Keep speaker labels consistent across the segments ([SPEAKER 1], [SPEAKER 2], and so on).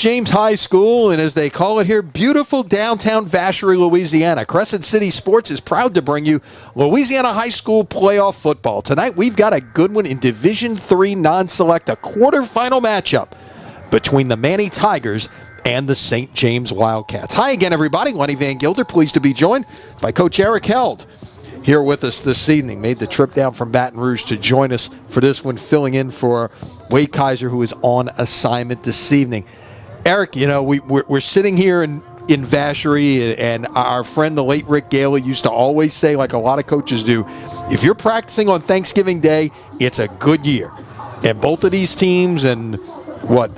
[SPEAKER 1] James High School, and as they call it here, beautiful downtown Vacherie, Louisiana. Crescent City Sports is proud to bring you Louisiana High School playoff football. Tonight we've got a good one in Division III non-select, a quarterfinal matchup between the Manny Tigers and the St. James Wildcats. Hi again, everybody. Lenny Van Gilder, pleased to be joined by Coach Eric Held here with us this evening. Made the trip down from Baton Rouge to join us for this one, filling in for Wade Kaiser, who is on assignment this evening. Eric, you know, we're sitting here in Vacherie, and our friend, the late Rick Gaille, used to always say, like a lot of coaches do, if you're practicing on Thanksgiving Day, it's a good year. And both of these teams and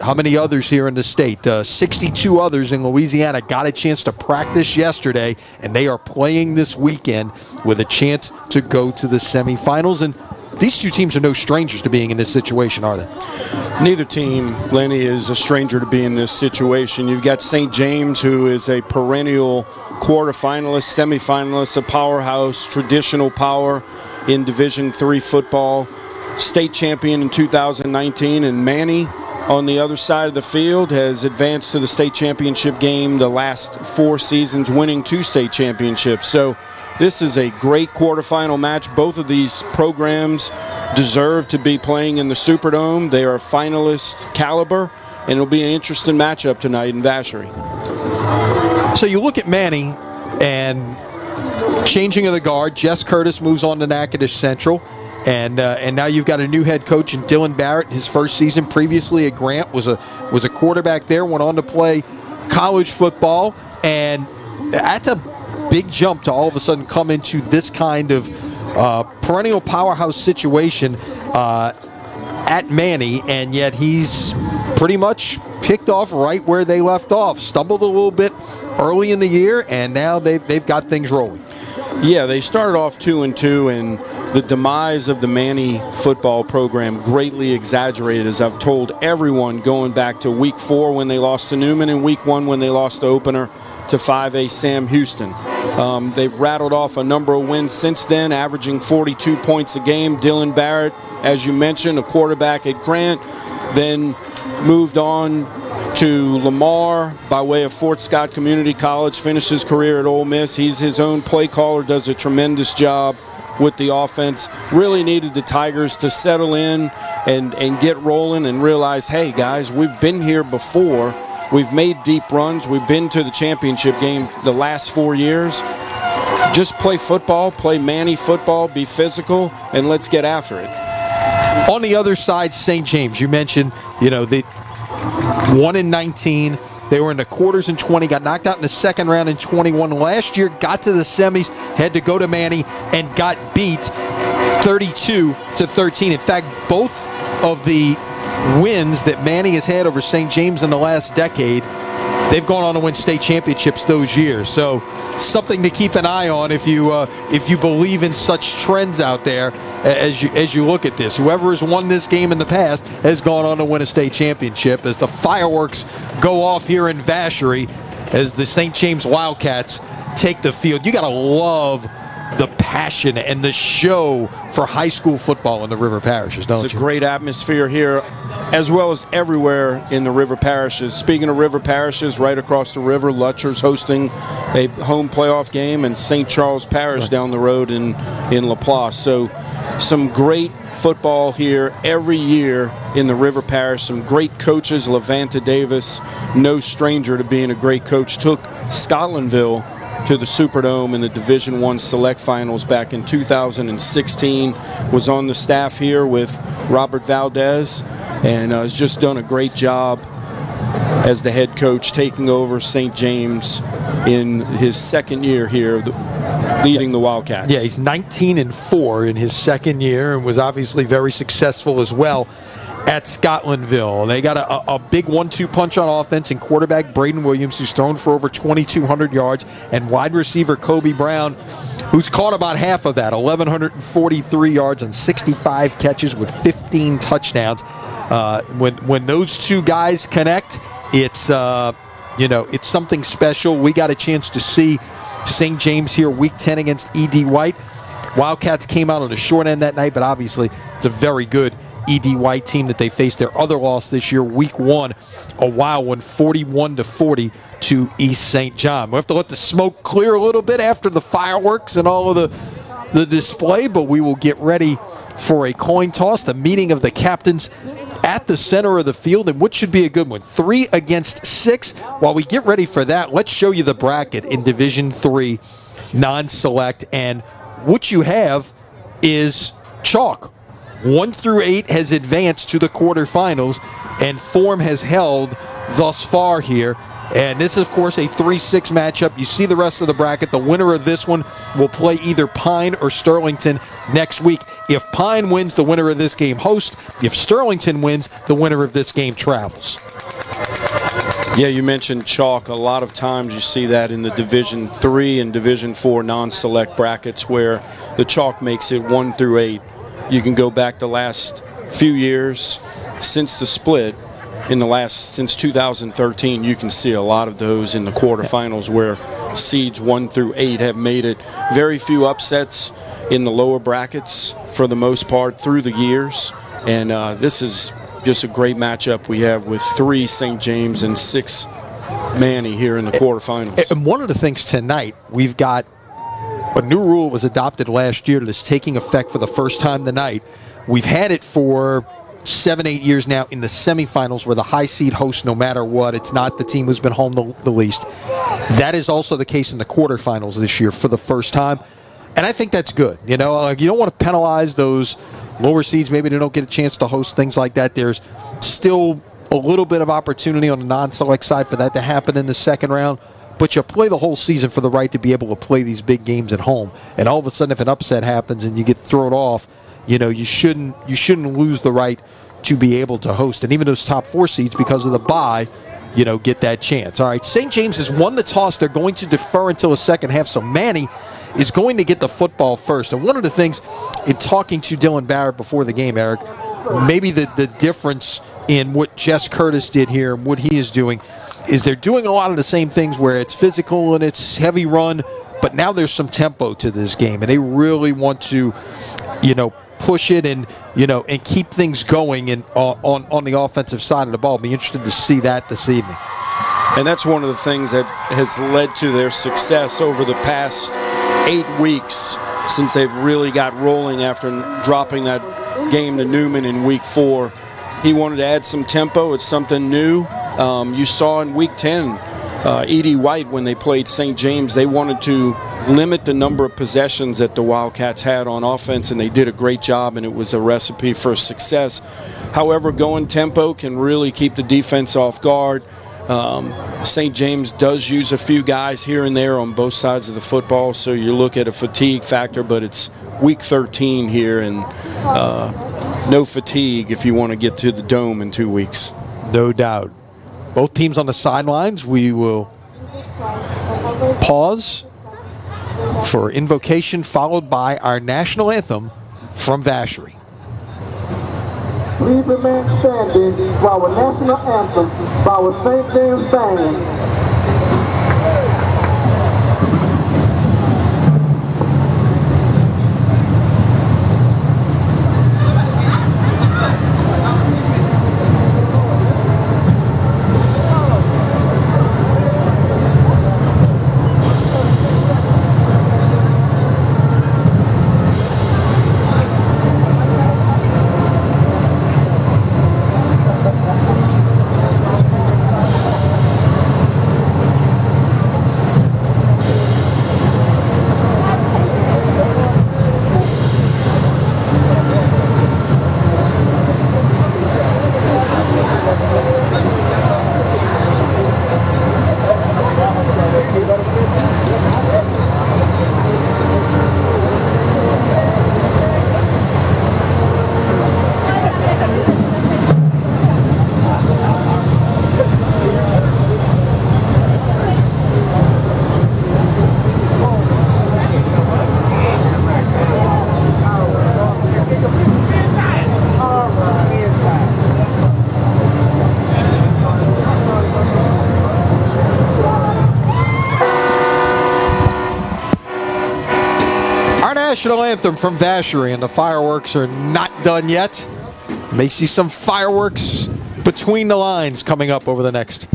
[SPEAKER 1] how many others here in the state? 62 others in Louisiana got a chance to practice yesterday, and they are playing this weekend with a chance to go to the semifinals. And these two teams are no strangers to being in this situation, are they?
[SPEAKER 2] Neither team, Lenny, is a stranger to being in this situation. You've got St. James, who is a perennial quarterfinalist, semifinalist, a powerhouse, traditional power in Division III football, state champion in 2019, and Manny, on the other side of the field, has advanced to the state championship game the last 4 seasons, winning 2 state championships. So this is a great quarterfinal match. Both of these programs deserve to be playing in the Superdome. They are finalist caliber, and it'll be an interesting matchup tonight in Vacherie.
[SPEAKER 1] So you look at Manny and changing of the guard. Jess Curtis moves on to Natchitoches Central. And now you've got a new head coach in Dylan Barrett in his first season. Previously at Grant, was a quarterback there, went on to play college football, and that's a big jump to all of a sudden come into this kind of perennial powerhouse situation at Manny, and yet he's pretty much kicked off right where they left off. Stumbled a little bit early in the year, and now they've got things rolling.
[SPEAKER 2] Yeah, they started off 2-2, and the demise of the Manny football program greatly exaggerated, as I've told everyone, going back to Week 4 when they lost to Newman and Week 1 when they lost the opener to 5A Sam Houston. They've rattled off a number of wins since then, averaging 42 points a game. Dylan Barrett, as you mentioned, a quarterback at Grant, then moved on to Lamar by way of Fort Scott Community College, finished his career at Ole Miss. He's his own play caller, does a tremendous job with the offense. Really needed the Tigers to settle in and get rolling and realize, hey, guys, we've been here before. We've made deep runs. We've been to the championship game the last 4 years. Just play football, play Manny football, be physical, and let's get after it.
[SPEAKER 1] On the other side, St. James, you mentioned, they 1-19. They were in the quarters in 20, got knocked out in the second round in 21. Last year, got to the semis, had to go to Manny, and got beat 32-13. In fact, both of the wins that Manny has had over St. James in the last decade, they've gone on to win state championships those years. So something to keep an eye on if you believe in such trends out there as you look at this. Whoever has won this game in the past has gone on to win a state championship, as the fireworks go off here in Vacherie as the St. James Wildcats take the field. You got to love the passion and the show for high school football in the river parishes, don't you?
[SPEAKER 2] It's a great atmosphere here, as well as everywhere in the river parishes. Speaking of river parishes, right across the river, Lutcher's hosting a home playoff game, and St. Charles Parish down the road in Laplace. So some great football here every year in the river parish. Some great coaches. Levanta Davis, no stranger to being a great coach, took Scotlandville to the Superdome in the Division I Select Finals back in 2016. Was on the staff here with Robert Valdez, and has just done a great job as the head coach, taking over St. James in his second year here, leading the Wildcats.
[SPEAKER 1] Yeah, he's 19-4 in his second year, and was obviously very successful as well at Scotlandville. They got a big 1-2 punch on offense in quarterback Braden Williams, who's thrown for over 2,200 yards, and wide receiver Kobe Brown, who's caught about half of that, 1,143 yards on 65 catches with 15 touchdowns. When those two guys connect, it's something special. We got a chance to see St. James here Week 10 against E.D. White. Wildcats came out on the short end that night, but obviously it's a very good E.D. White team that they faced. Their other loss this year, week 1, a wild one, 41-40 to East St. John. We'll have to let the smoke clear a little bit after the fireworks and all of the display, but we will get ready for a coin toss, the meeting of the captains at the center of the field, and what should be a good one, 3 against 6. While we get ready for that, let's show you the bracket in Division 3 non-select, and what you have is chalk. 1 through 8 has advanced to the quarterfinals, and form has held thus far here. And this is, of course, a 3-6 matchup. You see the rest of the bracket. The winner of this one will play either Pine or Sterlington next week. If Pine wins, the winner of this game hosts. If Sterlington wins, the winner of this game travels.
[SPEAKER 2] Yeah, you mentioned chalk. A lot of times you see that in the Division 3 and Division 4 non-select brackets where the chalk makes it 1 through 8. You can go back the last few years since the split. Since 2013, you can see a lot of those in the quarterfinals where seeds 1 through 8 have made it. Very few upsets in the lower brackets for the most part through the years. And this is just a great matchup we have with 3 St. James and 6 Manny here in the quarterfinals.
[SPEAKER 1] And one of the things tonight, we've got a new rule was adopted last year that's taking effect for the first time tonight. We've had it for 7-8 years now in the semifinals where the high seed hosts no matter what. It's not the team who's been home the least. That is also the case in the quarterfinals this year for the first time. And I think that's good. You know, you don't want to penalize those lower seeds. Maybe they don't get a chance to host things like that. There's still a little bit of opportunity on the non-select side for that to happen in the second round. But you play the whole season for the right to be able to play these big games at home. And all of a sudden, if an upset happens and you get thrown off, you know, you shouldn't lose the right to be able to host. And even those top 4 seeds, because of the bye, you know, get that chance. All right, St. James has won the toss. They're going to defer until the second half. So Manny is going to get the football first. And one of the things in talking to Dylan Barrett before the game, Eric, maybe the difference in what Jess Curtis did here and what he is doing is they're doing a lot of the same things where it's physical and it's heavy run, but now there's some tempo to this game. And they really want to, you know, push it and, you know, and keep things going and on the offensive side of the ball. I'll be interested to see that this evening.
[SPEAKER 2] And that's one of the things that has led to their success over the past 8 weeks since they've really got rolling after dropping that game to Newman in week 4. He wanted to add some tempo. It's something new. You saw in week 10, E.D. White, when they played St. James, they wanted to limit the number of possessions that the Wildcats had on offense, and they did a great job, and it was a recipe for success. However, going tempo can really keep the defense off guard. St. James does use a few guys here and there on both sides of the football, so you look at a fatigue factor, but it's week 13 here, and no fatigue if you want to get to the Dome in 2 weeks.
[SPEAKER 1] No doubt. Both teams on the sidelines. We will pause for invocation, followed by our national anthem from Vacherie.
[SPEAKER 3] Please remain standing for our national anthem by our St. James Band.
[SPEAKER 1] National anthem from Vacherie, and the fireworks are not done yet. May see some fireworks between the lines coming up over the next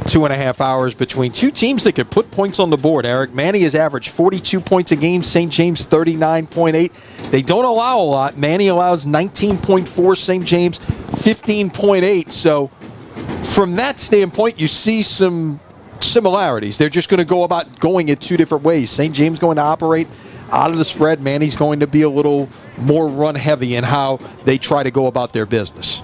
[SPEAKER 1] 2.5 hours between two teams that could put points on the board, Eric. Manny has averaged 42 points a game, St. James 39.8. They don't allow a lot. Manny allows 19.4, St. James 15.8. So from that standpoint, you see some similarities. They're just going to go about going it two different ways. St. James going to operate out of the spread. Manny's going to be a little more run-heavy in how they try to go about their business.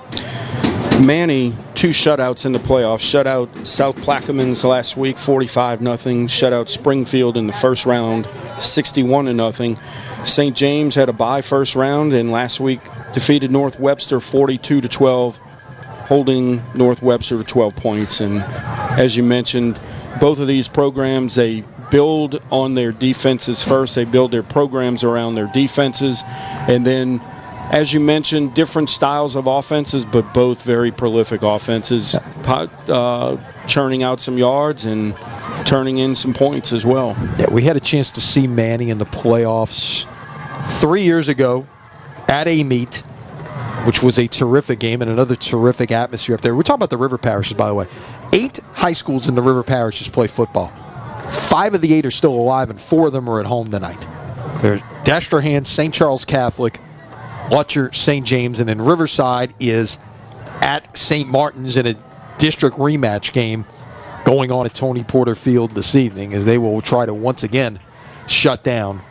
[SPEAKER 2] Manny, 2 shutouts in the playoffs. Shutout South Plaquemines last week, 45-0. Shutout Springfield in the first round, 61-0. St. James had a bye first round, and last week defeated North Webster 42-12, holding North Webster to 12 points. And as you mentioned, both of these programs, they build on their defenses first. They build their programs around their defenses, and then, as you mentioned, different styles of offenses, but both very prolific offenses, churning out some yards and turning in some points as well.
[SPEAKER 1] Yeah, we had a chance to see Manny in the playoffs 3 years ago at a meet, which was a terrific game and another terrific atmosphere up there. We're talking about the river parishes, by the way. 8 high schools in the river parishes play football. 5 of the 8 are still alive, and 4 of them are at home tonight. They're Destrehan, St. Charles Catholic, Lutcher, St. James, and then Riverside is at St. Martin's in a district rematch game going on at Tony Porter Field this evening, as they will try to once again shut down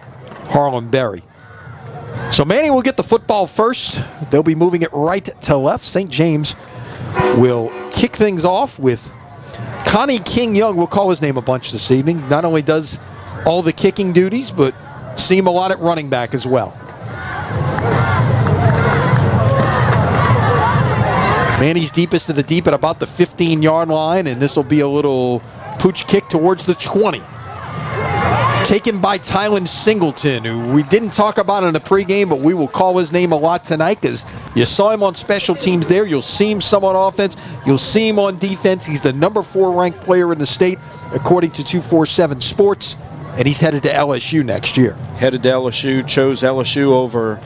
[SPEAKER 1] Harlem Berry. So Manny will get the football first. They'll be moving it right to left. St. James will kick things off with Connie King-Young. We'll call his name a bunch this evening. Not only does all the kicking duties, but see him a lot at running back as well. Manny's deepest of the deep at about the 15-yard line, and this will be a little pooch kick towards the 20. Taken by Tylen Singleton, who we didn't talk about in the pregame, but we will call his name a lot tonight because you saw him on special teams there. You'll see him some on offense. You'll see him on defense. He's the number 4 ranked player in the state, according to 247 Sports, and he's headed to LSU next year.
[SPEAKER 2] Headed to LSU, chose LSU over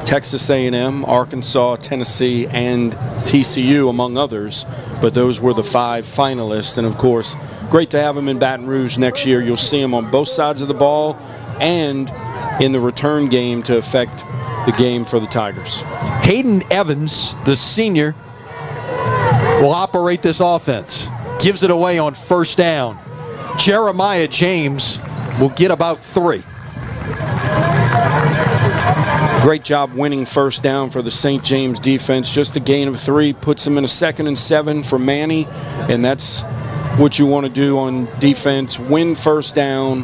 [SPEAKER 2] Texas A&M, Arkansas, Tennessee, and TCU, among others. But those were the 5 finalists. And, of course, great to have him in Baton Rouge next year. You'll see him on both sides of the ball and in the return game to affect the game for the Tigers.
[SPEAKER 1] Hayden Evans, the senior, will operate this offense. Gives it away on first down. Jeremiah James will get about 3.
[SPEAKER 2] Great job winning first down for the St. James defense. Just a gain of 3 puts them in a 2nd and 7 for Manny, and that's what you want to do on defense. Win first down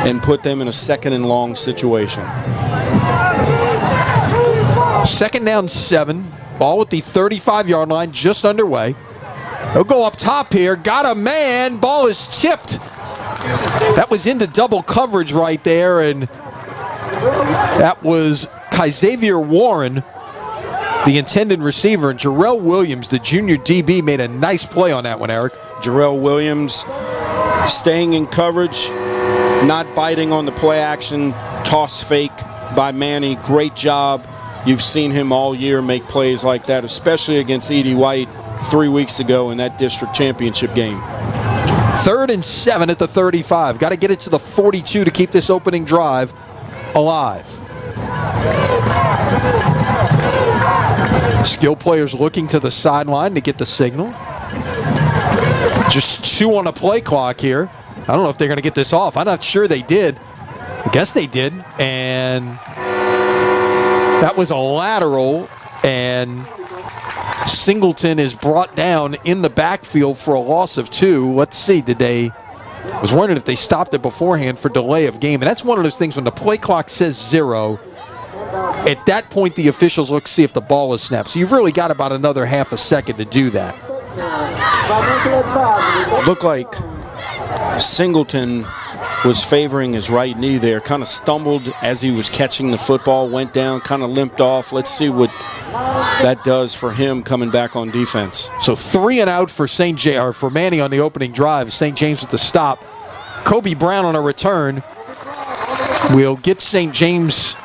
[SPEAKER 2] and put them in a 2nd and long situation.
[SPEAKER 1] 2nd down 7. Ball at the 35-yard line, just underway. They'll go up top here. Got a man. Ball is tipped. That was into double coverage right there, and that was Xavier Warren, the intended receiver, and Jarrell Williams, the junior DB, made a nice play on that one, Eric.
[SPEAKER 2] Jarrell Williams staying in coverage, not biting on the play action, toss fake by Manny. Great job. You've seen him all year make plays like that, especially against Edie White 3 weeks ago in that district championship game.
[SPEAKER 1] 3rd and 7 at the 35. Got to get it to the 42 to keep this opening drive alive. Skill players looking to the sideline to get the signal. Just 2 on the play clock here. I don't know if they're going to get this off. I'm not sure they did. I guess they did. And that was a lateral, and Singleton is brought down in the backfield for a loss of 2. Let's see, I was wondering if they stopped it beforehand for delay of game. And that's one of those things when the play clock says 0, at that point the officials look to see if the ball is snapped. So you've really got about another half a second to do that.
[SPEAKER 2] Looked like Singleton was favoring his right knee there, kind of stumbled as he was catching the football, went down, kind of limped off. Let's see what that does for him coming back on defense.
[SPEAKER 1] So 3 and out for for Manny on the opening drive. St. James with the stop. Kobe Brown on a return will get St. James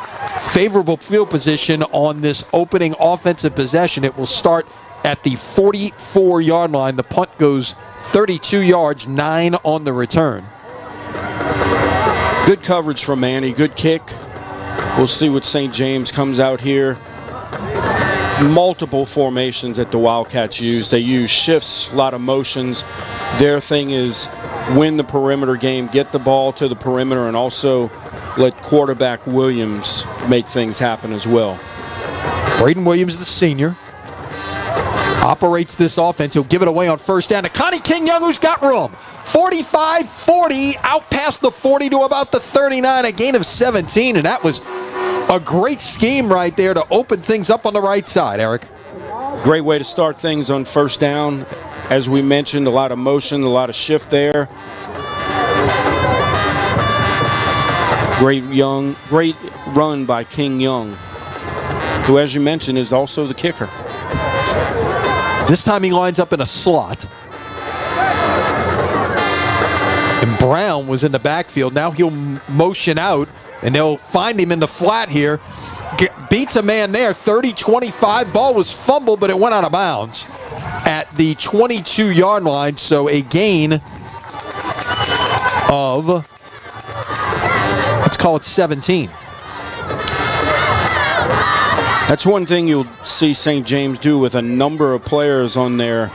[SPEAKER 1] favorable field position on this opening offensive possession. It will start at the 44-yard line. The punt goes 32 yards, 9 on the return.
[SPEAKER 2] Good coverage from Manny, good kick. We'll see what St. James comes out here. Multiple formations that the Wildcats use. They use shifts, a lot of motions. Their thing is win the perimeter game, get the ball to the perimeter, and also let quarterback Williams make things happen as well.
[SPEAKER 1] Braden Williams, the senior, operates this offense. He'll give it away on first down to Connie King-Young, who's got room. 45-40, out past the 40 to about the 39, a gain of 17, and that was a great scheme right there to open things up on the right side, Eric.
[SPEAKER 2] Great way to start things on first down. As we mentioned, a lot of motion, a lot of shift there. Great run by King-Young, who, as you mentioned, is also the kicker.
[SPEAKER 1] This time he lines up in a slot. And Brown was in the backfield. Now he'll motion out, and they'll find him in the flat here. Beats a man there, 30-25. Ball was fumbled, but it went out of bounds at the 22-yard line. So a gain of, let's call it 17.
[SPEAKER 2] That's one thing you'll see St. James do with a number of players on their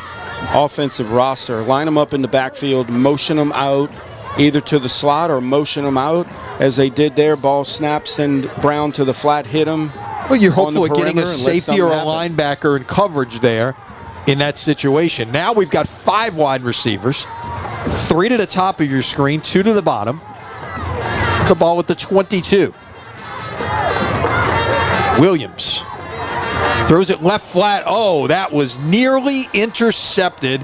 [SPEAKER 2] offensive roster. Line them up in the backfield, motion them out either to the slot or motion them out as they did there. Ball snap, send Brown to the flat, hit him.
[SPEAKER 1] Well, you're hopeful of getting a safety or a linebacker in coverage there in that situation. Now we've got 5 wide receivers, 3 to the top of your screen, 2 to the bottom. The ball at the 22. Williams throws it left flat. Oh, that was nearly intercepted,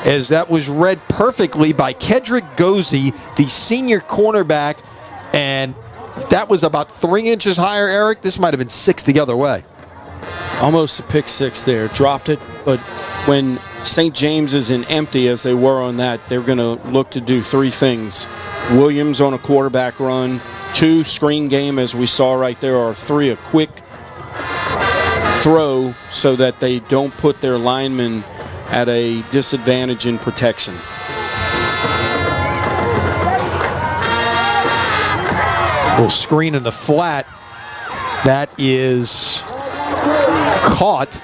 [SPEAKER 1] as that was read perfectly by Kedrick Gozy, the senior cornerback. And if that was about 3 inches higher, Eric, this might have been 6 the other way.
[SPEAKER 2] Almost a pick 6 there. Dropped it, but when St. James is in empty, as they were on that, they're going to look to do 3 things. Williams on a quarterback run, 2 screen game, as we saw right there, or 3 a quick throw so that they don't put their linemen at a disadvantage in protection.
[SPEAKER 1] We'll screen in the flat. That is caught.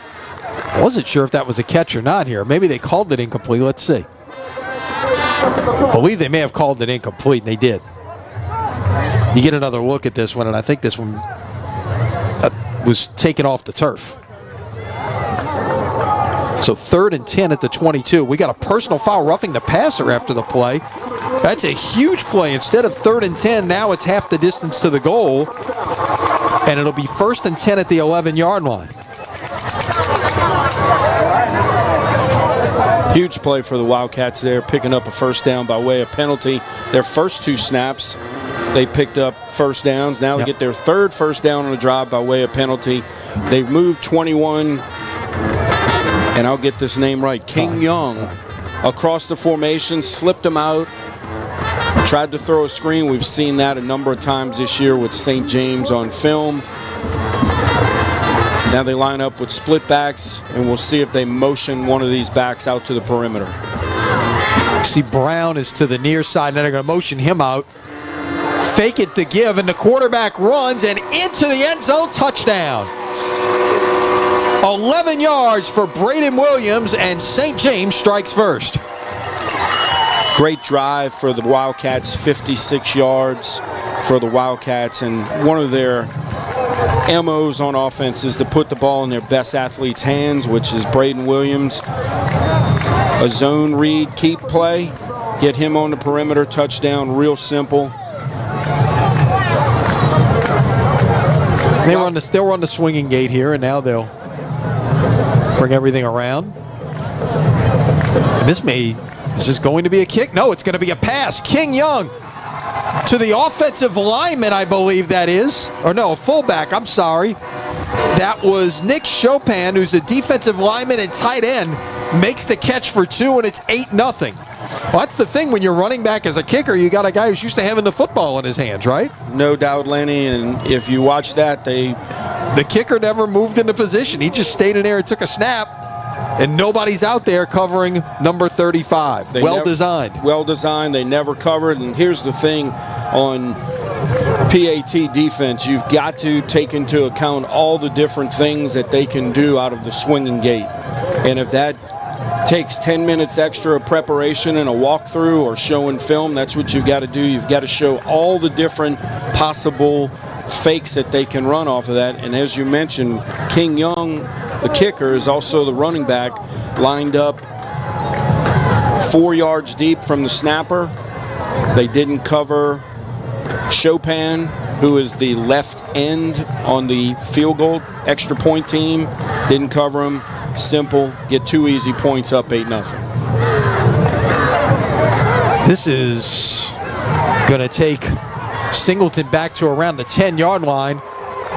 [SPEAKER 1] I wasn't sure if that was a catch or not here. Maybe they called it incomplete. Let's see. I believe they may have called it incomplete, and they did. You get another look at this one, and I think this one was taken off the turf. So 3rd and 10 at the 22. We got a personal foul roughing the passer after the play. That's a huge play. Instead of 3rd and 10, now it's half the distance to the goal. And it'll be 1st and 10 at the 11-yard line.
[SPEAKER 2] Huge play for the Wildcats there, picking up a first down by way of penalty. Their first 2 snaps, they picked up first downs. Now they get their 3rd first down on the drive by way of penalty. They moved 21, and I'll get this name right, King-Young, across the formation, slipped him out, tried to throw a screen. We've seen that a number of times this year with St. James on film. Now they line up with split backs, and we'll see if they motion one of these backs out to the perimeter.
[SPEAKER 1] See, Brown is to the near side, and then they're going to motion him out. Fake it to give, and the quarterback runs, and into the end zone, touchdown. 11 yards for Braden Williams, and St. James strikes first.
[SPEAKER 2] Great drive for the Wildcats, 56 yards for the Wildcats, and one of their MOs on offense is to put the ball in their best athlete's hands, which is Braden Williams. A zone read, keep play, get him on the perimeter, touchdown, real simple.
[SPEAKER 1] They were on the swinging gate here, and now they'll bring everything around. And is this going to be a kick? No, it's going to be a pass. King-Young to the offensive lineman, I believe that is. Or no, a fullback, I'm sorry. That was Nick Chopin, who's a defensive lineman and tight end. makes the catch for 2, and it's 8-0. Well, that's the thing when you're running back as a kicker. You got a guy who's used to having the football in his hands, right?
[SPEAKER 2] No doubt, Lenny. And if you watch that,
[SPEAKER 1] the kicker never moved into position. He just stayed in there and took a snap, and nobody's out there covering number 35. Well-designed.
[SPEAKER 2] Well-designed. They never covered. And here's the thing on PAT defense, you've got to take into account all the different things that they can do out of the swinging gate. And if that takes 10 minutes extra of preparation and a walkthrough or showing film, that's what you've got to do. You've got to show all the different possible fakes that they can run off of that. And as you mentioned, King Young, the kicker, is also the running back, lined up 4 yards deep from the snapper. They didn't cover Chopin, who is the left end on the field goal extra point team. Didn't cover him. Simple. Get 2 easy points up, 8-0.
[SPEAKER 1] This is going to take Singleton back to around the 10-yard line.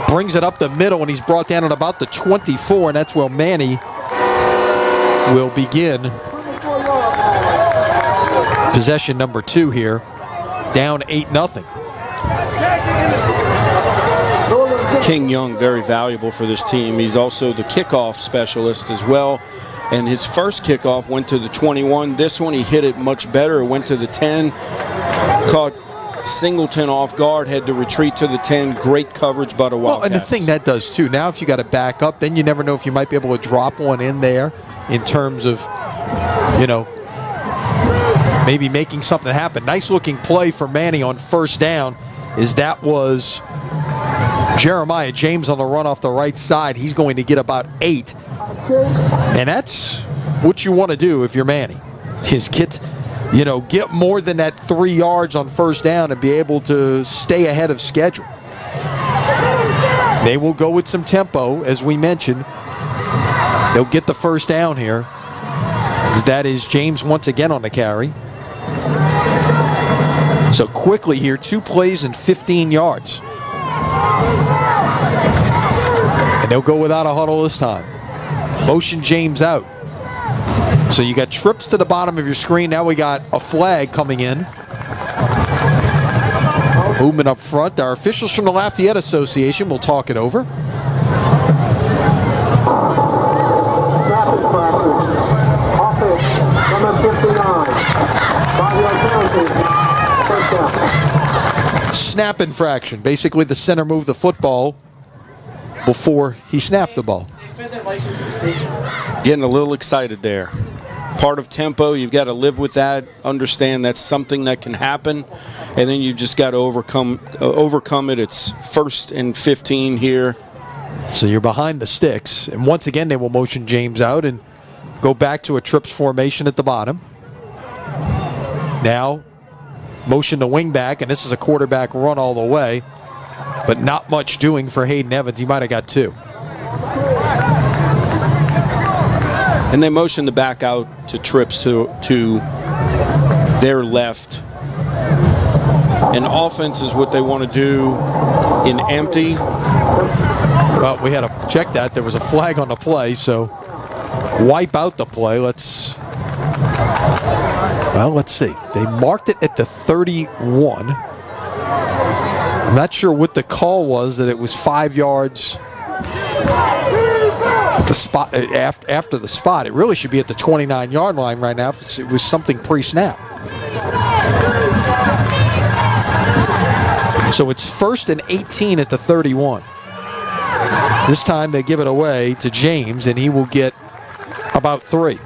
[SPEAKER 1] Brings it up the middle, and he's brought down at about the 24, and that's where Manny will begin possession number 2 here. Down 8-0.
[SPEAKER 2] King Young, very valuable for this team. He's also the kickoff specialist as well. And his first kickoff went to the 21. This one, he hit it much better. It went to the 10. Caught Singleton off guard, had to retreat to the 10. Great coverage by the Wildcats.
[SPEAKER 1] Well, and the thing that does, too, now if you got to back up, then you never know if you might be able to drop one in there in terms of, maybe making something happen. Nice-looking play for Manny on first down is that was Jeremiah James on the run off the right side. He's going to get about 8. And that's what you want to do if you're Manny, is get more than that 3 yards on first down and be able to stay ahead of schedule. They will go with some tempo, as we mentioned. They'll get the first down here. That is James once again on the carry. So quickly here, 2 plays and 15 yards. And they'll go without a huddle this time. Motion James out. So you got trips to the bottom of your screen. Now we got a flag coming in. Movement up front. Our officials from the Lafayette Association will talk it over. Snap infraction. Basically, the center moved the football before he snapped the ball.
[SPEAKER 2] Getting a little excited there. Part of tempo, you've got to live with that, understand that's something that can happen, and then you just got to overcome it. It's 1st and 15 here.
[SPEAKER 1] So you're behind the sticks, and once again they will motion James out and go back to a trips formation at the bottom. Now motion the wing back, and this is a quarterback run all the way, but not much doing for Hayden Evans. He might have got 2.
[SPEAKER 2] And they motion the back out to trips to their left. And offense is what they want to do in empty.
[SPEAKER 1] Well, we had to check that. There was a flag on the play, so wipe out the play. Let's see. They marked it at the 31. I'm not sure what the call was, that it was 5 yards at the spot after the spot. It really should be at the 29-yard line right now if it was something pre-snap. So it's 1st and 18 at the 31. This time they give it away to James, and he will get about 3.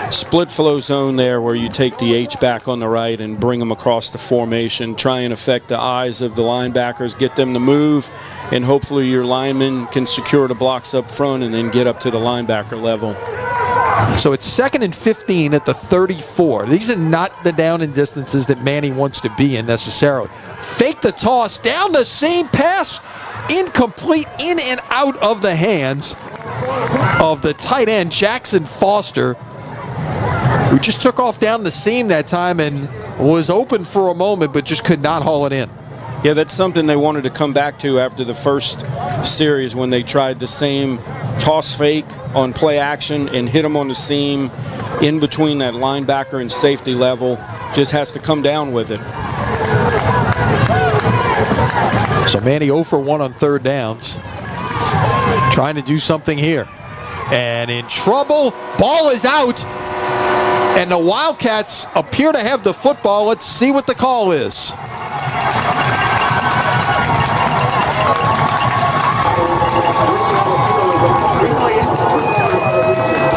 [SPEAKER 2] Split flow zone there where you take the H-back on the right and bring them across the formation, try and affect the eyes of the linebackers, get them to move, and hopefully your linemen can secure the blocks up front and then get up to the linebacker level.
[SPEAKER 1] So it's 2nd and 15 at the 34. These are not the down and distances that Manny wants to be in necessarily. Fake the toss, down the same pass, incomplete, in and out of the hands of the tight end, Jackson Foster, who just took off down the seam that time and was open for a moment but just could not haul it in.
[SPEAKER 2] Yeah, that's something they wanted to come back to after the first series when they tried the same toss fake on play action and hit him on the seam in between that linebacker and safety level. Just has to come down with it.
[SPEAKER 1] So Manny 0 for 1 on third downs. Trying to do something here. And in trouble. Ball is out. And the Wildcats appear to have the football. Let's see what the call is.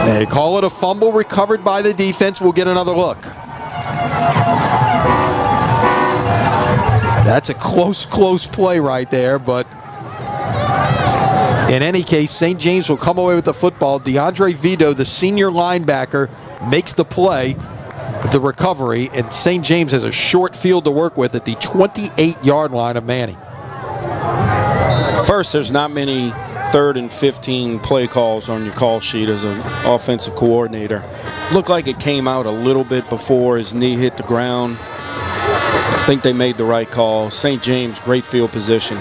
[SPEAKER 1] They call it a fumble recovered by the defense. We'll get another look. That's a close play right there, but in any case, St. James will come away with the football. DeAndre Vito, the senior linebacker, makes the play, the recovery, and St. James has a short field to work with at the 28-yard line of Manny.
[SPEAKER 2] First, there's not many 3rd and 15 play calls on your call sheet as an offensive coordinator. Looked like it came out a little bit before his knee hit the ground. I think they made the right call. St. James, great field position.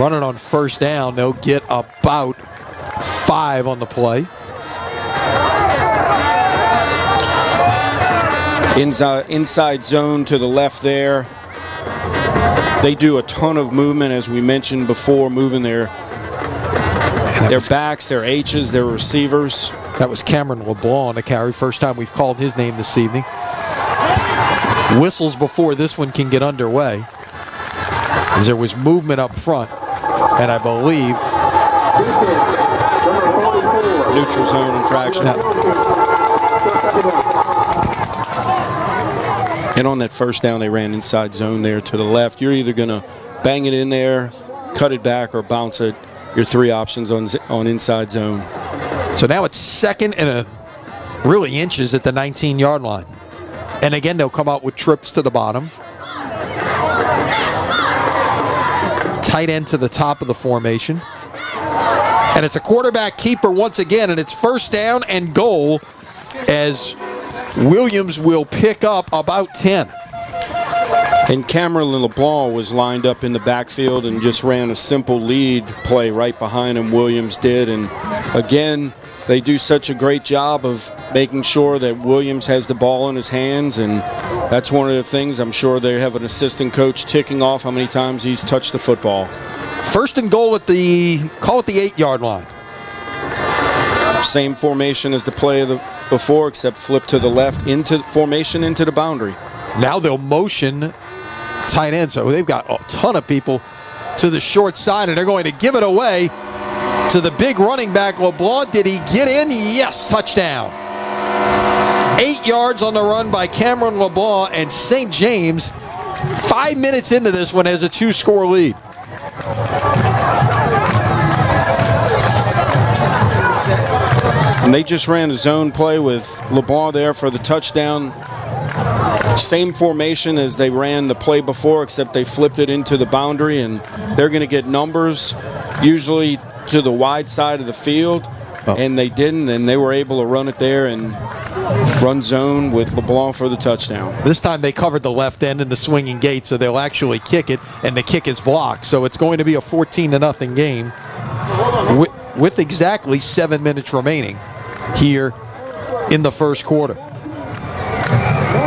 [SPEAKER 1] Running on first down, they'll get about 5 on the play.
[SPEAKER 2] Inside zone to the left there. They do a ton of movement, as we mentioned before, moving their backs, their H's, their receivers.
[SPEAKER 1] That was Cameron LeBlanc on the carry. First time we've called his name this evening. Whistles before this one can get underway, as there was movement up front, and I believe
[SPEAKER 2] neutral zone infraction. And on that first down, they ran inside zone there to the left. You're either going to bang it in there, cut it back, or bounce it. Your 3 options on inside zone.
[SPEAKER 1] So now it's 2nd and really inches at the 19-yard line. And again, they'll come out with trips to the bottom. Tight end to the top of the formation. And it's a quarterback keeper once again, and it's first down and goal as Williams will pick up about 10.
[SPEAKER 2] And Cameron LeBlanc was lined up in the backfield and just ran a simple lead play right behind him. Williams did. And again, they do such a great job of making sure that Williams has the ball in his hands. And that's one of the things I'm sure they have an assistant coach ticking off how many times he's touched the football.
[SPEAKER 1] First and goal at the 8-yard line.
[SPEAKER 2] Same formation as the play of before, except flip to the left into formation into the boundary.
[SPEAKER 1] Now they'll motion tight end, so they've got a ton of people to the short side, and they're going to give it away to the big running back, LeBlanc. Did he get in? Yes, touchdown. 8 yards on the run by Cameron LeBlanc, and St. James, 5 minutes into this one, has a 2-score lead.
[SPEAKER 2] And they just ran a zone play with LeBlanc there for the touchdown. Same formation as they ran the play before, except they flipped it into the boundary, and they're going to get numbers usually to the wide side of the field, and they didn't, and they were able to run it there and run zone with LeBlanc for the touchdown.
[SPEAKER 1] This time they covered the left end in the swinging gate, so they'll actually kick it, and the kick is blocked. So it's going to be a 14-0 game with exactly 7 minutes remaining here in the first quarter.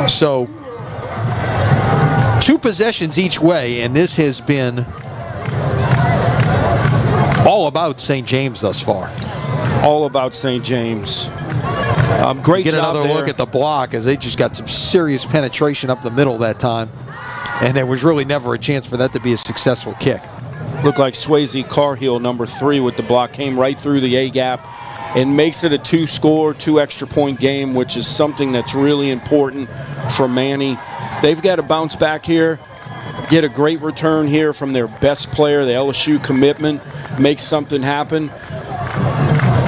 [SPEAKER 1] So 2 possessions each way, and this has been all about St. James thus far.
[SPEAKER 2] All about St. James. Great
[SPEAKER 1] Get
[SPEAKER 2] job
[SPEAKER 1] another
[SPEAKER 2] there.
[SPEAKER 1] look at the block, as they just got some serious penetration up the middle that time, and there was really never a chance for that to be a successful kick.
[SPEAKER 2] Looked like Swayze Carhill, number 3, with the block, came right through the A-gap and makes it a 2-score, 2 extra point game, which is something that's really important for Manny. They've got to bounce back here, get a great return here from their best player, the LSU commitment, make something happen.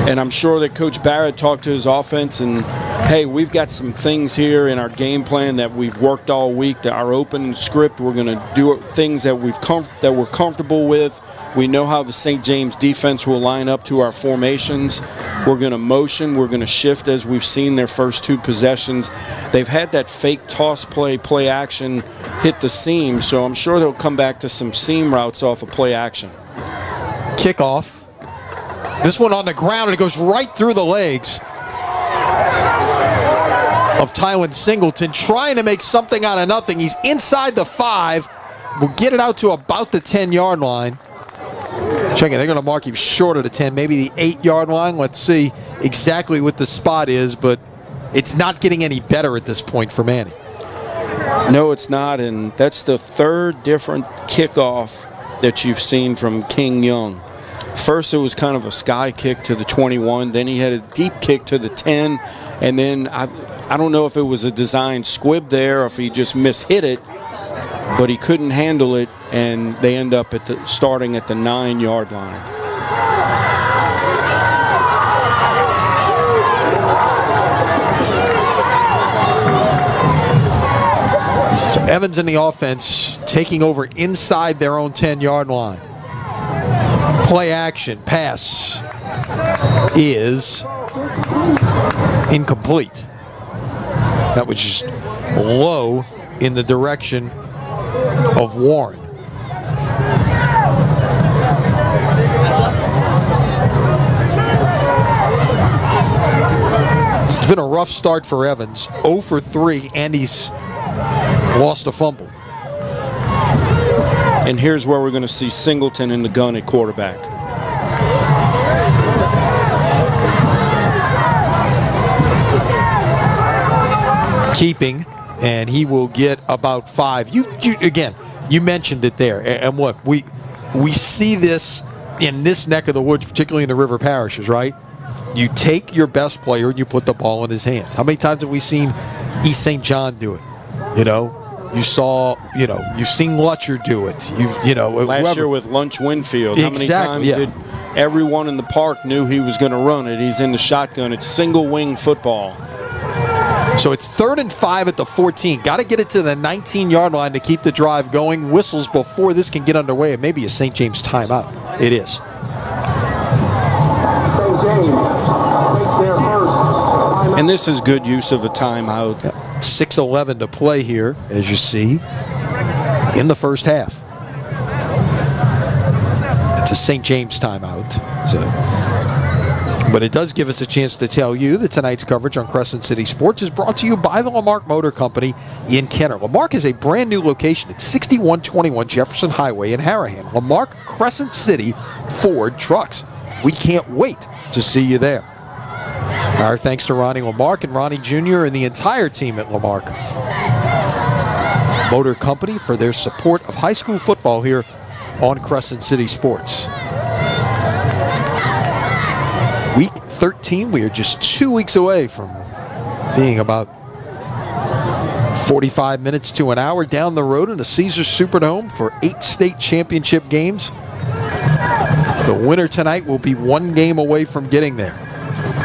[SPEAKER 2] And I'm sure that Coach Barrett talked to his offense and, hey, we've got some things here in our game plan that we've worked all week, that our open script, we're going to do things that we're comfortable with. We know how the St. James defense will line up to our formations. We're going to motion. We're going to shift as we've seen their first 2 possessions. They've had that fake toss play action hit the seam, so I'm sure they'll come back to some seam routes off of play action.
[SPEAKER 1] Kickoff. This one on the ground, and it goes right through the legs of Tylen Singleton, trying to make something out of nothing. He's inside the 5. We'll get it out to about the 10-yard line. Checking, they're going to mark him short of the 10, maybe the 8-yard line. Let's see exactly what the spot is, but it's not getting any better at this point for Manny.
[SPEAKER 2] No, it's not, and that's the 3rd different kickoff that you've seen from King Young. First, it was kind of a sky kick to the 21. Then he had a deep kick to the 10. And then I don't know if it was a designed squib there or if he just mishit it, but he couldn't handle it, and they end up starting at the 9-yard line.
[SPEAKER 1] So Evans in the offense taking over inside their own 10-yard line. Play action pass is incomplete. That was just low in the direction of Warren. It's been a rough start for Evans. 0 for 3, and he's lost a fumble.
[SPEAKER 2] And here's where we're going to see Singleton in the gun at quarterback.
[SPEAKER 1] Keeping, and he will get about 5. You mentioned it there, and look, we see this in this neck of the woods, particularly in the river parishes, right? You take your best player and you put the ball in his hands. How many times have we seen East St. John do it? You've seen Lutcher do it.
[SPEAKER 2] Last year with Lunch Winfield.
[SPEAKER 1] Exactly,
[SPEAKER 2] how many times did everyone in the park knew he was going to run it? He's in the shotgun. It's single wing football.
[SPEAKER 1] So it's 3rd and 5 at the 14. Got to get it to the 19-yard line to keep the drive going. Whistles before this can get underway. It may be a St. James timeout. It is.
[SPEAKER 3] St. James takes their first timeout.
[SPEAKER 2] And this is good use of a timeout.
[SPEAKER 1] 6:11 to play here, as you see, in the first half. It's a St. James timeout. But it does give us a chance to tell you that tonight's coverage on Crescent City Sports is brought to you by the Lamarck Motor Company in Kenner. Lamarck is a brand new location at 6121 Jefferson Highway in Harahan. Lamarck Crescent City Ford Trucks. We can't wait to see you there. Our thanks to Ronnie Lamarck and Ronnie Jr. and the entire team at Lamarck Motor Company for their support of high school football here on Crescent City Sports. Week 13, we are just 2 weeks away from being about 45 minutes to an hour down the road in the Caesars Superdome for 8 state championship games. The winner tonight will be 1 game away from getting there.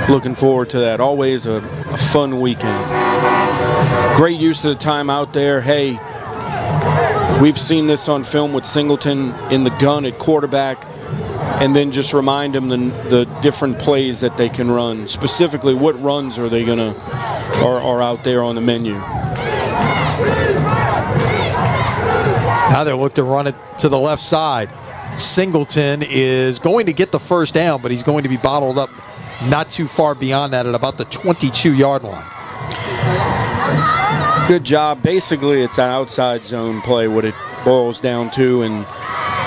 [SPEAKER 2] Looking forward to that. Always a fun weekend. Great use of the time out there. Hey, we've seen this on film with Singleton in the gun at quarterback, and then just remind them the different plays that they can run. Specifically, what runs are they are out there on the menu?
[SPEAKER 1] Now they look to run it to the left side. Singleton is going to get the first down, but he's going to be bottled up not too far beyond that at about the 22-yard line.
[SPEAKER 2] Good job. Basically, it's an outside zone play, what it boils down to, and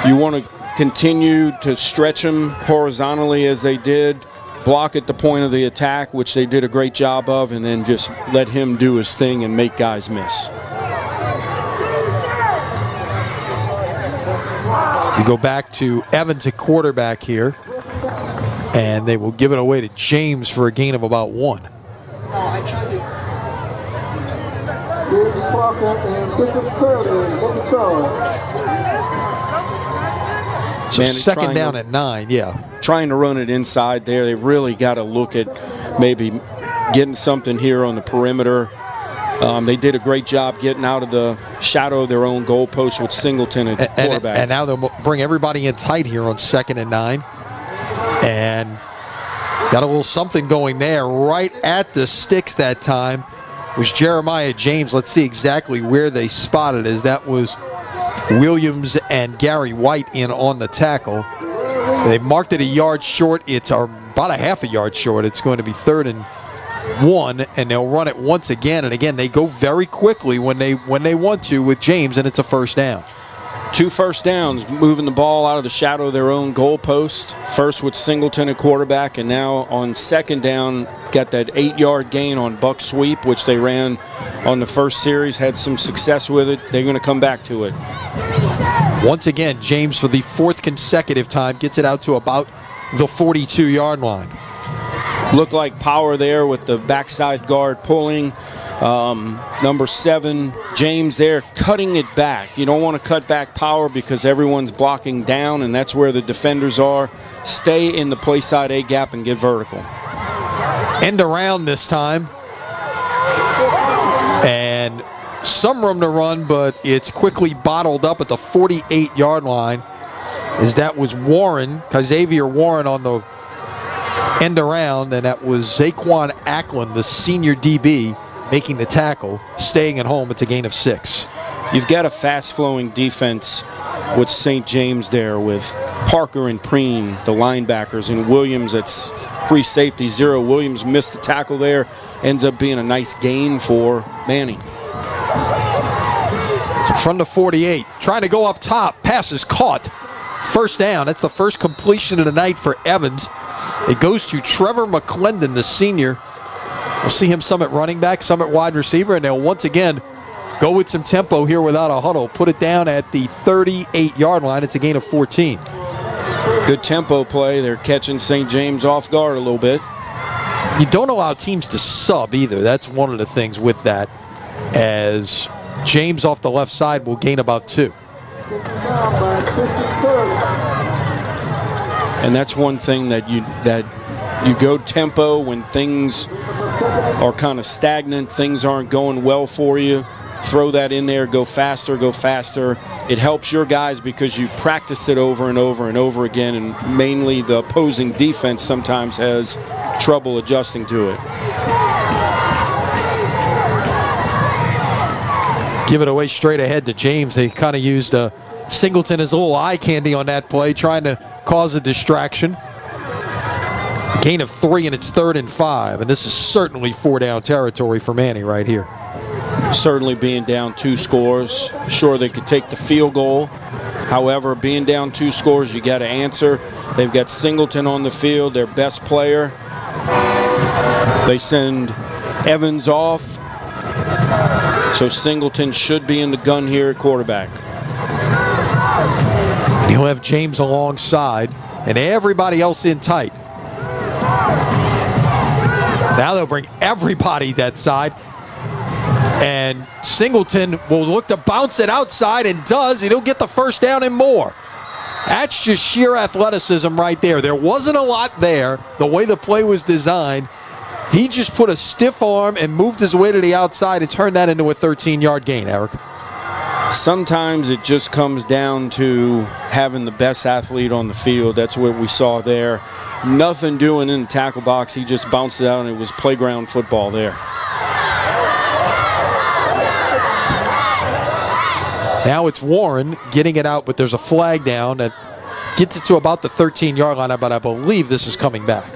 [SPEAKER 2] you want to continue to stretch them horizontally as they did, block at the point of the attack, which they did a great job of, and then just let him do his thing and make guys miss.
[SPEAKER 1] We go back to Evans at quarterback here, and they will give it away to James for a gain of about 1. So
[SPEAKER 2] Man,
[SPEAKER 1] second down at 9, yeah.
[SPEAKER 2] Trying to run it inside there. They really got to look at maybe getting something here on the perimeter. They did a great job getting out of the shadow of their own goalpost with Singleton at quarterback.
[SPEAKER 1] And now they'll bring everybody in tight here on 2nd and 9. And Got a little something going there right at the sticks that time. Was Jeremiah James. Let's see exactly where they spotted as that was Williams and Gary White in on the tackle. They marked it a yard short. It's about a half a yard short. It's going to be 3rd and 1, and they'll run it once again. And again, they go very quickly when they want to with James, and it's a first down.
[SPEAKER 2] 2 first downs, moving the ball out of the shadow of their own goal post. First with Singleton at quarterback, and now on 2nd down, got that 8-yard gain on buck sweep, which they ran on the first series, had some success with it. They're going to come back to it.
[SPEAKER 1] Once again, James, for the 4th consecutive time, gets it out to about the 42-yard line.
[SPEAKER 2] Looked like power there with the backside guard pulling. Number 7, James there, cutting it back. You don't want to cut back power because everyone's blocking down, and that's where the defenders are. Stay in the play side A gap and get vertical.
[SPEAKER 1] End around this time. And some room to run, but it's quickly bottled up at the 48-yard line, as that was Xavier Warren on the end around, and that was Zaquan Ackland, the senior DB, making the tackle, staying at home. It's a gain of 6.
[SPEAKER 2] You've got a fast-flowing defense with St. James there, with Parker and Preen, the linebackers, and Williams at free safety 0. Williams missed the tackle there. Ends up being a nice gain for Manny.
[SPEAKER 1] So from the 48, trying to go up top. Pass is caught. First down. That's the first completion of the night for Evans. It goes to Trevor McClendon, the senior. We'll see him some at running back, some at wide receiver, and they'll once again go with some tempo here without a huddle. Put it down at the 38-yard line. It's a gain of 14.
[SPEAKER 2] Good tempo play. They're catching St. James off guard a little bit.
[SPEAKER 1] You don't allow teams to sub either. That's one of the things with that, as James off the left side will gain about 2.
[SPEAKER 2] And that's one thing that you go tempo when things are kind of stagnant, things aren't going well for you. Throw that in there, go faster, go faster. It helps your guys because you practice it over and over and over again, and mainly the opposing defense sometimes has trouble adjusting to it.
[SPEAKER 1] Give it away straight ahead to James. They kind of used Singleton as a little eye candy on that play, trying to cause a distraction. Gain of 3, and it's 3rd and 5, and this is certainly 4-down territory for Manny right here.
[SPEAKER 2] Certainly being down 2 scores. Sure, they could take the field goal. However, being down 2 scores, you got to answer. They've got Singleton on the field, their best player. They send Evans off. So Singleton should be in the gun here at quarterback.
[SPEAKER 1] And he'll have James alongside and everybody else in tight. Now they'll bring everybody that side. And Singleton will look to bounce it outside, and does. And he'll get the first down and more. That's just sheer athleticism right there. There wasn't a lot there, the way the play was designed. He just put a stiff arm and moved his way to the outside and turned that into a 13-yard gain, Eric.
[SPEAKER 2] Sometimes it just comes down to having the best athlete on the field. That's what we saw there. Nothing doing in the tackle box. He just bounced it out, and it was playground football there.
[SPEAKER 1] Now it's Warren getting it out, but there's a flag down that gets it to about the 13-yard line, but I believe this is coming back.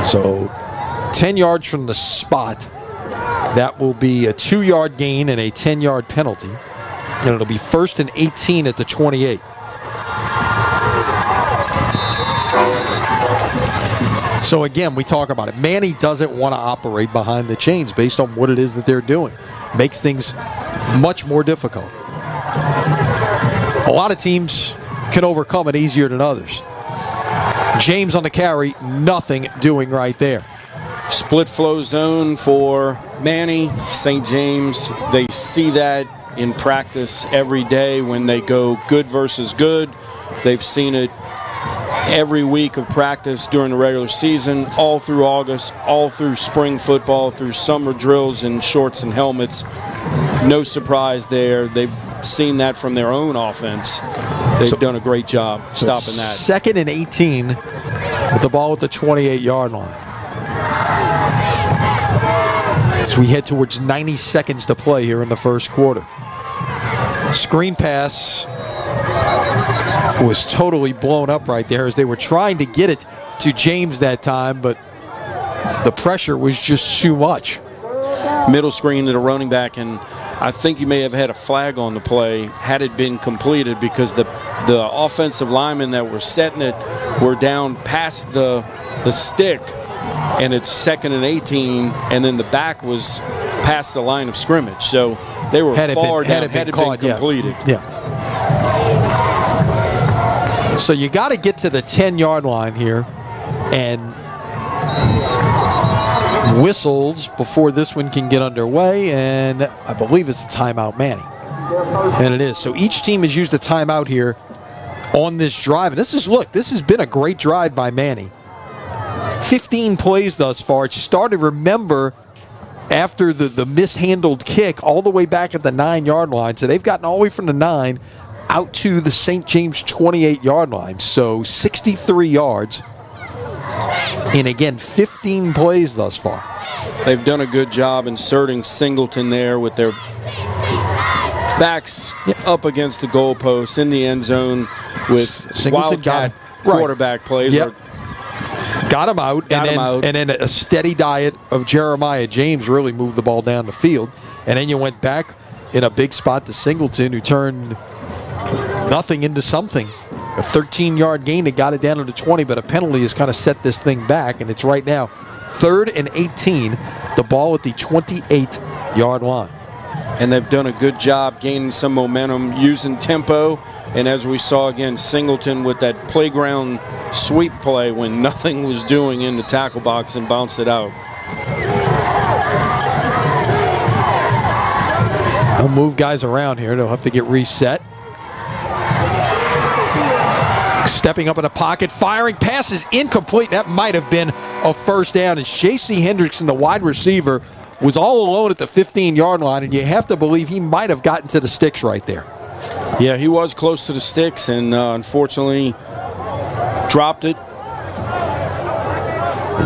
[SPEAKER 1] So 10 yards from the spot, that will be a 2-yard gain and a 10-yard penalty. And it'll be 1st and 18 at the 28. So again, we talk about it. Manny doesn't want to operate behind the chains based on what it is that they're doing. Makes things much more difficult. A lot of teams can overcome it easier than others. James on the carry, nothing doing right there.
[SPEAKER 2] Split flow zone for Manny. St. James, they see that in practice every day when they go good versus good. They've seen it every week of practice during the regular season, all through August, all through spring football, through summer drills in shorts and helmets. No surprise there. They've seen that from their own offense. They've done a great job stopping that.
[SPEAKER 1] 2nd and 18 with the ball at the 28-yard line. So we head towards 90 seconds to play here in the first quarter. Screen pass was totally blown up right there as they were trying to get it to James that time, but the pressure was just too much.
[SPEAKER 2] Middle screen to the running back, and I think you may have had a flag on the play had it been completed because the offensive linemen that were setting it were down past the stick, and it's 2nd and 18, and then the back was past the line of scrimmage. So they were far down. Had it been completed.
[SPEAKER 1] Yeah. So you got to get to the 10-yard line here and whistles before this one can get underway, and I believe it's a timeout, Manny. And it is. So each team has used a timeout here on this drive. And this has been a great drive by Manny. 15 plays thus far. It started, remember, after the mishandled kick all the way back at the 9-yard line. So they've gotten all the way from the 9 out to the St. James 28-yard line. So 63 yards in, again, 15 plays thus far.
[SPEAKER 2] They've done a good job inserting Singleton there with their backs up against the goalposts in the end zone with
[SPEAKER 1] Singleton
[SPEAKER 2] wildcat quarterback plays.
[SPEAKER 1] Yep. Got him out, and then a steady diet of Jeremiah James really moved the ball down the field. And then you went back in a big spot to Singleton, who turned nothing into something. A 13-yard gain that got it down to the 20, but a penalty has kind of set this thing back, and it's right now 3rd and 18, the ball at the 28-yard line.
[SPEAKER 2] And they've done a good job gaining some momentum, using tempo. And as we saw again, Singleton with that playground sweep play when nothing was doing in the tackle box and bounced it out.
[SPEAKER 1] They'll move guys around here. They'll have to get reset. Stepping up in the pocket, firing, pass is incomplete. That might have been a first down. As J.C. Hendrickson, the wide receiver, was all alone at the 15-yard line, and you have to believe he might have gotten to the sticks right there.
[SPEAKER 2] Yeah, he was close to the sticks, and unfortunately dropped it.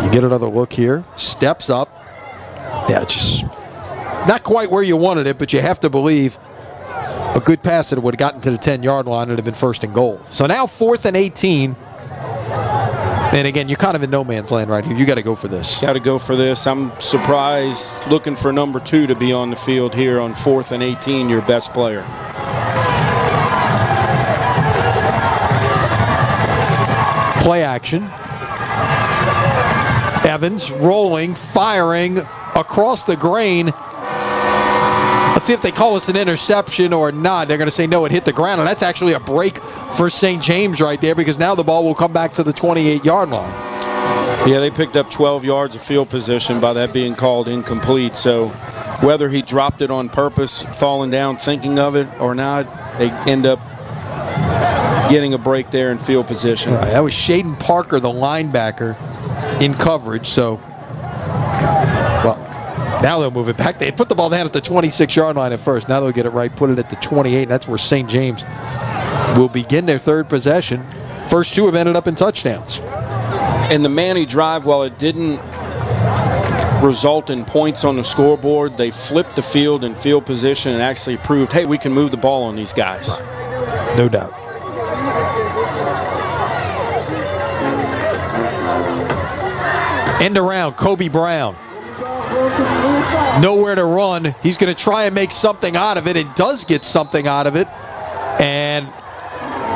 [SPEAKER 1] You get another look here. Steps up. Yeah, just not quite where you wanted it, but you have to believe a good pass that would have gotten to the 10-yard line would have been 1st and goal. So now 4th and 18. And again, you're kind of in no man's land right here. You got to go for this.
[SPEAKER 2] Got to go for this. I'm surprised looking for number 2 to be on the field here on 4th and 18, your best player.
[SPEAKER 1] Play action. Evans rolling, firing across the grain. Let's see if they call us an interception or not. They're going to say no, it hit the ground. And that's actually a break for St. James right there, because now the ball will come back to the 28-yard line.
[SPEAKER 2] Yeah, they picked up 12 yards of field position by that being called incomplete. So whether he dropped it on purpose, falling down, thinking of it or not, they end up getting a break there in field position.
[SPEAKER 1] Right, that was Shaden Parker, the linebacker, in coverage. So, well, now they'll move it back. They put the ball down at the 26-yard line at first. Now they'll get it right, put it at the 28. That's where St. James will begin their 3rd possession. First 2 have ended up in touchdowns.
[SPEAKER 2] And the Manny drive, while it didn't result in points on the scoreboard, they flipped the field in field position and actually proved, hey, we can move the ball on these guys.
[SPEAKER 1] No doubt. End around, Kobe Brown. Nowhere to run. He's going to try and make something out of it, and does get something out of it, and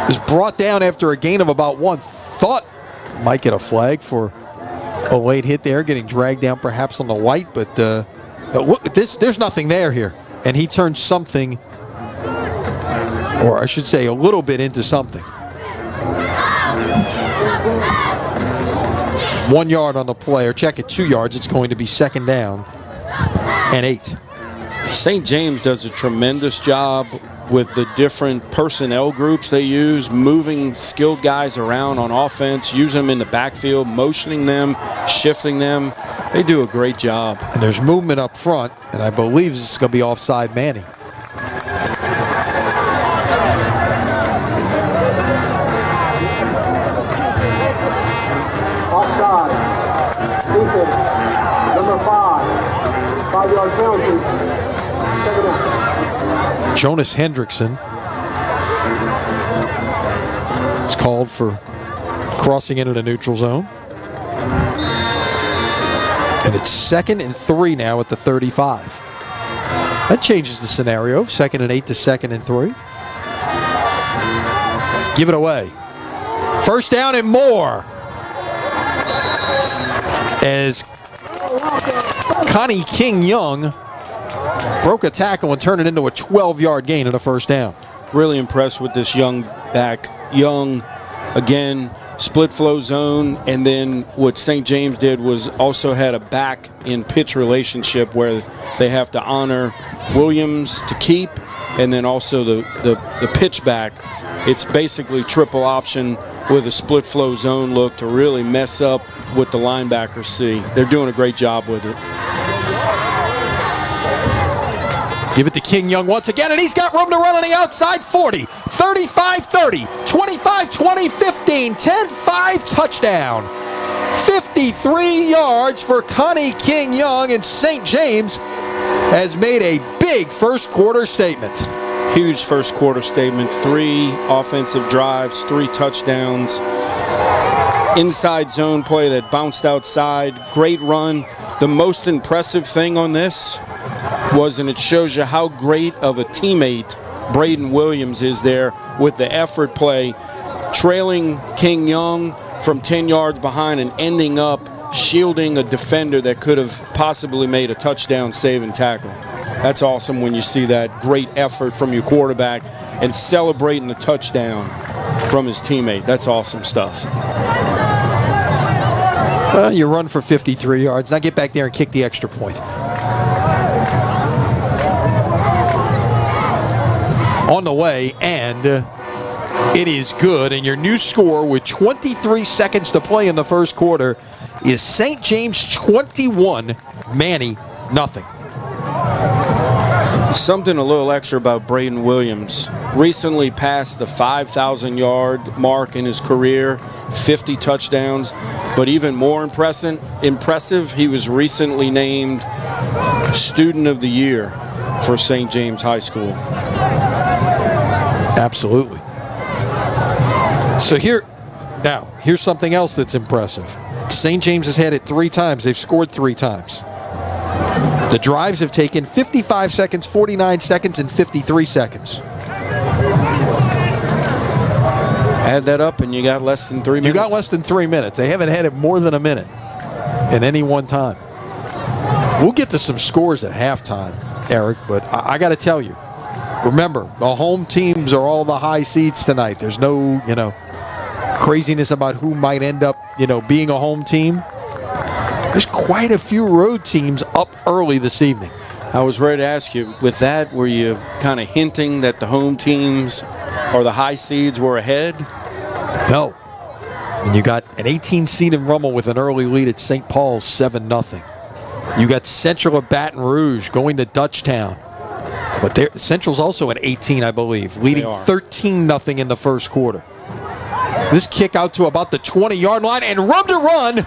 [SPEAKER 1] is brought down after a gain of about 1. Thought might get a flag for a late hit there, getting dragged down perhaps on the white, but look, there's nothing there here. And he turned something, or I should say a little bit, into something. 1 yard on the play, or check it, 2 yards. It's going to be 2nd down and 8.
[SPEAKER 2] St. James does a tremendous job with the different personnel groups they use, moving skilled guys around on offense, using them in the backfield, motioning them, shifting them. They do a great job.
[SPEAKER 1] And there's movement up front, and I believe this is going to be offside Manny.
[SPEAKER 3] Offside. Defense. Number 5. 5-yard penalty. Take it out.
[SPEAKER 1] Jonas Hendrickson is called for crossing into the neutral zone. And it's 2nd and 3 now at the 35. That changes the scenario. 2nd and 8 to 2nd and 3. Give it away. 1st down and more. As Connie King-Young broke a tackle and turned it into a 12-yard gain and a 1st down.
[SPEAKER 2] Really impressed with this young back. Young, again, split flow zone, and then what St. James did was also had a back in pitch relationship where they have to honor Williams to keep, and then also the pitch back. It's basically triple option with a split flow zone look to really mess up what the linebackers see. They're doing a great job with it.
[SPEAKER 1] Give it to King-Young once again, and he's got room to run on the outside. 40, 35, 30, 25, 20, 15, 10, 5, touchdown. 53 yards for Connie King-Young, and St. James has made a big first quarter statement.
[SPEAKER 2] Huge first quarter statement. 3 offensive drives, 3 touchdowns. Inside zone play that bounced outside. Great run. The most impressive thing on this was, and it shows you how great of a teammate Braden Williams is there with the effort play, trailing King-Young from 10 yards behind and ending up shielding a defender that could have possibly made a touchdown save and tackle. That's awesome when you see that great effort from your quarterback and celebrating a touchdown from his teammate. That's awesome stuff.
[SPEAKER 1] Well, you run for 53 yards. Now get back there and kick the extra point. On the way, and it is good. And your new score with 23 seconds to play in the first quarter is St. James 21, Manny nothing.
[SPEAKER 2] Something a little extra about Braden Williams. Recently passed the 5,000-yard mark in his career, 50 touchdowns. But even more impressive, he was recently named Student of the Year for St. James High School.
[SPEAKER 1] Absolutely. So here's something else that's impressive. St. James has had it 3 times. They've scored 3 times. The drives have taken 55 seconds, 49 seconds, and 53 seconds.
[SPEAKER 2] Add that up and you got less than 3 minutes.
[SPEAKER 1] You got less than 3 minutes. They haven't had it more than a minute in any one time. We'll get to some scores at halftime, Eric, but I got to tell you, remember, the home teams are all the high seeds tonight. There's no, craziness about who might end up, being a home team. There's quite a few road teams up early this evening.
[SPEAKER 2] I was ready to ask you, with that, were you kind of hinting that the home teams or the high seeds were ahead?
[SPEAKER 1] No. And you got an 18 seed in Rummel with an early lead at St. Paul's 7-0. You got Central of Baton Rouge going to Dutchtown. But Central's also at 18, I believe, leading 13-0 in the first quarter. This kick out to about the 20-yard line and room to run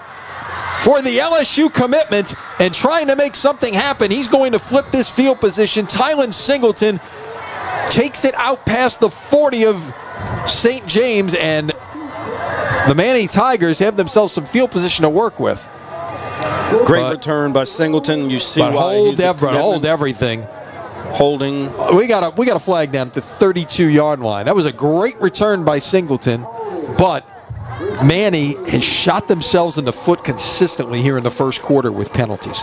[SPEAKER 1] for the LSU commitment and trying to make something happen. He's going to flip this field position. Tylen Singleton takes it out past the 40 of St. James, and the Manny Tigers have themselves some field position to work with.
[SPEAKER 2] Great return by Singleton. You see why
[SPEAKER 1] hold everything.
[SPEAKER 2] Holding.
[SPEAKER 1] We got a flag down at the 32-yard line. That was a great return by Singleton, but Manny has shot themselves in the foot consistently here in the first quarter with penalties.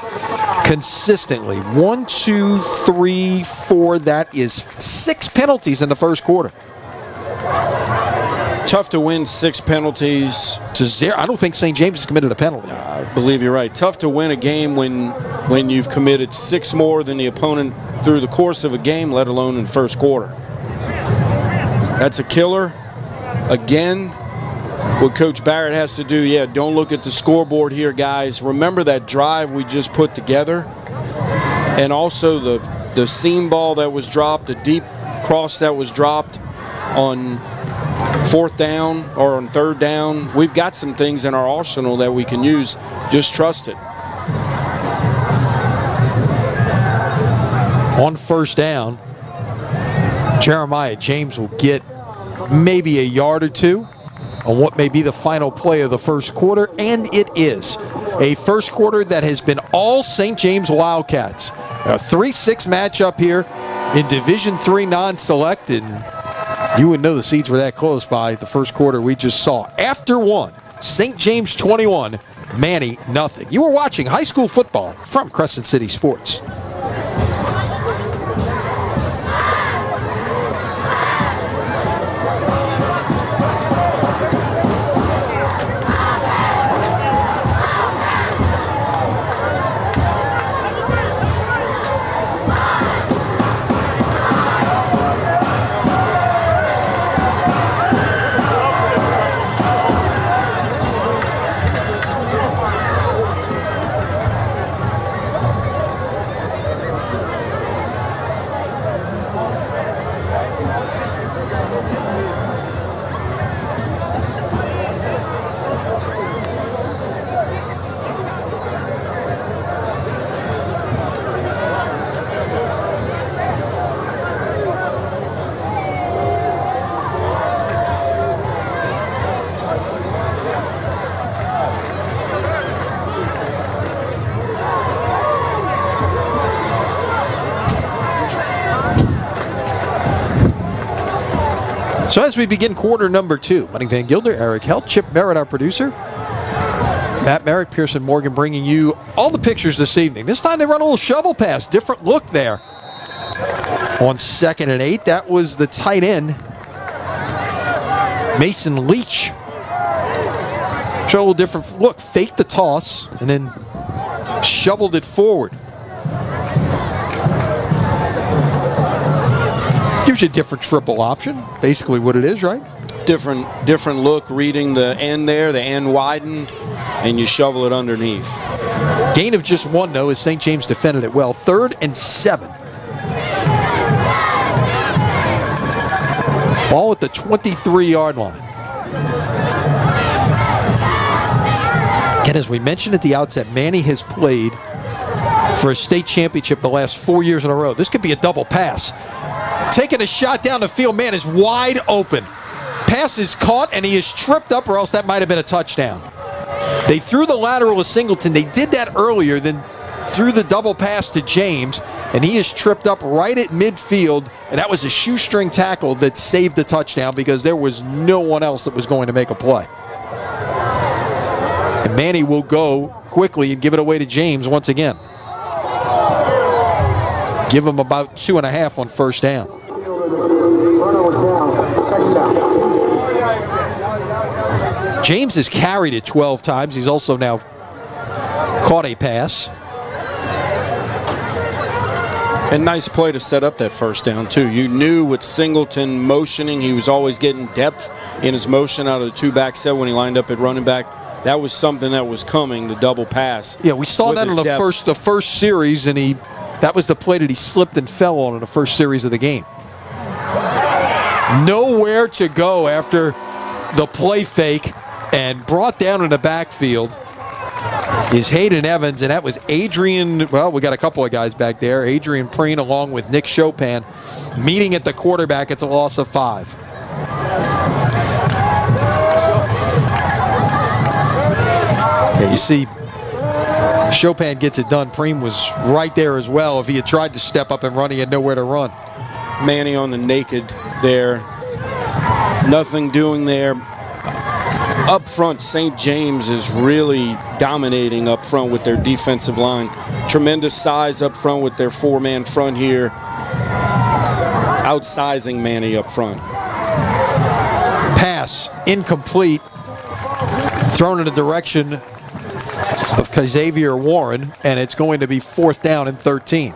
[SPEAKER 1] Consistently. 1, 2, 3, 4. That is 6 penalties in the first quarter.
[SPEAKER 2] Tough to win, 6 penalties.
[SPEAKER 1] To 0. I don't think St. James has committed a penalty.
[SPEAKER 2] I believe you're right. Tough to win a game when you've committed 6 more than the opponent through the course of a game, let alone in first quarter. That's a killer. Again, what Coach Barrett has to do, don't look at the scoreboard here, guys. Remember that drive we just put together, and also the seam ball that was dropped, the deep cross that was dropped on 4th down or on 3rd down. We've got some things in our arsenal that we can use. Just trust it.
[SPEAKER 1] On 1st down, Jeremiah James will get maybe a yard or 2 on what may be the final play of the first quarter, and it is a first quarter that has been all St. James Wildcats. A 3-6 matchup here in Division III non-select, and you wouldn't know the seeds were that close by the first quarter we just saw. After 1, St. James 21, Manny nothing. You were watching high school football from Crescent City Sports. So as we begin quarter number 2, Manny Van Gilder, Eric Helt, Chip Merritt, our producer, Matt Merrick, Pearson Morgan bringing you all the pictures this evening. This time they run a little shovel pass, different look there. On 2nd and 8, that was the tight end, Mason Leach. Show a little different look, faked the toss and then shoveled it forward. Gives you a different triple option, basically what it is, right?
[SPEAKER 2] Different look, reading the end there, the end widened, and you shovel it underneath.
[SPEAKER 1] Gain of just 1, though, as St. James defended it well. 3rd and 7. Ball at the 23-yard line. And as we mentioned at the outset, Manny has played for a state championship the last 4 years in a row. This could be a double pass. Taking a shot down the field, man is wide open. Pass is caught, and he is tripped up, or else that might have been a touchdown. They threw the lateral to Singleton. They did that earlier, then threw the double pass to James, and he is tripped up right at midfield, and that was a shoestring tackle that saved the touchdown because there was no one else that was going to make a play. And Manny will go quickly and give it away to James once again. Give him about 2.5 on 1st down. James has carried it 12 times. He's also now caught a pass.
[SPEAKER 2] And nice play to set up that 1st down, too. You knew with Singleton motioning, he was always getting depth in his motion out of the 2-back set when he lined up at running back. That was something that was coming, the double pass.
[SPEAKER 1] Yeah, we saw that in the first series, and that was the play that he slipped and fell on in the first series of the game. Nowhere to go after the play fake, and brought down in the backfield is Hayden Evans, and that was Adrian. Well, we got a couple of guys back there. Adrian Preen along with Nick Chopin meeting at the quarterback. It's a loss of 5. Yeah, you see Chopin gets it done. Preen was right there as well. If he had tried to step up and run, he had nowhere to run.
[SPEAKER 2] Manny on the naked there. Nothing doing there. Up front, St. James is really dominating up front with their defensive line. Tremendous size up front with their 4-man front here. Outsizing Manny up front.
[SPEAKER 1] pass incomplete, thrown in the direction of Xavier Warren, and it's going to be 4th down and 13.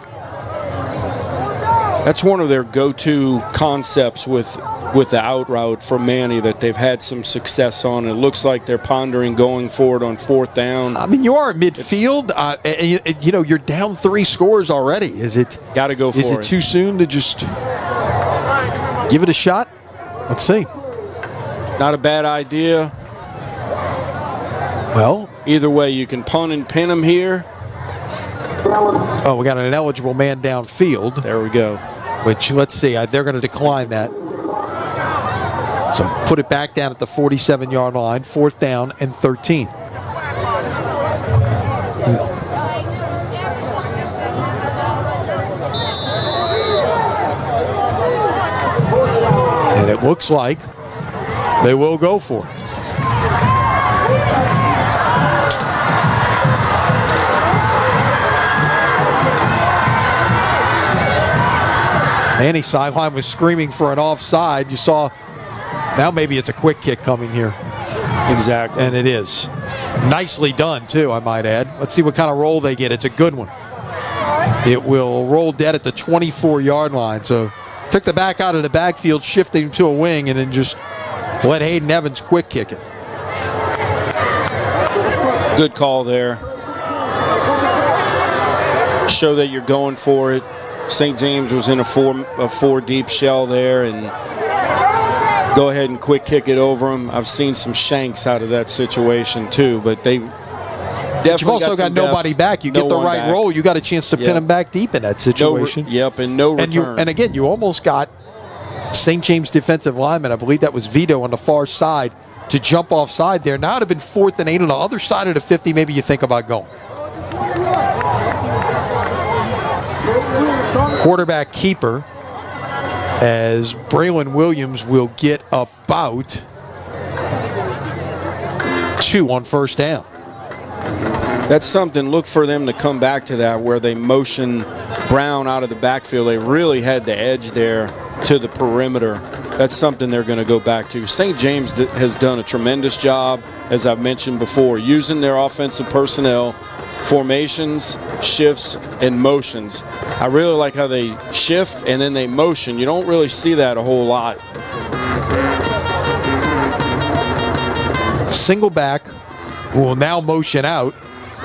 [SPEAKER 2] That's one of their go-to concepts with the out route for Manny that they've had some success on. It looks like they're pondering going forward on 4th down.
[SPEAKER 1] I mean, you are at midfield. You're down 3 scores already. Is it?
[SPEAKER 2] Got to go for it.
[SPEAKER 1] Is it too soon to just give it a shot? Let's see.
[SPEAKER 2] Not a bad idea.
[SPEAKER 1] Well,
[SPEAKER 2] either way, you can punt and pin him here.
[SPEAKER 1] Oh, we got an ineligible man downfield.
[SPEAKER 2] There we go.
[SPEAKER 1] Which, let's see, they're going to decline that. So put it back down at the 47-yard line, 4th down and 13. And it looks like they will go for it. Manny sideline was screaming for an offside. You saw, now maybe it's a quick kick coming here.
[SPEAKER 2] Exactly.
[SPEAKER 1] And it is. Nicely done, too, I might add. Let's see what kind of roll they get. It's a good one. It will roll dead at the 24-yard line. So took the back out of the backfield, shifting him to a wing, and then just let Hayden Evans quick kick it.
[SPEAKER 2] Good call there. Show that you're going for it. St. James was in a four deep shell there, and go ahead and quick kick it over him. I've seen some shanks out of that situation too, but they definitely.
[SPEAKER 1] But you've also got nobody back. You get the right roll, you got a chance to pin him back deep in that situation.
[SPEAKER 2] And no return.
[SPEAKER 1] And again, you almost got St. James defensive lineman, I believe that was Vito on the far side, to jump offside there. Now it would have been 4th and 8 on the other side of the 50. Maybe you think about going. Quarterback keeper, as Braylon Williams will get about 2 on 1st down.
[SPEAKER 2] That's something. Look for them to come back to that where they motion Brown out of the backfield. They really had the edge there to the perimeter. That's something they're going to go back to. St. James has done a tremendous job, as I've mentioned before, using their offensive personnel, formations, shifts, and motions. I really like how they shift and then they motion. You don't really see that a whole lot.
[SPEAKER 1] Single back who will now motion out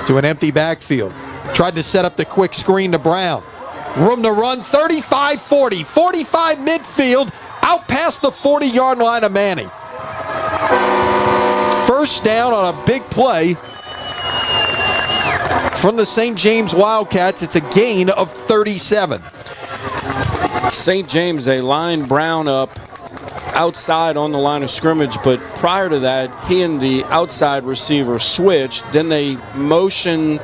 [SPEAKER 1] to an empty backfield. Tried to set up the quick screen to Brown. Room to run, 35-40, 45 midfield, out past the 40-yard line of Manny. 1st down on a big play from the St. James Wildcats. It's a gain of 37.
[SPEAKER 2] St. James, they lined Brown up outside on the line of scrimmage, but prior to that, he and the outside receiver switched. Then they motion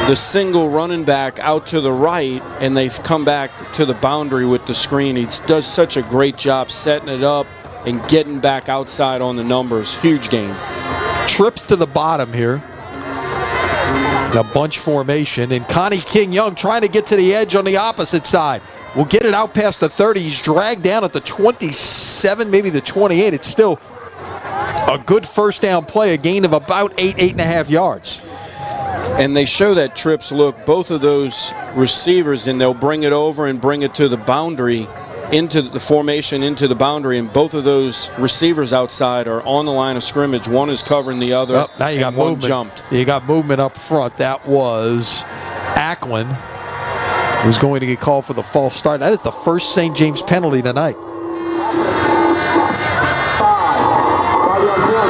[SPEAKER 2] the single running back out to the right, and they've come back to the boundary with the screen. He does such a great job setting it up and getting back outside on the numbers. Huge game.
[SPEAKER 1] Trips to the bottom here. In a bunch formation, and Connie King-Young trying to get to the edge on the opposite side. Will get it out past the 30. He's dragged down at the 27, maybe the 28. It's still a good 1st down play, a gain of about 8.5 yards.
[SPEAKER 2] And they show that trips look, both of those receivers, and they'll bring it over and bring it to the boundary, into the formation, into the boundary, and both of those receivers outside are on the line of scrimmage. One is covering the other.
[SPEAKER 1] Oh, now you got movement.
[SPEAKER 2] One jumped.
[SPEAKER 1] You got movement up front. That was Ackland, who's going to get called for the false start. That is the first St. James penalty tonight.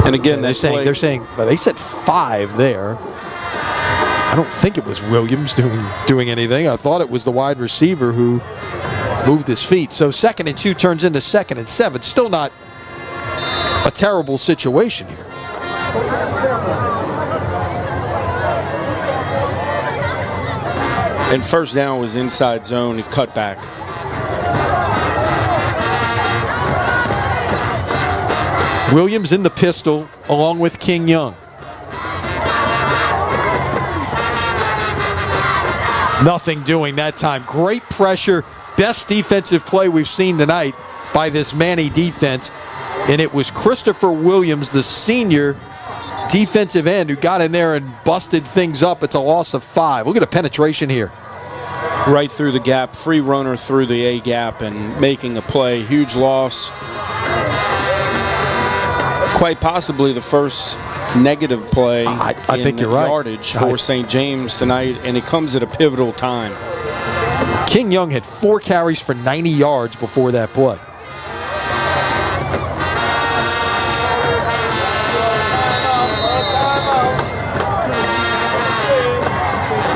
[SPEAKER 2] And again,
[SPEAKER 1] they're saying, but they said 5 there. I don't think it was Williams doing anything. I thought it was the wide receiver who moved his feet. So 2nd and 2 turns into 2nd and 7. Still not a terrible situation here.
[SPEAKER 2] And 1st down was inside zone, cut back.
[SPEAKER 1] Williams in the pistol along with King-Young. Nothing doing that time. Great pressure. Best defensive play we've seen tonight by this Manny defense. And it was Christopher Williams, the senior defensive end, who got in there and busted things up. It's a loss of 5. Look at the penetration here.
[SPEAKER 2] Right through the gap, free runner through the A gap and making a play. Huge loss. Quite possibly the first negative play
[SPEAKER 1] I think you're right.
[SPEAKER 2] Yardage for St. James tonight, and it comes at a pivotal time.
[SPEAKER 1] King Young had 4 carries for 90 yards before that play.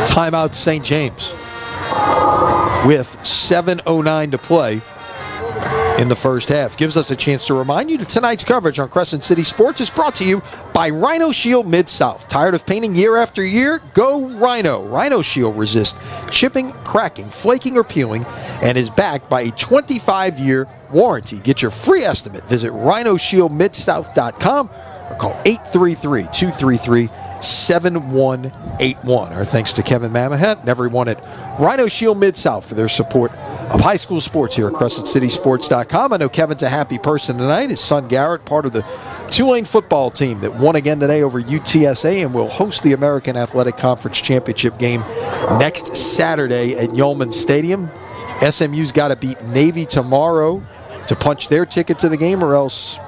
[SPEAKER 1] Timeout St. James with 7:09 to play in the first half. Gives us a chance to remind you that tonight's coverage on Crescent City Sports is brought to you by Rhino Shield Mid-South. Tired of painting year after year? Go Rhino. Rhino Shield resists chipping, cracking, flaking, or peeling, and is backed by a 25-year warranty. Get your free estimate. Visit rhinoshieldmidsouth.com or call 833-233-7181. Our thanks to Kevin Mamahat and everyone at Rhino Shield Mid-South for their support of high school sports here at CrescentCitySports.com. I know Kevin's a happy person tonight. His son Garrett, part of the Tulane football team that won again today over UTSA and will host the American Athletic Conference Championship game next Saturday at Yeoman Stadium. SMU's got to beat Navy tomorrow to punch their ticket to the game, or else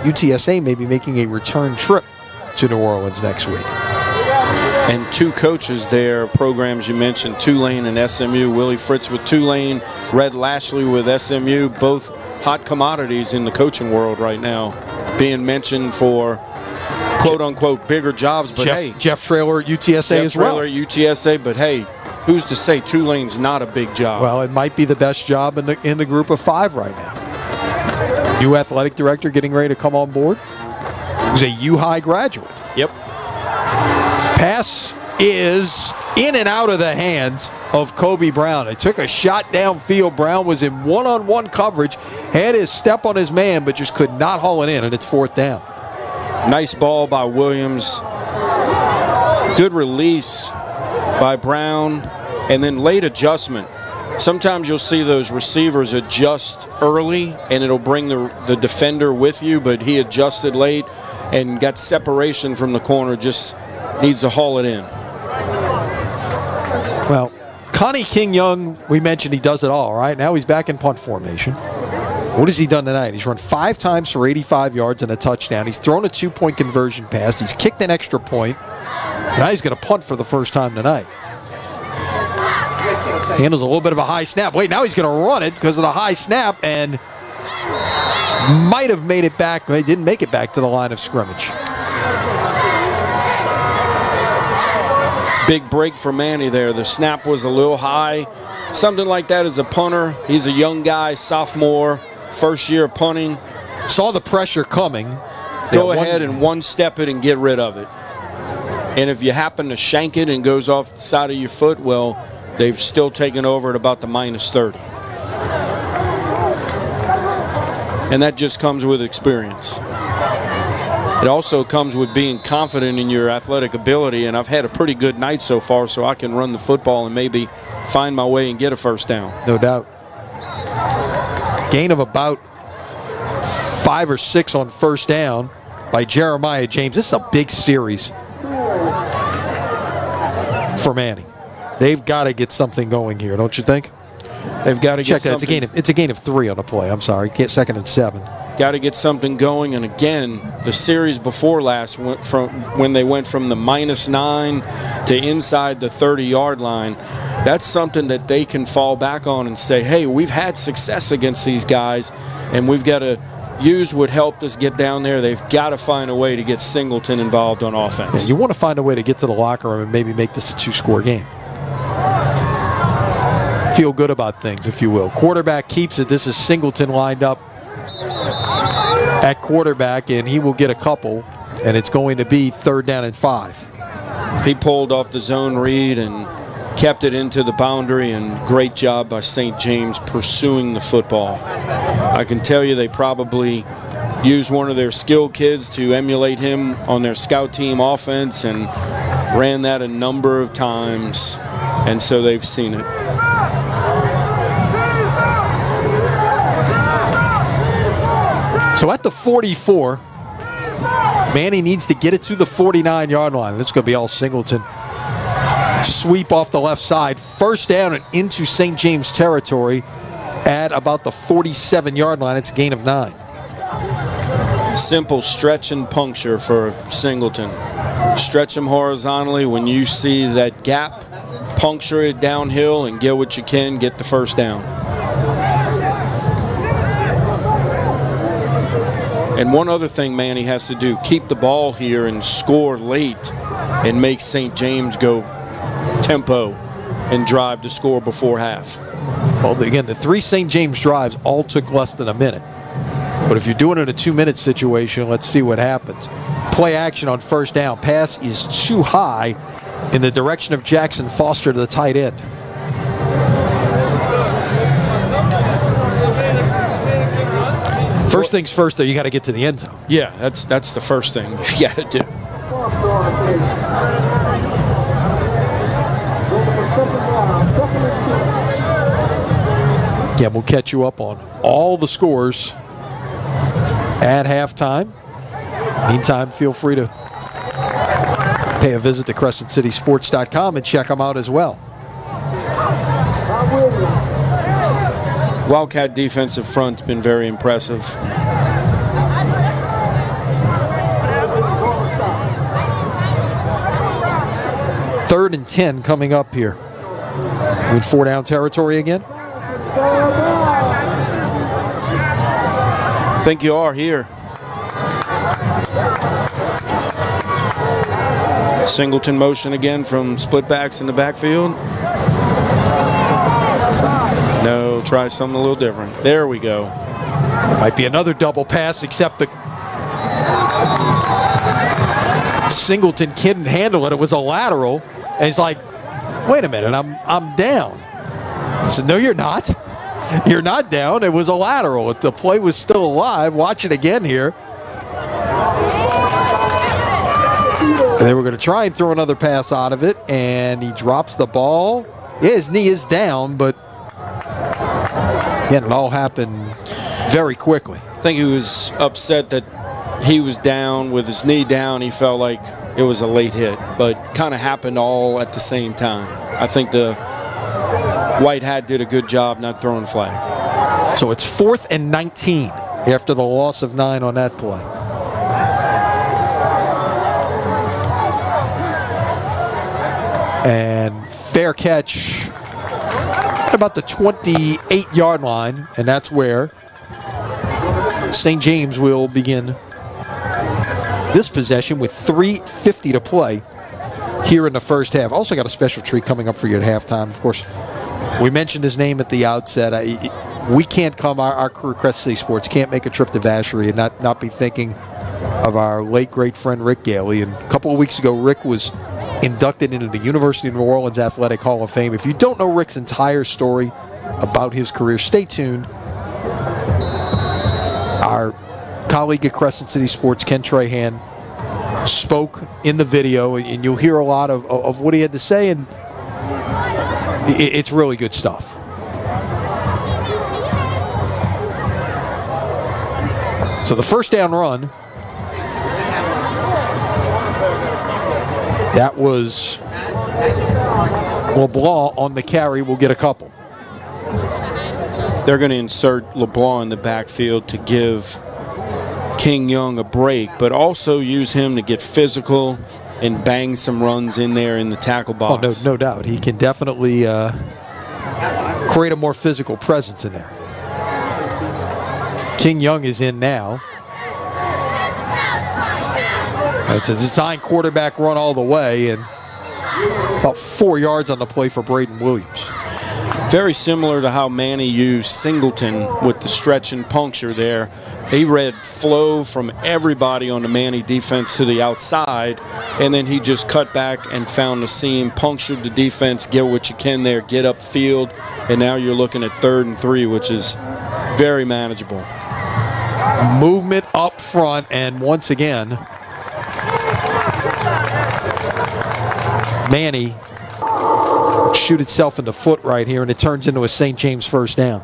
[SPEAKER 1] UTSA may be making a return trip to New Orleans next week.
[SPEAKER 2] And 2 coaches there, programs you mentioned, Tulane and SMU. Willie Fritz with Tulane, Red Lashley with SMU, both hot commodities in the coaching world right now, being mentioned for quote-unquote bigger jobs. But
[SPEAKER 1] Jeff Traylor at UTSA as well.
[SPEAKER 2] Traylor at UTSA, but hey, who's to say Tulane's not a big job?
[SPEAKER 1] Well, it might be the best job in the group of 5 right now. New athletic director getting ready to come on board. He's a U-High graduate.
[SPEAKER 2] Yep.
[SPEAKER 1] Pass is in and out of the hands of Kobe Brown. It took a shot downfield. Brown was in one-on-one coverage, had his step on his man, but just could not haul it in, and it's 4th down.
[SPEAKER 2] Nice ball by Williams. Good release by Brown, and then late adjustment. Sometimes you'll see those receivers adjust early, and it'll bring the defender with you, but he adjusted late and got separation from the corner, just needs to haul it in.
[SPEAKER 1] Well, Connie King Young, we mentioned he does it all, right? Now he's back in punt formation. What has he done tonight? He's run 5 times for 85 yards and a touchdown. He's thrown a 2-point conversion pass. He's kicked an extra point. Now he's going to punt for the first time tonight. Handles a little bit of a high snap. Wait, now he's going to run it because of the high snap and might have made it back. He didn't make it back to the line of scrimmage.
[SPEAKER 2] Big break for Manny there. The snap was a little high. Something like that as a punter. He's a young guy, sophomore, first year punting.
[SPEAKER 1] Saw the pressure coming.
[SPEAKER 2] Go ahead and one-step it and get rid of it. And if you happen to shank it and goes off the side of your foot, well, they've still taken over at about the -30. And that just comes with experience. It also comes with being confident in your athletic ability, and I've had a pretty good night so far, so I can run the football and maybe find my way and get a first down.
[SPEAKER 1] No doubt. Gain of about 5 or 6 on first down by Jeremiah James. This is a big series for Manny. They've got to get something going here, don't you think?
[SPEAKER 2] They've got to
[SPEAKER 1] check that. It's a gain of 3 on the play. I'm sorry. 2nd and 7.
[SPEAKER 2] Got to get something going. And again, the series before last went from when they went from the -9 to inside the 30-yard line. That's something that they can fall back on and say, hey, we've had success against these guys, and we've got to use what helped us get down there. They've got to find a way to get Singleton involved on offense.
[SPEAKER 1] Yeah, you want to find a way to get to the locker room and maybe make this a 2-score game. Feel good about things, if you will. Quarterback keeps it. This is Singleton lined up at quarterback, and he will get a couple, and it's going to be 3rd down and 5.
[SPEAKER 2] He pulled off the zone read and kept it into the boundary, and great job by St. James pursuing the football. I can tell you they probably used one of their skilled kids to emulate him on their scout team offense and ran that a number of times, and so they've seen it.
[SPEAKER 1] So at the 44, Manny needs to get it to the 49-yard line. That's going to be all Singleton. Sweep off the left side. First down and into St. James territory at about the 47-yard line. It's a gain of 9.
[SPEAKER 2] Simple stretch and puncture for Singleton. Stretch him horizontally. When you see that gap, puncture it downhill and get what you can, get the first down. And one other thing Manny has to do, keep the ball here and score late and make St. James go tempo and drive to score before half.
[SPEAKER 1] Well, again, the 3 St. James drives all took less than a minute. But if you're doing it in a 2-minute situation, let's see what happens. Play action on first down. Pass is too high in the direction of Jackson Foster to the tight end. First things first, though, you got to get to the end zone.
[SPEAKER 2] Yeah, that's the first thing you got to do.
[SPEAKER 1] Again, we'll catch you up on all the scores at halftime. Meantime, feel free to pay a visit to CrescentCitySports.com and check them out as well.
[SPEAKER 2] Wildcat defensive front's been very impressive.
[SPEAKER 1] Third and 10 coming up here. We in 4-down territory again?
[SPEAKER 2] I think you are here. Singleton motion again from split backs in the backfield. No, try something a little different. There we go.
[SPEAKER 1] Might be another double pass, except the Singleton couldn't handle it. It was a lateral. And he's like, wait a minute, I'm down. I said, no, you're not. You're not down. It was a lateral. The play was still alive. Watch it again here. And they were going to try and throw another pass out of it, and he drops the ball. Yeah, his knee is down, but again, it all happened very quickly.
[SPEAKER 2] I think he was upset that he was down with his knee down. He felt like it was a late hit, but kind of happened all at the same time. I think the White Hat did a good job not throwing a flag.
[SPEAKER 1] So it's 4th and 19 after the loss of 9 on that play. And fair catch at about the 28-yard line, and that's where St. James will begin this possession with 3:50 to play here in the first half. Also got a special treat coming up for you at halftime. Of course, we mentioned his name at the outset. We can't come, our crew, Crescent City Sports, can't make a trip to Vacherie and not be thinking of our late, great friend Rick Gaille. And a couple of weeks ago, Rick was inducted into the University of New Orleans Athletic Hall of Fame. If you don't know Rick's entire story about his career, stay tuned. Our colleague at Crescent City Sports, Ken Trahan, spoke in the video, and you'll hear a lot of what he had to say, and it's really good stuff. So the first down run, that was LeBlanc on the carry. We'll get a couple.
[SPEAKER 2] They're going to insert LeBlanc in the backfield to give King Young a break, but also use him to get physical and bang some runs in there in the tackle box.
[SPEAKER 1] Oh, no doubt. He can definitely create a more physical presence in there. King Young is in now. It's a design quarterback run all the way, and about 4 yards on the play for Braden Williams.
[SPEAKER 2] Very similar to how Manny used Singleton with the stretch and puncture there. He read flow from everybody on the Manny defense to the outside, and then he just cut back and found the seam, punctured the defense, get what you can there, get upfield, and now you're looking at 3rd and 3, which is very manageable.
[SPEAKER 1] Movement up front, and once again, Manny shoot itself in the foot right here, and it turns into a St. James first down.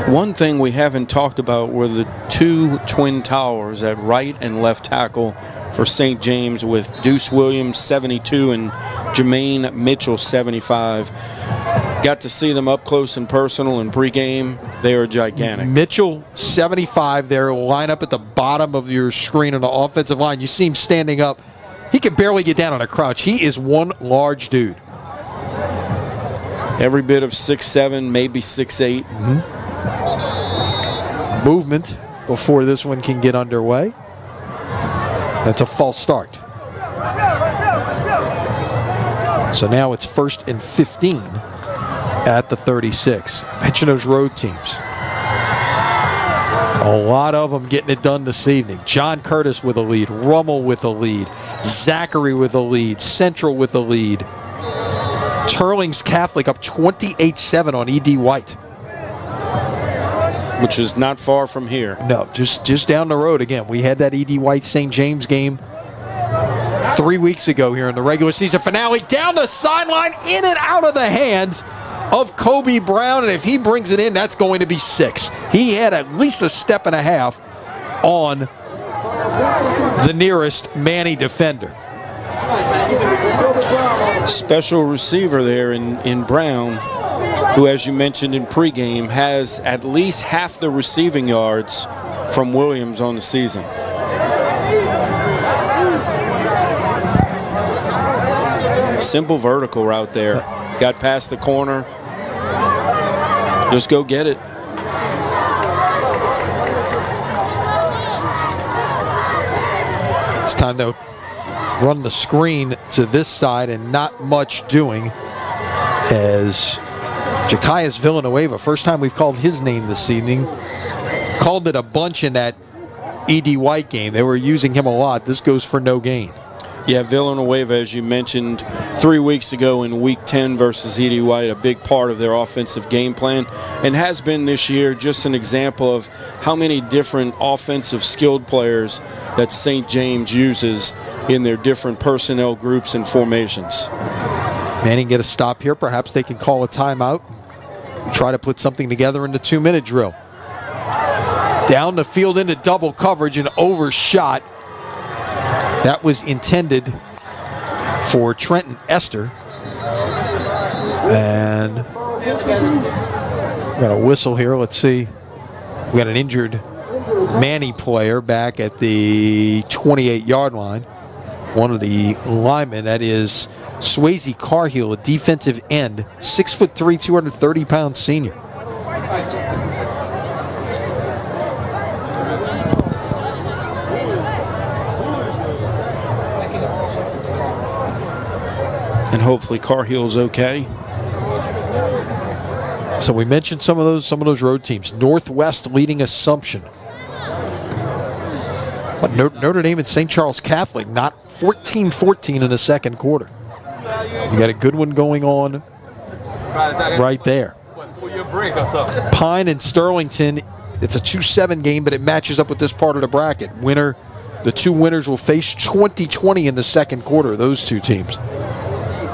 [SPEAKER 2] One thing we haven't talked about were the two twin towers at right and left tackle for St. James, with Deuce Williams 72 and Jermaine Mitchell 75. Got to see them up close and personal in pregame. They are gigantic.
[SPEAKER 1] Mitchell 75 there, will line up at the bottom of your screen on the offensive line. You see him standing up. He can barely get down on a crouch. He is one large dude.
[SPEAKER 2] Every bit of 6'7", maybe 6'8".
[SPEAKER 1] Movement before this one can get underway. That's a false start. So now it's 1st and 15 at the 36. I mentioned those road teams. A lot of them getting it done this evening. John Curtis with a lead. Rummel with a lead. Zachary with a lead. Central with a lead. Turling's Catholic up 28-7 on E.D. White.
[SPEAKER 2] Which is not far from here.
[SPEAKER 1] No, just down the road again. We had that E.D. White St. James game 3 weeks ago here in the regular season finale. Down the sideline, in and out of the hands of Kobe Brown. And if he brings it in, that's going to be 6. He had at least a step and a half on the nearest Manny defender.
[SPEAKER 2] Special receiver there in Brown, who, as you mentioned in pregame, has at least half the receiving yards from Williams on the season. Simple vertical route there. Got past the corner. Just go get it.
[SPEAKER 1] It's time to run the screen to this side, and not much doing as Jakias Villanueva, first time we've called his name this evening, called it a bunch in that E.D. White game. They were using him a lot. This goes for no gain.
[SPEAKER 2] Yeah, Villanueva, as you mentioned 3 weeks ago in Week 10 versus E.D. White, a big part of their offensive game plan, and has been this year just an example of how many different offensive skilled players that St. James uses in their different personnel groups and formations.
[SPEAKER 1] Manny get a stop here. Perhaps they can call a timeout and try to put something together in the 2-minute drill. Down the field into double coverage and overshot. That was intended for Trenton Esther. And we got a whistle here. Let's see. We got an injured Manny player back at the 28-yard line. One of the linemen, that is Swayze Carhill, a defensive end, 6'3", 230-pound senior.
[SPEAKER 2] And hopefully Carhill's okay.
[SPEAKER 1] So we mentioned some of those road teams. Northwest leading Assumption. But Notre Dame and St. Charles Catholic not 14-14 in the second quarter. You got a good one going on right there. Pine and Sterlington, it's a 2-7 game, but it matches up with this part of the bracket. The two winners will face 20-20 in the second quarter, those two teams.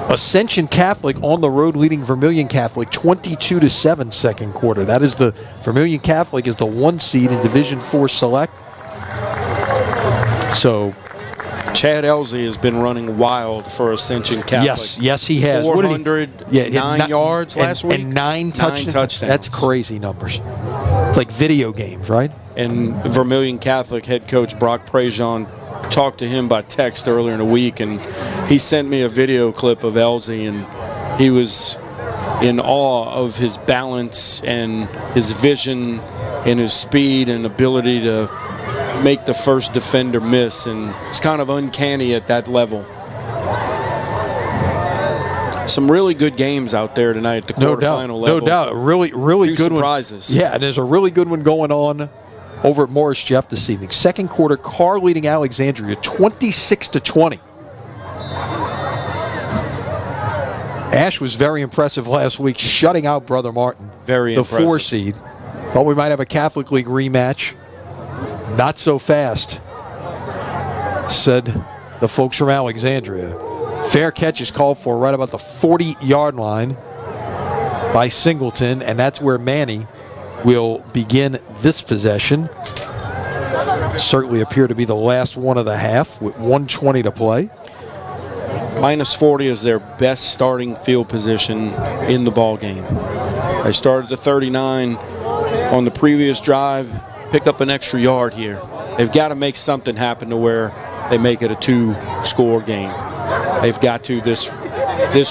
[SPEAKER 1] Ascension Catholic on the road leading Vermilion Catholic 22-7 second quarter. That is the Vermilion Catholic is the 1 seed in Division IV Select. So
[SPEAKER 2] Chad Elsie has been running wild for Ascension Catholic.
[SPEAKER 1] Yes, he has.
[SPEAKER 2] 409 yards last week.
[SPEAKER 1] And 9 touchdowns. That's crazy numbers. It's like video games, right?
[SPEAKER 2] And Vermilion Catholic head coach Brock Prejean talked to him by text earlier in the week, and he sent me a video clip of Elsie, and he was in awe of his balance and his vision and his speed and ability to make the first defender miss, and it's kind of uncanny at that level. Some really good games out there tonight at the quarterfinal level.
[SPEAKER 1] No doubt. Really good
[SPEAKER 2] surprises.
[SPEAKER 1] One. Yeah, there's a really good one going on over at Morris Jeff this evening. Second quarter, Carr leading Alexandria 26-20. Ash was very impressive last week, shutting out Brother Martin.
[SPEAKER 2] Very impressive.
[SPEAKER 1] The 4 seed. Thought we might have a Catholic League rematch. Not so fast, said the folks from Alexandria. Fair catch is called for right about the 40-yard line by Singleton, and that's where Manny will begin this possession. Certainly appear to be the last one of the half with 1:20 to play.
[SPEAKER 2] Minus 40 is their best starting field position in the ball game. They started to 39 on the previous drive, pick up an extra yard here. They've got to make something happen to where they make it a 2-score game. They've got to this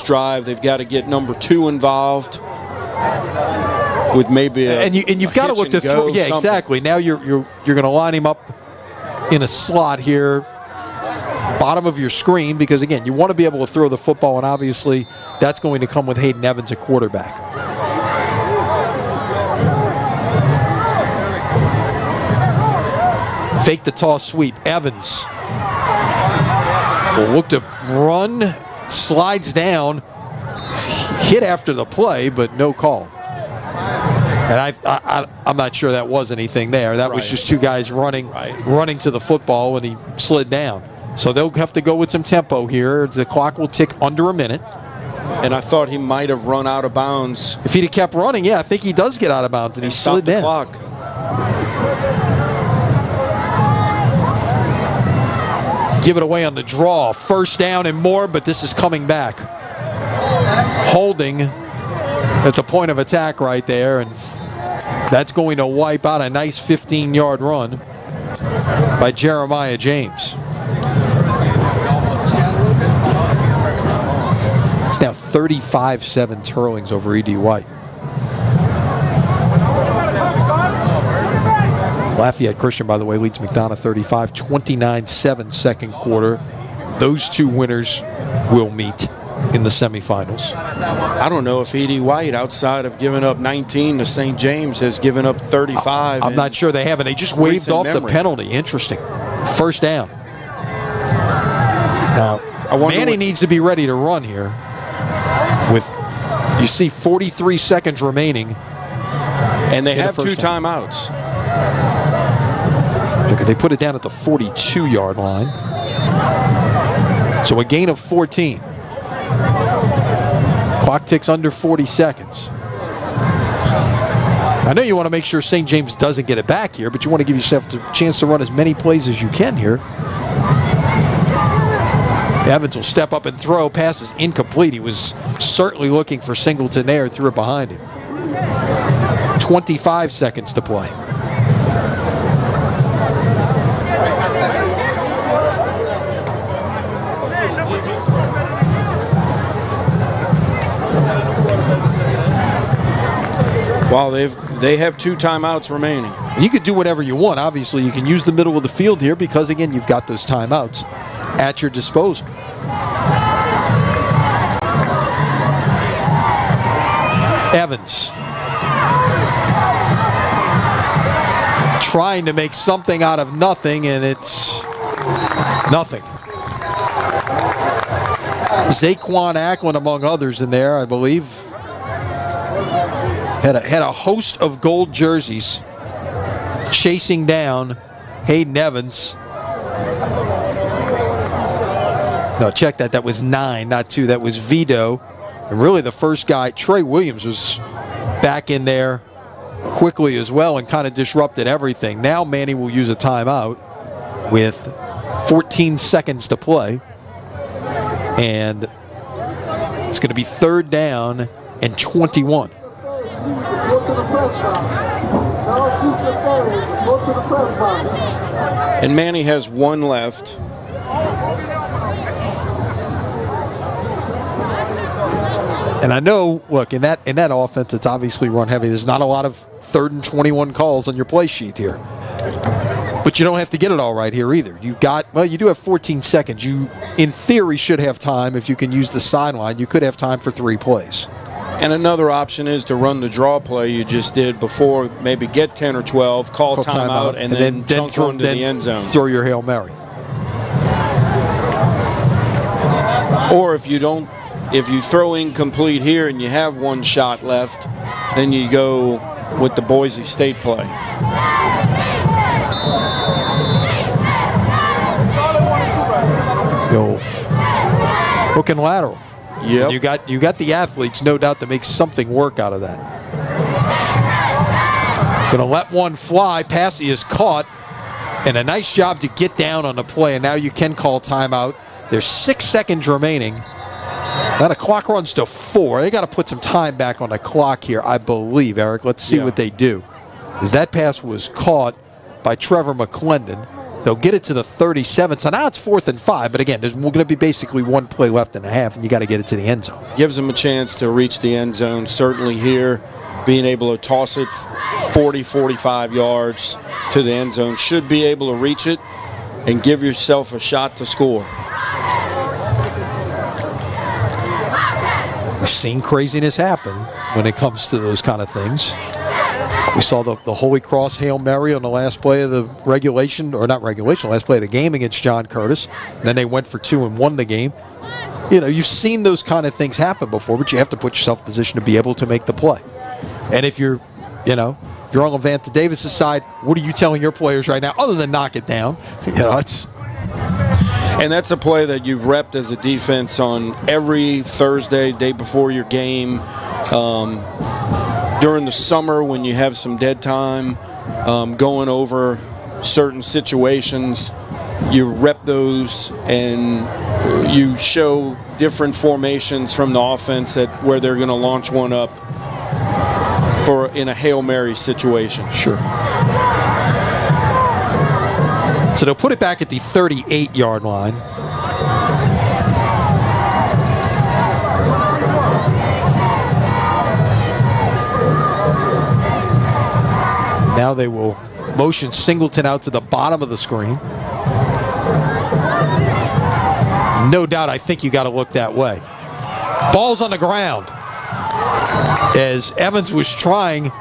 [SPEAKER 2] drive. They've got to get number 2 involved with maybe a
[SPEAKER 1] and you've got to look to throw. Yeah,
[SPEAKER 2] something.
[SPEAKER 1] Exactly. Now you're going to line him up in a slot here, bottom of your screen, because again you want to be able to throw the football, and obviously that's going to come with Hayden Evans at quarterback. Fake the toss sweep. Evans will look to run, slides down, hit after the play, but no call. And I'm not sure that was anything there. That was just two guys running to the football when he slid down. So they'll have to go with some tempo here. The clock will tick under a minute.
[SPEAKER 2] And I thought he might have run out of bounds.
[SPEAKER 1] If he'd have kept running, yeah, I think he does get out of bounds, and he slid down.
[SPEAKER 2] Clock.
[SPEAKER 1] Give it away on the draw. First down and more, but this is coming back. Holding at the point of attack right there, and that's going to wipe out a nice 15-yard run by Jeremiah James. It's now 35-7 Turlings over E.D. White. Lafayette Christian, by the way, leads McDonough 35, 29-7 second quarter. Those two winners will meet in the semifinals.
[SPEAKER 2] I don't know if E.D. White, outside of giving up 19 to St. James, has given up 35.
[SPEAKER 1] I'm not sure they haven't. They just waved off the penalty. Interesting. First down. Now, Manny needs to be ready to run here. With, you see, 43 seconds remaining.
[SPEAKER 2] And they have 2 timeouts.
[SPEAKER 1] They put it down at the 42-yard line. So a gain of 14. Clock ticks under 40 seconds. I know you want to make sure St. James doesn't get it back here, but you want to give yourself a chance to run as many plays as you can here. Evans will step up and throw. Pass is incomplete. He was certainly looking for Singleton there, threw it behind him. 25 seconds to play.
[SPEAKER 2] Well, they have 2 timeouts remaining.
[SPEAKER 1] You could do whatever you want. Obviously, you can use the middle of the field here because, again, you've got those timeouts at your disposal. Evans trying to make something out of nothing, and it's nothing. Zaquan Ackland, among others, in there, I believe. Had a host of gold jerseys chasing down Hayden Evans. No, check that. That was 9, not 2. That was Vito. And really the first guy, Trey Williams, was back in there quickly as well and kind of disrupted everything. Now Manny will use a timeout with 14 seconds to play. And it's going to be 3rd down and 21.
[SPEAKER 2] And Manny has 1 left.
[SPEAKER 1] And I know, look, in that offense, it's obviously run heavy. There's not a lot of 3rd and 21 calls on your play sheet here. But you don't have to get it all right here either. You do have 14 seconds. You, in theory, should have time. If you can use the sideline, you could have time for 3 plays.
[SPEAKER 2] And another option is to run the draw play you just did before, maybe get 10 or 12, call timeout, and then chunk throw into the end zone.
[SPEAKER 1] Throw your Hail Mary.
[SPEAKER 2] Or if you throw incomplete here and you have 1 shot left, then you go with the Boise State play.
[SPEAKER 1] Go hook and lateral.
[SPEAKER 2] Yep.
[SPEAKER 1] You got the athletes, no doubt, to make something work out of that. Going to let one fly. Passy is caught And a nice job to get down on the play, and now you can call timeout. There's 6 seconds remaining. Now the clock runs to 4. They got to put some time back on the clock here, I believe, Eric. Let's see what they do. Because that pass was caught by Trevor McClendon. They'll get it to the 37. So now it's 4th and 5. But again, there's going to be basically one play left in the half, and you got to get it to the end zone.
[SPEAKER 2] Gives them a chance to reach the end zone. Certainly here, being able to toss it 40, 45 yards to the end zone. Should be able to reach it and give yourself a shot to score.
[SPEAKER 1] We've seen craziness happen when it comes to those kind of things. We saw the Holy Cross Hail Mary on the last play of the last play of the game against John Curtis. And then they went for 2 and won the game. You know, you've seen those kind of things happen before, but you have to put yourself in position to be able to make the play. And if you're on Levanta Davis's side, what are you telling your players right now other than knock it down?
[SPEAKER 2] And that's a play that you've repped as a defense on every Thursday, day before your game. During the summer when you have some dead time, going over certain situations, you rep those and you show different formations from the offense where they're going to launch one up in a Hail Mary situation.
[SPEAKER 1] Sure. So they'll put it back at the 38-yard line. Now they will motion Singleton out to the bottom of the screen. No doubt, I think you got to look that way. Ball's on the ground as Evans was trying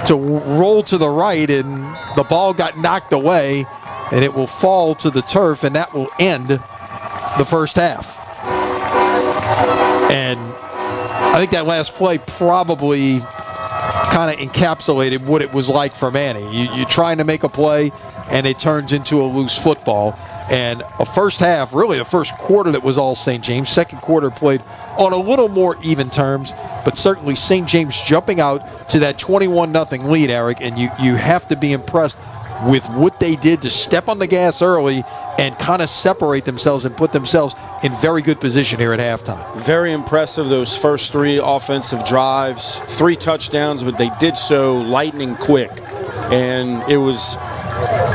[SPEAKER 1] to roll to the right, and the ball got knocked away, and it will fall to the turf, and that will end the first half. And I think that last play probably kind of encapsulated what it was like for Manny. You're trying to make a play, and it turns into a loose football. And a first half, really a first quarter that was all St. James. Second quarter played on a little more even terms, but certainly St. James jumping out to that 21-0 lead, Eric, and you have to be impressed with what they did to step on the gas early and kind of separate themselves and put themselves in very good position here at halftime.
[SPEAKER 2] Very impressive, those first 3 offensive drives, 3 touchdowns, but they did so lightning quick. And it was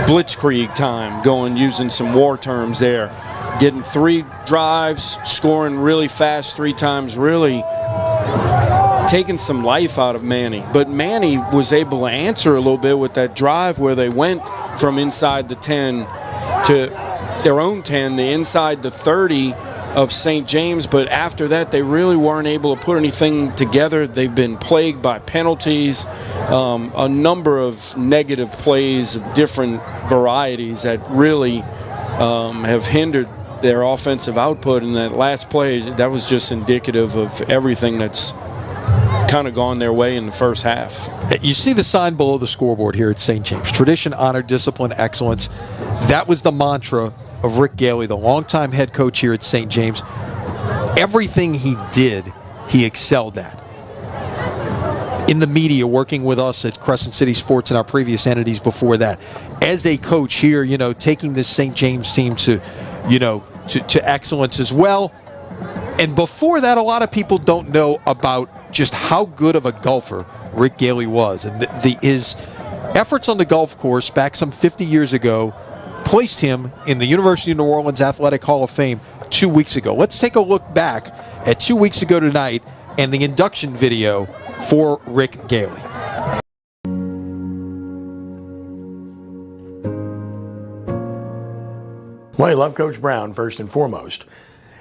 [SPEAKER 2] blitzkrieg time, using some war terms there. Getting 3 drives, scoring really fast 3 times, really taking some life out of Manny. But Manny was able to answer a little bit with that drive where they went from inside the 10 to their own 10, the inside the 30 of St. James. But after that, they really weren't able to put anything together. They've been plagued by penalties, a number of negative plays of different varieties that really have hindered their offensive output. And that last play, that was just indicative of everything that's kind of gone their way in the first half.
[SPEAKER 1] You see the sign below the scoreboard here at St. James. Tradition, honor, discipline, excellence. That was the mantra of Rick Gaille, the longtime head coach here at St. James. Everything he did, he excelled at. In the media, working with us at Crescent City Sports and our previous entities before that. As a coach here, taking this St. James team to excellence as well. And before that, a lot of people don't know about just how good of a golfer Rick Gaille was. And his efforts on the golf course back some 50 years ago placed him in the University of New Orleans Athletic Hall of Fame 2 weeks ago. Let's take a look back at 2 weeks ago tonight and the induction video for Rick Gaille.
[SPEAKER 4] Well, he loved Coach Brown first and foremost.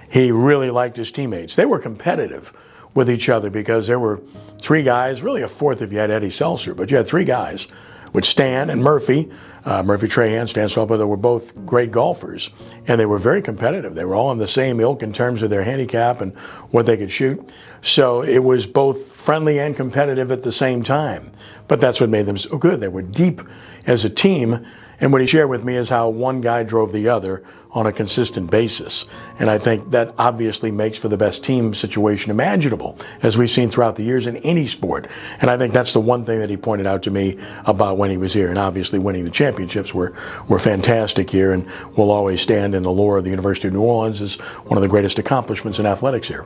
[SPEAKER 4] He really liked his teammates. They were competitive with each other because there were 3 guys, really a 4th if you had Eddie Seltzer, but you had 3 guys with Stan and Murphy. Murphy Trahan, Stan Swellbrother were both great golfers, and they were very competitive. They were all in the same ilk in terms of their handicap and what they could shoot. So it was both friendly and competitive at the same time. But that's what made them so good. They were deep as a team, And what he shared with me is how one guy drove the other on a consistent basis. And I think that obviously makes for the best team situation imaginable, as we've seen throughout the years in any sport. And I think that's the one thing that he pointed out to me about when he was here. And obviously winning the championships were fantastic here, and will always stand in the lore of the University of New Orleans as one of the greatest accomplishments in athletics here.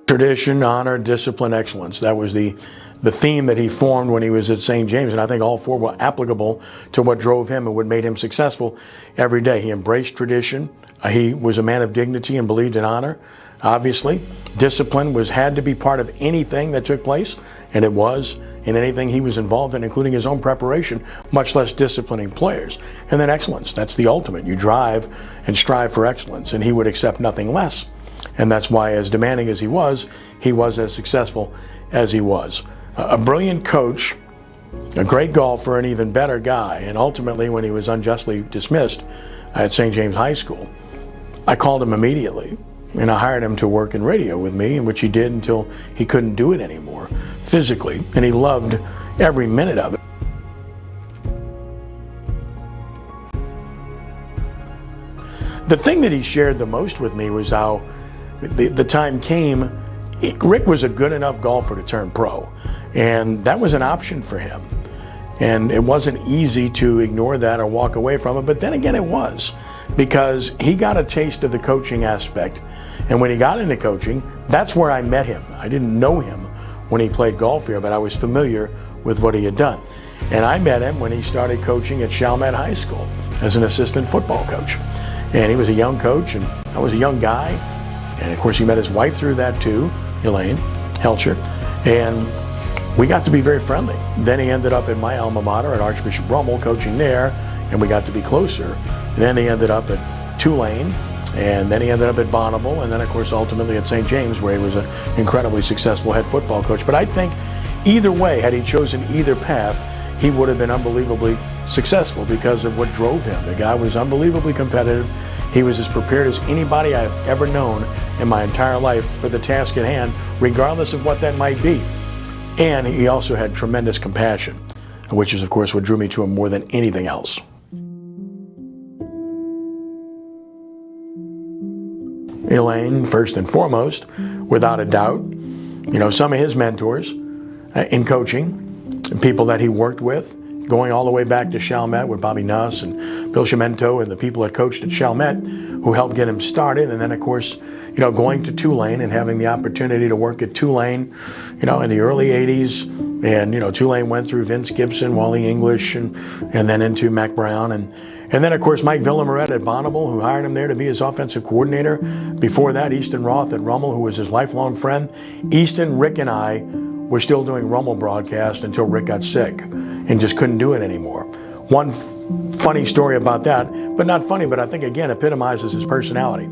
[SPEAKER 4] Tradition, honor, discipline, excellence. That was the theme that he formed when he was at St. James, and I think all four were applicable to what drove him and what made him successful every day. He embraced tradition. He was a man of dignity and believed in honor. Obviously, discipline had to be part of anything that took place, and it was in anything he was involved in, including his own preparation, much less disciplining players. And then excellence. That's the ultimate. You drive and strive for excellence, and he would accept nothing less. And that's why, as demanding as he was as successful as he was. A brilliant coach, a great golfer, an even better guy. And ultimately, when he was unjustly dismissed at St. James High School, I called him immediately, and I hired him to work in radio with me, in which he did until he couldn't do it anymore physically, and he loved every minute of it. The thing that he shared the most with me was how the time came. Rick was a good enough golfer to turn pro, and that was an option for him. And it wasn't easy to ignore that or walk away from it, but then again it was, because he got a taste of the coaching aspect. And when he got into coaching, that's where I met him. I didn't know him when he played golf here, but I was familiar with what he had done. And I met him when he started coaching at Chalmette High School as an assistant football coach. And he was a young coach, and I was a young guy. And of course he met his wife through that too, Elaine Helcher, and we got to be very friendly. Then he ended up at my alma mater at Archbishop Rummel, coaching there, and we got to be closer. Then he ended up at Tulane, and then he ended up at Bonneville, and then of course ultimately at St. James, where he was an incredibly successful head football coach. But I think either way, had he chosen either path, he would have been unbelievably successful because of what drove him. The guy was unbelievably competitive. He was as prepared as anybody I've ever known in my entire life for the task at hand, regardless of what that might be. And he also had tremendous compassion, which is, of course, what drew me to him more than anything else. Elaine, first and foremost, without a doubt. You know, some of his mentors in coaching, people that he worked with, going all the way back to Chalmette with Bobby Nuss and Bill Cimento and the people that coached at Chalmette who helped get him started. And then, of course, you know, going to Tulane and having the opportunity to work at Tulane, you know, in the early 80s. And, you know, Tulane went through Vince Gibson, Wally English, and then into Mac Brown. And then, of course, Mike Villamoret at Bonneville, who hired him there to be his offensive coordinator. Before that, Easton Roth at Rummel, who was his lifelong friend. Easton, Rick, and I were still doing Rummel broadcast until Rick got sick and just couldn't do it anymore. One funny story about that, but not funny, but I think, again, epitomizes his personality.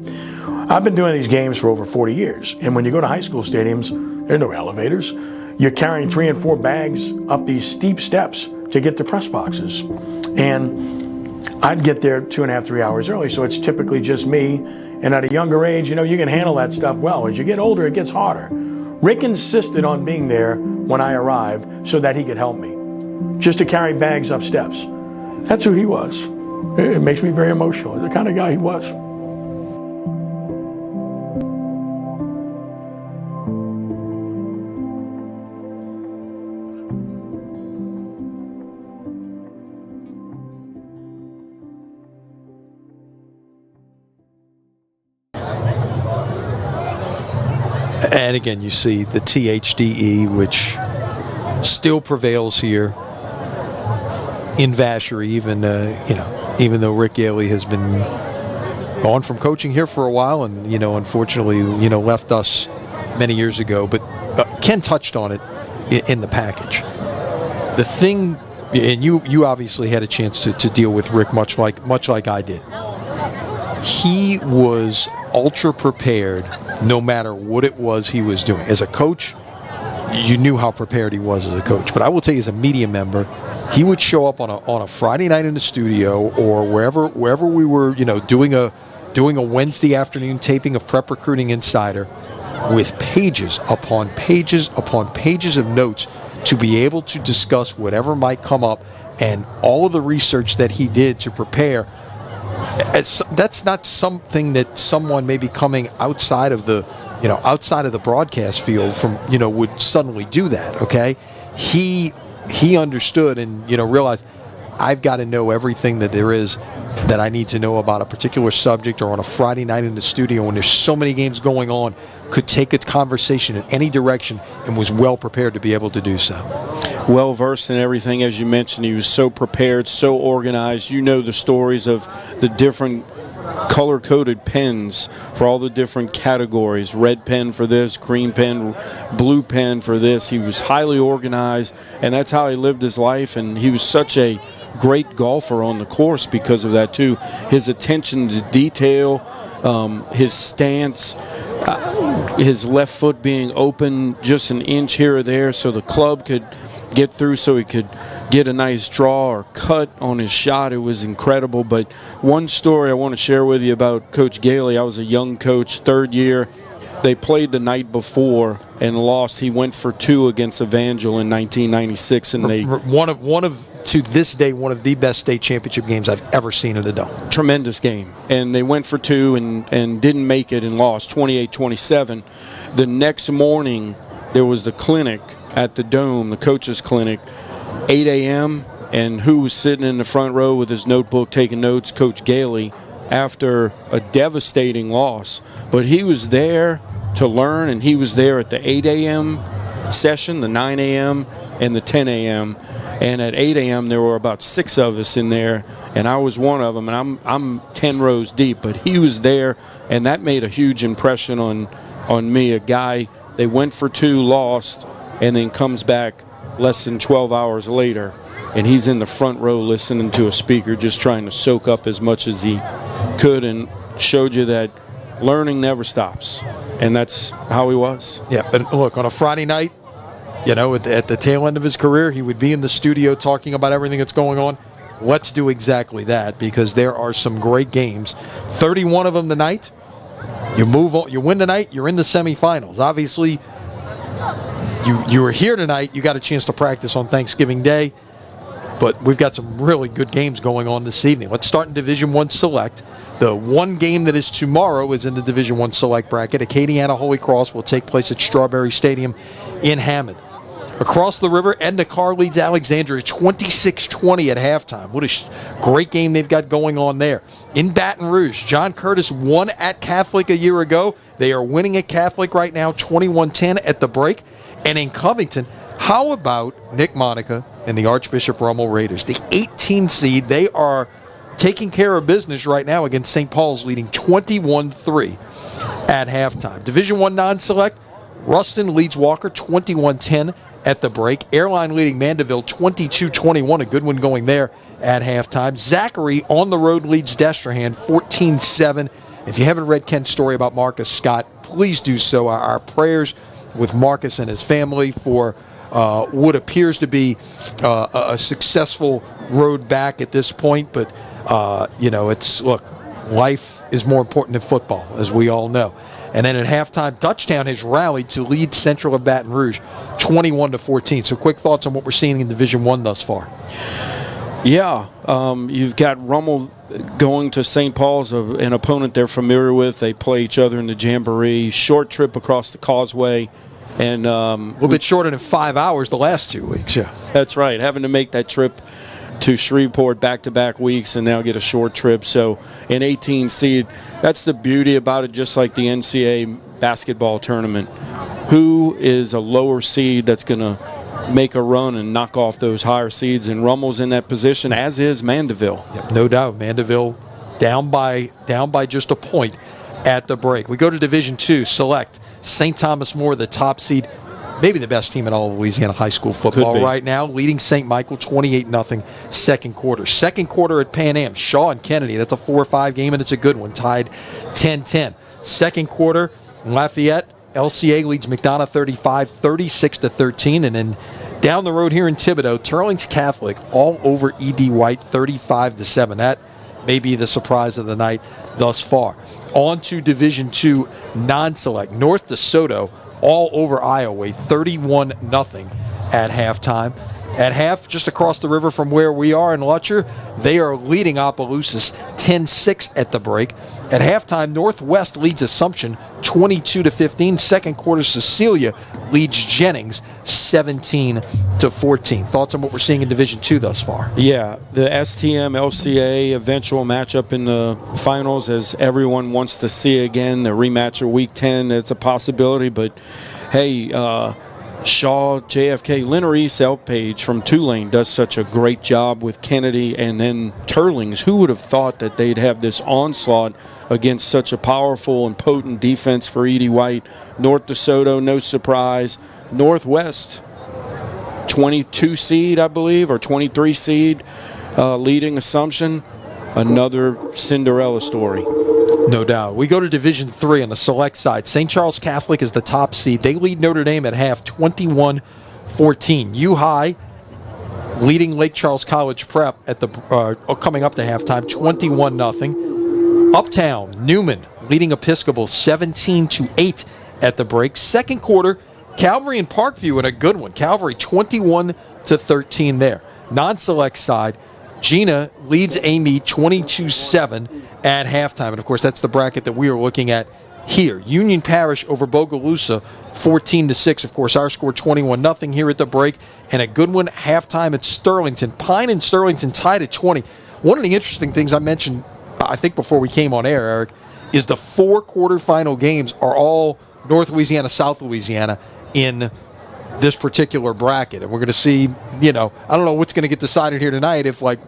[SPEAKER 4] I've been doing these games for over 40 years, and when you go to high school stadiums, there are no elevators. You're carrying 3 and 4 bags up these steep steps to get to press boxes. And I'd get there 2.5, 3 hours early, so it's typically just me. And at a younger age, you know, you can handle that stuff well. As you get older, it gets harder. Rick insisted on being there when I arrived so that he could help me, just to carry bags up steps. That's who he was. It makes me very emotional. The kind of guy he was.
[SPEAKER 1] And again, you see the THDE, which still prevails here in Vacherie, even though Rick Gaille has been gone from coaching here for a while, and unfortunately, left us many years ago. But Ken touched on it in the package. The thing, and you obviously had a chance to deal with Rick, much like I did. He was ultra prepared, no matter what it was he was doing. As a coach, you knew how prepared he was as a coach. But I will tell you, as a media member, he would show up on a Friday night in the studio or wherever we were, doing a Wednesday afternoon taping of Prep Recruiting Insider, with pages upon pages upon pages of notes to be able to discuss whatever might come up, and all of the research that he did to prepare. That's not something that someone maybe coming outside of the broadcast field from, would suddenly do that. Okay, he understood and realized, I've got to know everything that there is that I need to know about a particular subject, or on a Friday night in the studio when there's so many games going on, could take a conversation in any direction, and was well prepared to be able to do so.
[SPEAKER 2] Well versed in everything, as you mentioned. He was so prepared, so organized. You know the stories of the different color-coded pens for all the different categories. Red pen for this, green pen, blue pen for this. He was highly organized, and that's how he lived his life. And he was such a great golfer on the course because of that too. His attention to detail, his stance, his left foot being open just an inch here or there so the club could get through, so he could get a nice draw or cut on his shot. It was incredible. But one story I want to share with you about Coach Gaille. I was a young coach, third year. They played the night before and lost. He went for 2 against Evangel in 1996, and they to this day one of the best state championship games I've ever seen in a dome. Tremendous game, and they went for 2 and didn't make it and lost 28-27. The next morning there was the clinic at the dome, the coaches clinic, 8 a.m. and who was sitting in the front row with his notebook taking notes? Coach Gaille, after a devastating loss. But he was there to learn, and he was there at the 8 a.m. session, the 9 a.m., and the 10 a.m. And at 8 a.m. there were about 6 of us in there, and I was one of them, and I'm 10 rows deep. But he was there, and that made a huge impression on me. A guy, they went for 2, lost, and then comes back less than 12 hours later, and he's in the front row listening to a speaker, just trying to soak up as much as he could, and showed you that learning never stops. And that's how he was.
[SPEAKER 1] Yeah, but look, on a Friday night, at the tail end of his career, he would be in the studio talking about everything that's going on. Let's do exactly that, because there are some great games. 31 of them tonight. You move on, you win tonight, you're in the semifinals. Obviously, you were here tonight, you got a chance to practice on Thanksgiving Day, but we've got some really good games going on this evening. Let's start in Division I Select. The one game that is tomorrow is in the Division I Select bracket. Acadiana Holy Cross will take place at Strawberry Stadium in Hammond. Across the river, Edna Carr leads Alexandria 26-20 at halftime. What a great game they've got going on there. In Baton Rouge, John Curtis won at Catholic a year ago. They are winning at Catholic right now, 21-10 at the break. And in Covington, how about Nick Monica and the Archbishop Rummel Raiders? The 18 seed, they are taking care of business right now against St. Paul's, leading 21-3 at halftime. Division I non-select, Ruston leads Walker 21-10 at the break. Airline leading Mandeville 22-21, a good one going there at halftime. Zachary on the road leads Destrehan 14-7. If you haven't read Ken's story about Marcus Scott, please do so. Our prayers with Marcus and his family for what appears to be a successful road back at this point. But, life is more important than football, as we all know. And then at halftime, Dutchtown has rallied to lead Central of Baton Rouge 21-14. So quick thoughts on what we're seeing in Division I thus far.
[SPEAKER 2] Yeah, you've got Rummel going to St. Paul's, an opponent they're familiar with. They play each other in the Jamboree. Short trip across the causeway. And
[SPEAKER 1] a little bit shorter than 5 hours the last 2 weeks, yeah.
[SPEAKER 2] That's right, having to make that trip to Shreveport back-to-back weeks and now get a short trip. So an 18 seed, that's the beauty about it, just like the NCAA basketball tournament. Who is a lower seed that's going to make a run and knock off those higher seeds? And Rummel's in that position, as is Mandeville.
[SPEAKER 1] Yep, no doubt. Mandeville down by just a point at the break. We go to Division II Select. St. Thomas More, the top seed, maybe the best team in all of Louisiana high school football right now, leading St. Michael 28-0 second quarter. Second quarter at Pan Am, Shaw and Kennedy, that's a 4-5 game, and it's a good one, tied 10-10. Second quarter, Lafayette, LCA leads McDonough 36-13, and then down the road here in Thibodaux, Turling's Catholic all over E.D. White 35-7. That may be the surprise of the night. thus far. On to Division II non-select. North DeSoto all over Iowa, 31-0 at halftime. At half, just across the river from where we are in Lutcher, they are leading Opelousas 10-6 at the break. At halftime, Northwest leads Assumption 22-15. Second quarter, Cecilia leads Jennings 17-14. Thoughts on what we're seeing in Division II thus far?
[SPEAKER 2] Yeah, the STM LCA eventual matchup in the finals, as everyone wants to see again, the rematch of Week 10, it's a possibility, but hey, Shaw, JFK, Leonard Elpage from Tulane does such a great job with Kennedy, and then Turlings. Who would have thought that they'd have this onslaught against such a powerful and potent defense for Edie White? North DeSoto, no surprise. Northwest, 22 seed, I believe, or 23 seed, leading Assumption. Another Cinderella story.
[SPEAKER 1] No doubt. We go to Division III on the select side. St. Charles Catholic is the top seed. They lead Notre Dame at half, 21-14. U-High leading Lake Charles College Prep at the coming up to halftime, 21-0. Uptown, Newman leading Episcopal 17-8 at the break. Second quarter, Calvary and Parkview in a good one. Calvary 21-13 there. Non-select side, Gina leads Amy 22-7 at halftime. And, of course, that's the bracket that we are looking at here. Union Parish over Bogalusa 14-6. Of course, our score 21-0 here at the break. And a good one halftime at Sterlington. Pine and Sterlington tied at 20. One of the interesting things I mentioned, I think before we came on air, Eric, is the 4 quarterfinal games are all North Louisiana, South Louisiana in this particular bracket. And we're going to see, I don't know what's going to get decided here tonight, if like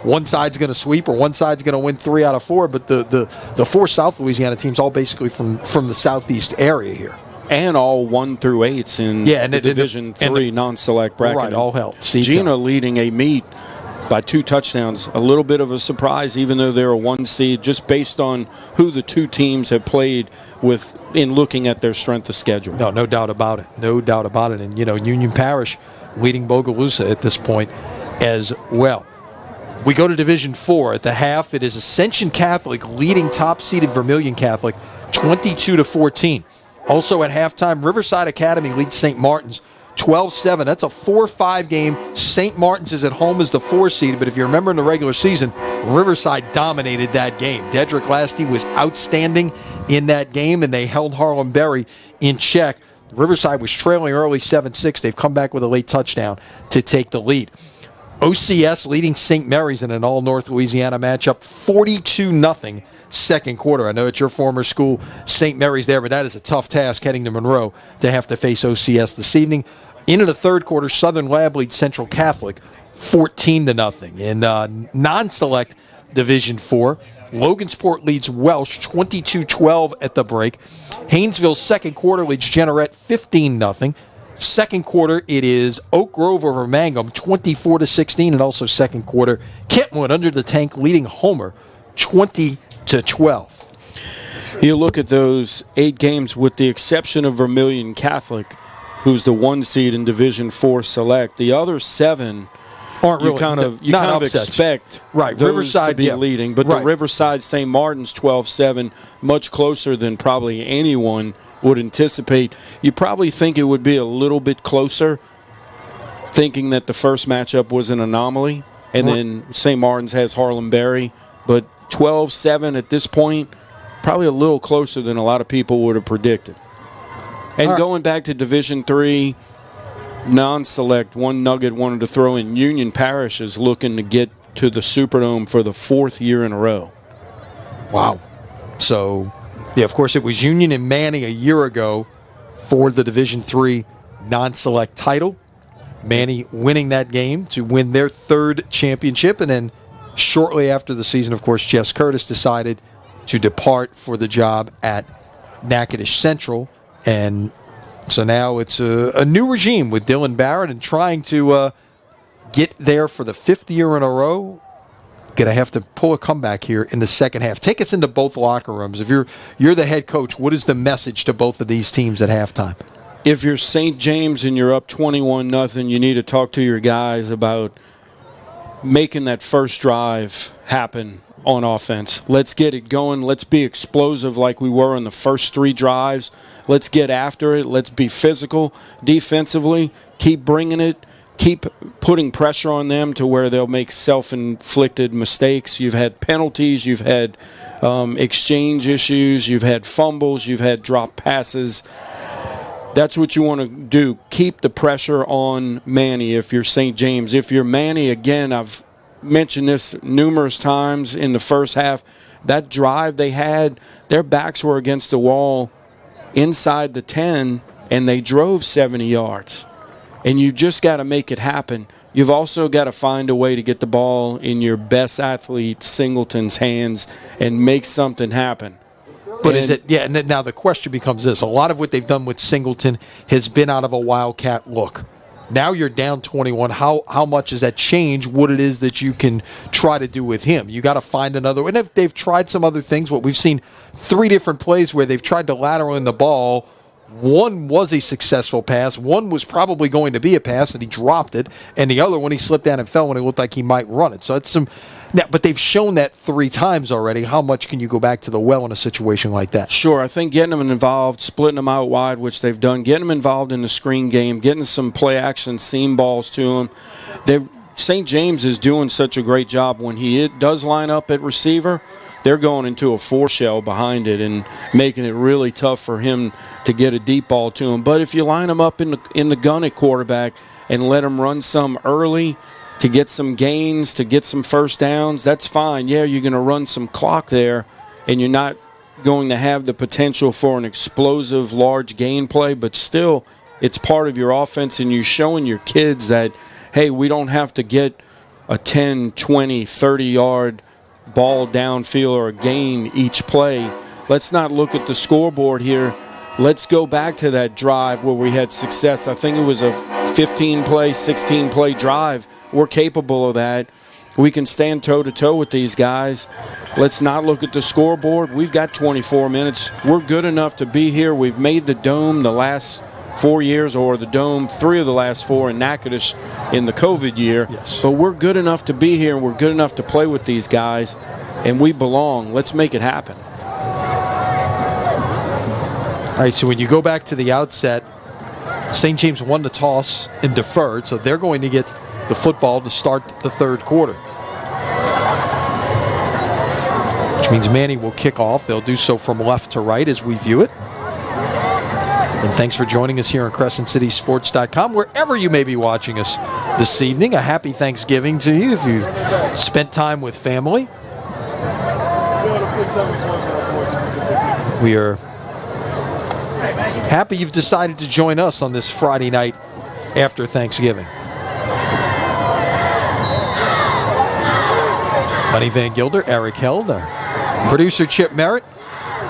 [SPEAKER 1] one side's going to sweep or one side's going to win 3 out of 4, but the 4 South Louisiana teams all basically from the southeast area here.
[SPEAKER 2] And all 1 through 8s in the Division III non-select bracket.
[SPEAKER 1] Right, all held.
[SPEAKER 2] Gina leading a meet by 2 touchdowns. A little bit of a surprise, even though they're a 1 seed, just based on who the 2 teams have played with in looking at their strength of schedule.
[SPEAKER 1] No doubt about it. No doubt about it. And, Union Parish leading Bogalusa at this point as well. We go to Division IV. At the half, it is Ascension Catholic leading top-seeded Vermilion Catholic 22-14. Also at halftime, Riverside Academy leads St. Martin's 12-7. That's a 4-5 game. St. Martin's is at home as the 4 seed, but if you remember in the regular season, Riverside dominated that game. Dedrick Lasty was outstanding in that game, and they held Harlem Berry in check. Riverside was trailing early 7-6. They've come back with a late touchdown to take the lead. OCS leading St. Mary's in an all-North Louisiana matchup, 42-0 second quarter. I know it's your former school, St. Mary's there, but that is a tough task heading to Monroe to have to face OCS this evening. Into the third quarter, Southern Lab leads Central Catholic 14-0. In non-select Division IV, Logansport leads Welsh 22-12 at the break. Haynesville's second quarter leads Jeanerette 15-0. Second quarter, it is Oak Grove over Mangum 24-16, and also second quarter, Kentwood under the tank leading Homer 20-12.
[SPEAKER 2] You look at those 8 games, with the exception of Vermilion Catholic, who's the 1 seed in Division IV Select. The other 7
[SPEAKER 1] aren't really,
[SPEAKER 2] you kind of expect those
[SPEAKER 1] Riverside
[SPEAKER 2] to be leading, but the Riverside St. Martin's 12-7, much closer than probably anyone would anticipate. You probably think it would be a little bit closer, thinking that the first matchup was an anomaly, and then St. Martin's has Harlem Berry, but 12-7 at this point, probably a little closer than a lot of people would have predicted. And going back to Division III non-select, one nugget wanted to throw in: Union Parish is looking to get to the Superdome for the 4th year in a row.
[SPEAKER 1] Wow. So, yeah, of course, it was Union and Manny a year ago for the Division III non-select title. Manny winning that game to win their 3rd championship, and then shortly after the season, of course, Jess Curtis decided to depart for the job at Natchitoches Central, and so now it's a new regime with Dylan Barrett, and trying to get there for the 5th year in a row. Going to have to pull a comeback here in the second half. Take us into both locker rooms. If you're the head coach, what is the message to both of these teams at halftime?
[SPEAKER 2] If you're St. James and you're up 21-0, you need to talk to your guys about making that first drive happen on offense. Let's get it going. Let's be explosive like we were in the first 3 drives. Let's get after it. Let's be physical defensively. Keep bringing it. Keep putting pressure on them to where they'll make self-inflicted mistakes. You've had penalties. You've had exchange issues. You've had fumbles. You've had drop passes. That's what you want to do. Keep the pressure on Manny if you're St. James. If you're Manny, again, I've mentioned this numerous times in the first half. That drive they had, their backs were against the wall inside the 10, and they drove 70 yards. And you just got to make it happen. You've also got to find a way to get the ball in your best athlete, Singleton's, hands and make something happen.
[SPEAKER 1] But is it, yeah, and now the question becomes this. A lot of what they've done with Singleton has been out of a wildcat look. Now you're down 21. How much does that change what it is that you can try to do with him? You got to find another. And if they've tried some other things, what we've seen 3 different plays where they've tried to lateral in the ball. One was a successful pass. One was probably going to be a pass, and he dropped it. And the other one, he slipped down and fell when it looked like he might run it. So it's some. Now, but they've shown that 3 times already. How much can you go back to the well in a situation like that?
[SPEAKER 2] Sure. I think getting them involved, splitting them out wide, which they've done, getting them involved in the screen game, getting some play action seam balls to them. St. James is doing such a great job when he does line up at receiver. They're going into a 4-shell behind it and making it really tough for him to get a deep ball to him. But if you line him up in the gun at quarterback and let him run some early to get some gains, to get some first downs, that's fine. Yeah, you're going to run some clock there, and you're not going to have the potential for an explosive, large gain play, but still it's part of your offense, and you're showing your kids that, hey, we don't have to get a 10, 20, 30-yard ball downfield or a gain each play. Let's not look at the scoreboard here. Let's go back to that drive where we had success. I think it was a 15-play, 16-play drive. We're capable of that. We can stand toe-to-toe with these guys. Let's not look at the scoreboard. We've got 24 minutes. We're good enough to be here. We've made the Dome the last 4 years, or the Dome 3 of the last 4 in Natchitoches in the COVID year.
[SPEAKER 1] Yes.
[SPEAKER 2] But we're good enough to be here, and we're good enough to play with these guys, and we belong. Let's make it happen.
[SPEAKER 1] All right, so when you go back to the outset, St. James won the toss and deferred, so they're going to get the football to start the 3rd quarter. Which means Manny will kick off. They'll do so from left to right as we view it. And thanks for joining us here on CrescentCitySports.com, wherever you may be watching us this evening. A happy Thanksgiving to you if you spent time with family. We are happy you've decided to join us on this Friday night after Thanksgiving. Bunny Van Gilder, Eric Held, our producer Chip Merritt,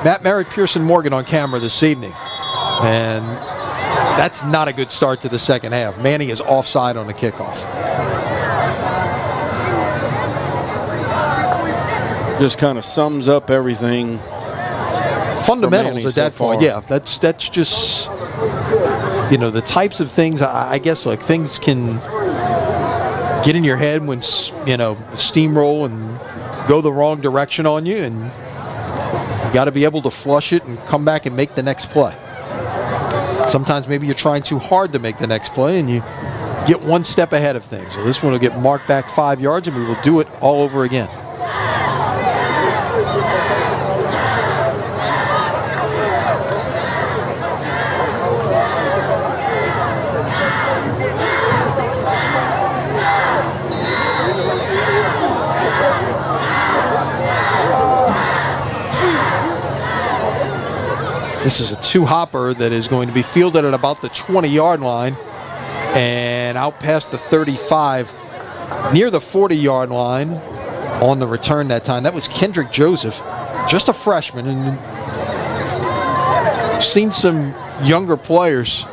[SPEAKER 1] Matt Merritt, Pearson Morgan on camera this evening. And that's not a good start to the second half. Manny is offside on the kickoff.
[SPEAKER 2] Just kind of sums up everything.
[SPEAKER 1] Fundamentals at that point, yeah. That's just, the types of things, I guess, like things can get in your head when, steamroll and go the wrong direction on you, and you got to be able to flush it and come back and make the next play. Sometimes maybe you're trying too hard to make the next play and you get one step ahead of things. So this one will get marked back 5 yards, and we will do it all over again. This is a 2-hopper that is going to be fielded at about the 20-yard line and out past the 35, near the 40-yard line on the return that time. That was Kendrick Joseph, just a freshman. And I've seen some younger players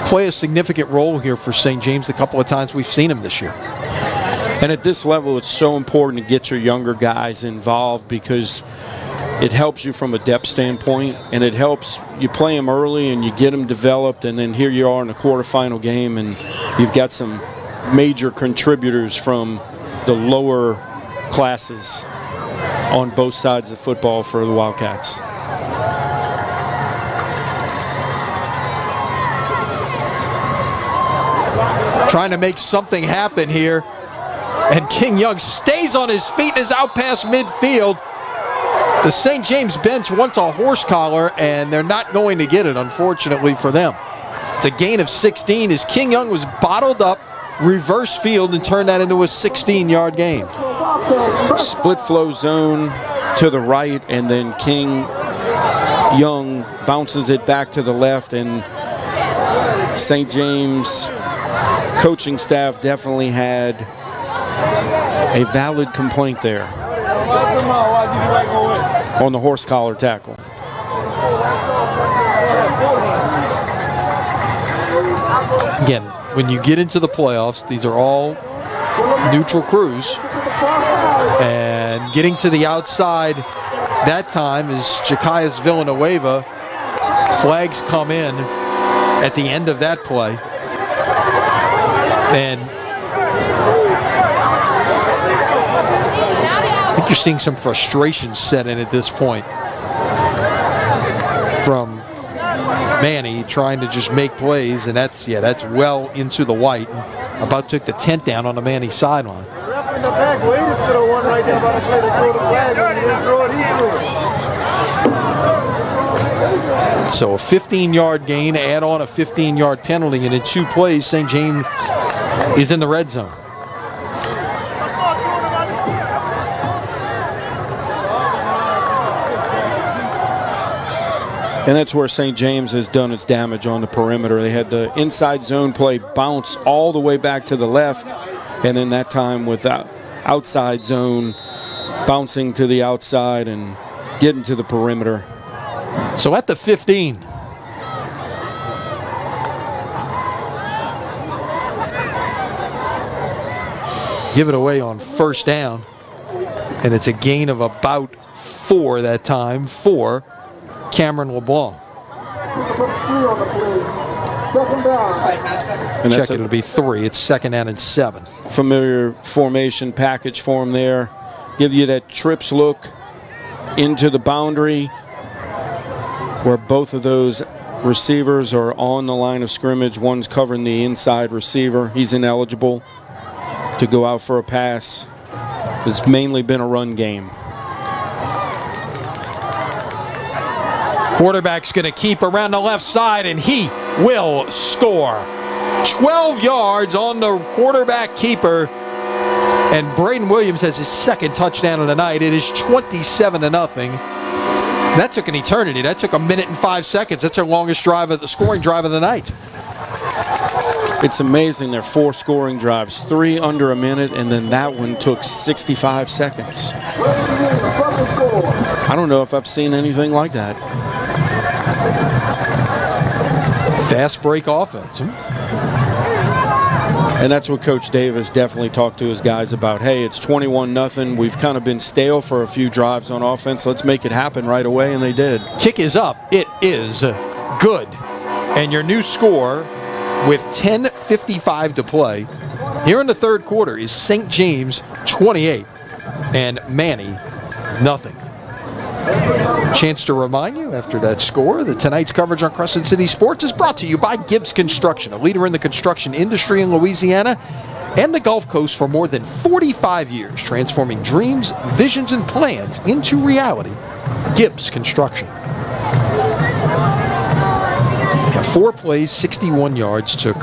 [SPEAKER 1] play a significant role here for St. James a couple of times we've seen him this year.
[SPEAKER 2] And at this level, it's so important to get your younger guys involved because it helps you from a depth standpoint, and it helps you play them early and you get them developed, and then here you are in a quarterfinal game, and you've got some major contributors from the lower classes on both sides of the football for the Wildcats.
[SPEAKER 1] Trying to make something happen here. And King Young stays on his feet and is out past midfield. The St. James bench wants a horse collar, and they're not going to get it, unfortunately for them. It's a gain of 16 as King Young was bottled up, reverse field, and turned that into a 16-yard gain.
[SPEAKER 2] Split flow zone to the right, and then King Young bounces it back to the left, and St. James coaching staff definitely had a valid complaint there on the horse collar tackle.
[SPEAKER 1] Again, when you get into the playoffs, these are all neutral crews, and getting to the outside that time is Jakias Villanueva. Flags come in at the end of that play, and I think you're seeing some frustration set in at this point from Manny trying to just make plays, and that's well into the white. About took the tent down on the Manny sideline. So a 15-yard gain, add on a 15-yard penalty, and in 2 plays, St. James is in the red zone.
[SPEAKER 2] And that's where St. James has done its damage on the perimeter. They had the inside zone play bounce all the way back to the left, and then that time with that outside zone bouncing to the outside and getting to the perimeter.
[SPEAKER 1] So at the 15. Give it away on first down, and it's a gain of about 4 that time for Cameron LeBlanc.
[SPEAKER 2] And
[SPEAKER 1] Check it, it'll be 3. It's 2nd down and 7.
[SPEAKER 2] Familiar formation package for him there. Give you that trips look into the boundary where both of those receivers are on the line of scrimmage. One's covering the inside receiver. He's ineligible to go out for a pass. It's mainly been a run game.
[SPEAKER 1] Quarterback's going to keep around the left side, and he will score. 12 yards on the quarterback keeper, and Braden Williams has his 2nd touchdown of the night. It is 27-0. That took an eternity. That took 1 minute and 5 seconds. That's their longest scoring drive of the night.
[SPEAKER 2] It's amazing. There are 4 scoring drives, 3 under a minute, and then that one took 65 seconds. I don't know if I've seen anything like that.
[SPEAKER 1] Fast break offense.
[SPEAKER 2] And that's what Coach Davis definitely talked to his guys about. Hey, it's 21-0. We've kind of been stale for a few drives on offense. Let's make it happen right away, and they did.
[SPEAKER 1] Kick is up. It is good. And your new score with 10:55 to play here in the 3rd quarter is St. James 28 and Manny nothing. Chance to remind you after that score that tonight's coverage on Crescent City Sports is brought to you by Gibbs Construction, a leader in the construction industry in Louisiana and the Gulf Coast for more than 45 years, transforming dreams, visions, and plans into reality. Gibbs Construction. 4 plays, 61 yards, took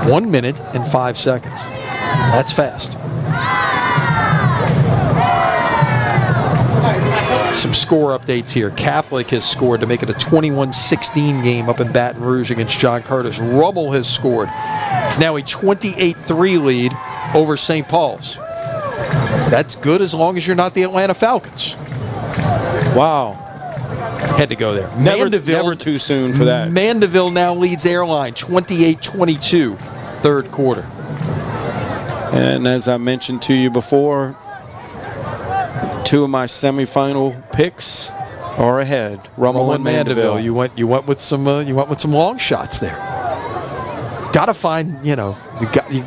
[SPEAKER 1] 1 minute and 5 seconds. That's fast. Some score updates here. Catholic has scored to make it a 21-16 game up in Baton Rouge against John Curtis. Rummel has scored. It's now a 28-3 lead over St. Paul's. That's good as long as you're not the Atlanta Falcons.
[SPEAKER 2] Wow.
[SPEAKER 1] Had to go there.
[SPEAKER 2] Never too soon for that.
[SPEAKER 1] Mandeville now leads Airline 28-22, 3rd quarter.
[SPEAKER 2] And as I mentioned to you before, 2 of my semifinal picks are ahead. Rummel and Mandeville.
[SPEAKER 1] You went with some long shots there. got to find, you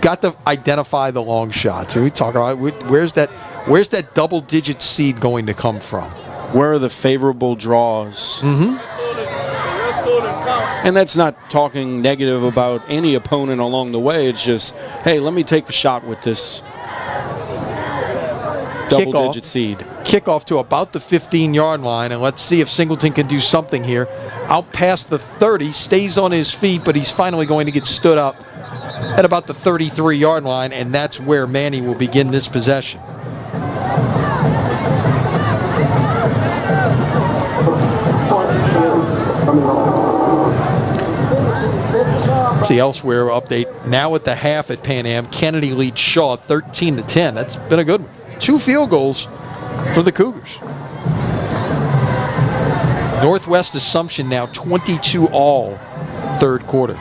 [SPEAKER 1] got to identify the long shots. And we talk about where's that double-digit seed going to come from?
[SPEAKER 2] Where are the favorable draws?
[SPEAKER 1] Mm-hmm.
[SPEAKER 2] And that's not talking negative about any opponent along the way. It's just, hey, let me take a shot with this double-digit seed.
[SPEAKER 1] Kickoff to about the 15-yard line, and let's see if Singleton can do something here. Out past the 30, stays on his feet, but he's finally going to get stood up at about the 33-yard line, and that's where Manny will begin this possession. See elsewhere update. Now at the half at Pan Am, Kennedy leads Shaw 13-10. That's been a good one. 2 field goals for the Cougars. Northwest Assumption now 22-all third quarter.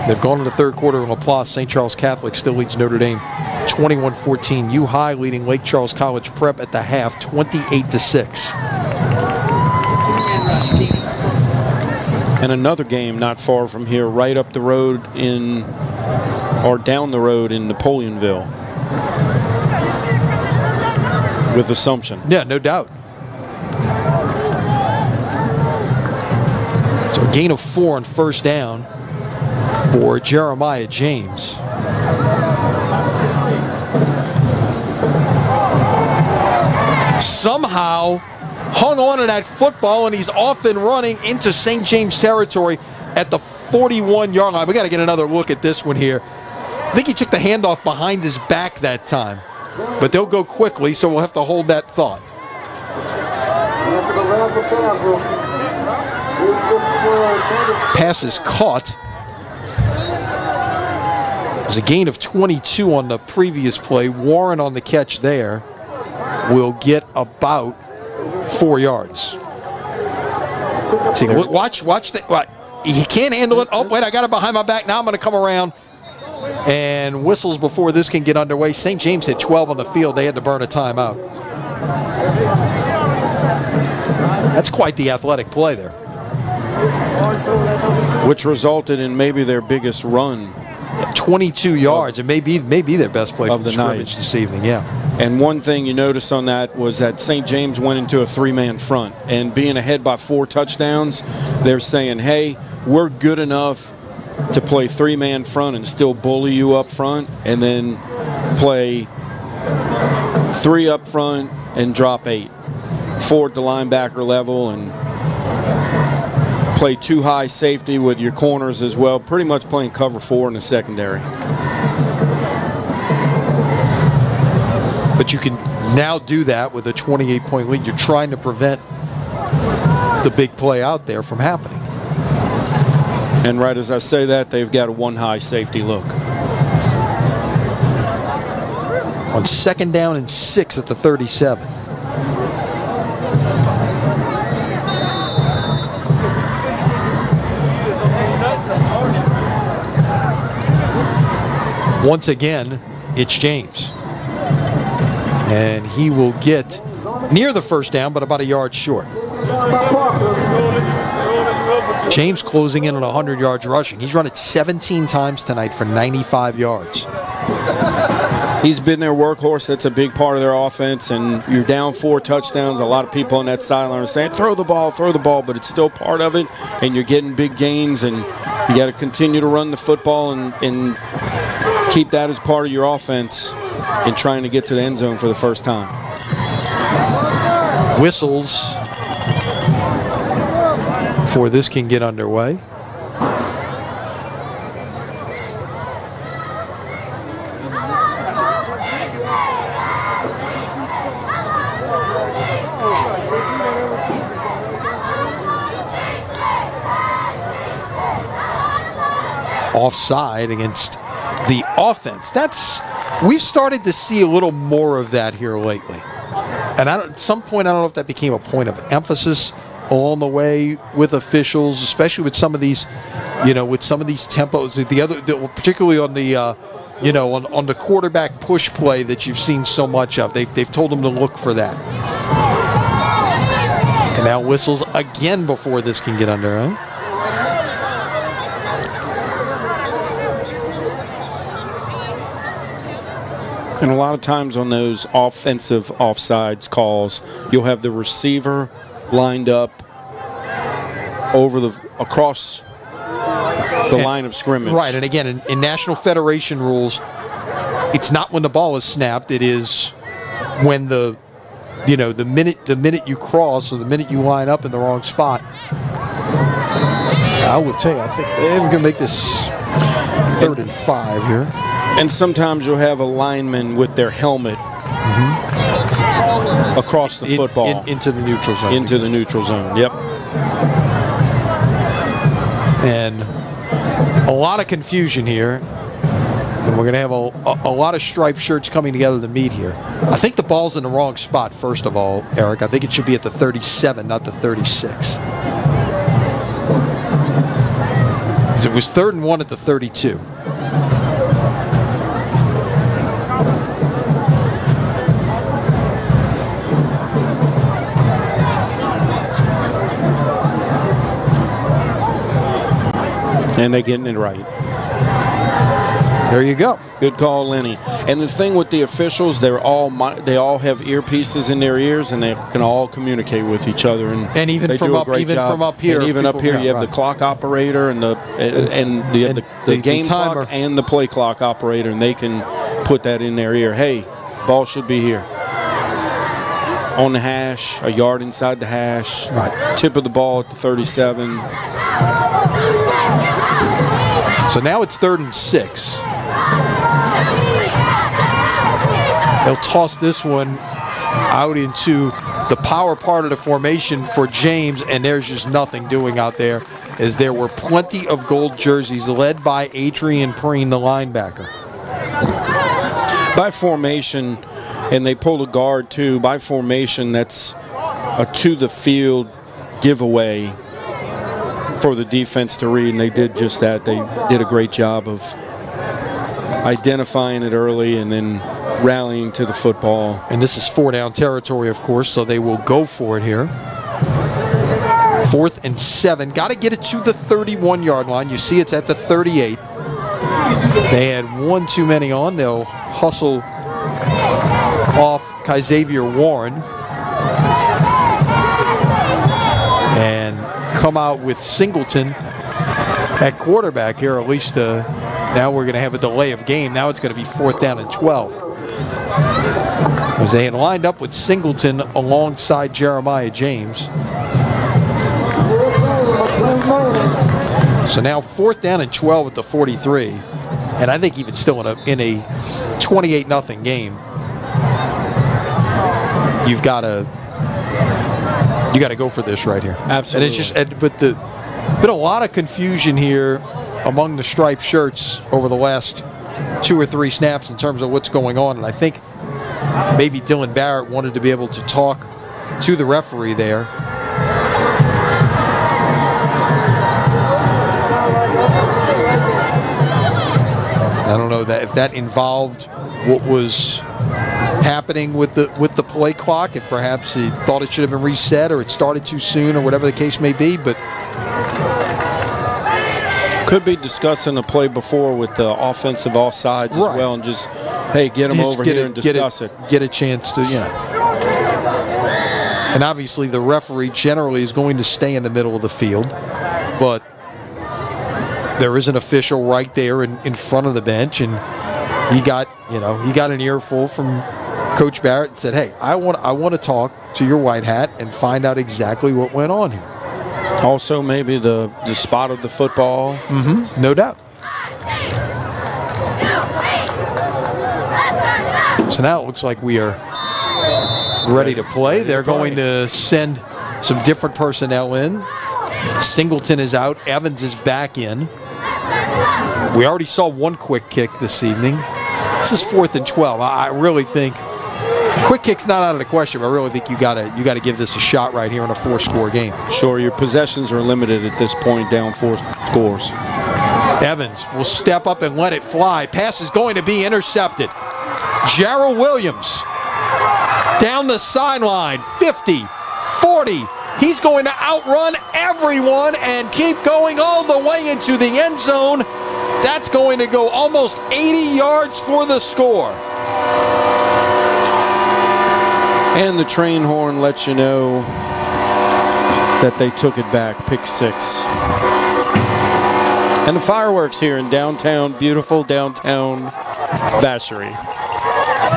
[SPEAKER 1] They've gone to the third quarter in Laplace. St. Charles Catholic still leads Notre Dame 21-14. U High leading Lake Charles College Prep at the half 28-6.
[SPEAKER 2] And another game not far from here, right up the road down the road in Napoleonville with Assumption.
[SPEAKER 1] Yeah, no doubt. So a gain of 4 on first down for Jeremiah James. Somehow hung on to that football, and he's off and running into St. James territory at the 41-yard line. We got to get another look at this one here. I think he took the handoff behind his back that time, but they'll go quickly, so we'll have to hold that thought. Pass is caught. There's a gain of 22 on the previous play. Warren on the catch there will get about 4 yards. See, watch that. He can't handle it. Oh, wait, I got it behind my back. Now I'm going to come around. And whistles before this can get underway. St. James had 12 on the field. They had to burn a timeout. That's quite the athletic play there.
[SPEAKER 2] Which resulted in maybe their biggest run.
[SPEAKER 1] 22 yards. It may be their best play of the scrimmage this evening, yeah.
[SPEAKER 2] And one thing you noticed on that was that St. James went into a 3-man front. And being ahead by 4 touchdowns, they're saying, hey, we're good enough to play 3-man front and still bully you up front, and then play 3 up front and drop 8. 4 at the linebacker level and play 2 high safety with your corners as well. Pretty much playing cover 4 in the secondary.
[SPEAKER 1] But you can now do that with a 28-point lead. You're trying to prevent the big play out there from happening.
[SPEAKER 2] And right as I say that, they've got a 1 high safety look.
[SPEAKER 1] On 2nd down and 6 at the 37. Once again, it's James. And he will get near the first down, but about a yard short. James closing in on 100 yards rushing. He's run it 17 times tonight for 95 yards.
[SPEAKER 2] He's been their workhorse. That's a big part of their offense. And you're down 4 touchdowns. A lot of people on that sideline are saying, throw the ball, but it's still part of it. And you're getting big gains, and you got to continue to run the football and keep that as part of your offense in trying to get to the end zone for the first time.
[SPEAKER 1] Whistles before this can get underway. Offside against the offense. We've started to see a little more of that here lately. And at some point, I don't know if that became a point of emphasis along the way with officials, especially with some of these, with some of these tempos. Particularly on the, on the quarterback push play that you've seen so much of. They've told them to look for that. And now whistles again before this can get under.
[SPEAKER 2] And a lot of times on those offensive offsides calls, you'll have the receiver lined up across the line of scrimmage.
[SPEAKER 1] Right, and again, in National Federation rules, it's not when the ball is snapped. It is when the minute you cross or the minute you line up in the wrong spot. I will tell you, I think they're going to make this 3rd and 5 here.
[SPEAKER 2] And sometimes you'll have a lineman with their helmet across the football.
[SPEAKER 1] Into the neutral zone.
[SPEAKER 2] Into the neutral zone, yep.
[SPEAKER 1] And a lot of confusion here. And we're going to have a lot of striped shirts coming together to meet here. I think the ball's in the wrong spot, first of all, Eric. I think it should be at the 37, not the 36. Because it was 3rd and 1 at the 32.
[SPEAKER 2] And they're getting it right.
[SPEAKER 1] There you go.
[SPEAKER 2] Good call, Lenny. And the thing with the officials, they all have earpieces in their ears, and they can all communicate with each other. And
[SPEAKER 1] even from up here,
[SPEAKER 2] and even up here, you have the clock operator and the game clock and the play clock operator, and they can put that in their ear. Hey, ball should be here. On the hash, a yard inside the hash.
[SPEAKER 1] Right.
[SPEAKER 2] Tip of the ball at the 37.
[SPEAKER 1] So now it's 3rd and 6. They'll toss this one out into the power part of the formation for James, and there's just nothing doing out there, as there were plenty of gold jerseys led by Adrian Preen, the linebacker.
[SPEAKER 2] By formation, and they pulled a guard too, by formation, that's a to-the-field giveaway for the defense to read, and they did just that. They did a great job of identifying it early and then rallying to the football.
[SPEAKER 1] And this is 4-down territory, of course, so they will go for it here. 4th and 7. Got to get it to the 31-yard line. You see it's at the 38. They had one too many on. They'll hustle off Xavier Warren and come out with Singleton at quarterback here. At least now we're going to have a delay of game. Now it's going to be 4th down and 12. As they had lined up with Singleton alongside Jeremiah James. So now 4th down and 12 at the 43. And I think even still in a 28-0 game, you got to go for this right here.
[SPEAKER 2] Absolutely.
[SPEAKER 1] And it's just, but been a lot of confusion here among the striped shirts over the last 2 or 3 snaps in terms of what's going on. And I think maybe Dylan Barrett wanted to be able to talk to the referee there. I don't know if that involved what was happening with the play clock, if perhaps he thought it should have been reset or it started too soon or whatever the case may be, but
[SPEAKER 2] could be discussing the play before with the offensive offsides as well, and just, hey, get them over here and discuss it.
[SPEAKER 1] Get a chance to, And obviously the referee generally is going to stay in the middle of the field, but there is an official right there in front of the bench, and he got an earful from Coach Barrett and said, hey, I want to talk to your white hat and find out exactly what went on here.
[SPEAKER 2] Also, maybe the spot of the football.
[SPEAKER 1] Mm-hmm. No doubt. So now it looks like we are ready to play. They're going to send some different personnel in. Singleton is out. Evans is back in. We already saw one quick kick this evening. This is 4th and 12. I really think quick kick's not out of the question, but I really think you got to give this a shot right here in a 4-score game.
[SPEAKER 2] Sure, your possessions are limited at this point, down 4 scores.
[SPEAKER 1] Evans will step up and let it fly. Pass is going to be intercepted. Jarrell Williams down the sideline, 50, 40. He's going to outrun everyone and keep going all the way into the end zone. That's going to go almost 80 yards for the score.
[SPEAKER 2] And the train horn lets you know that they took it back, pick 6. And the fireworks here in downtown, beautiful downtown Vacherie.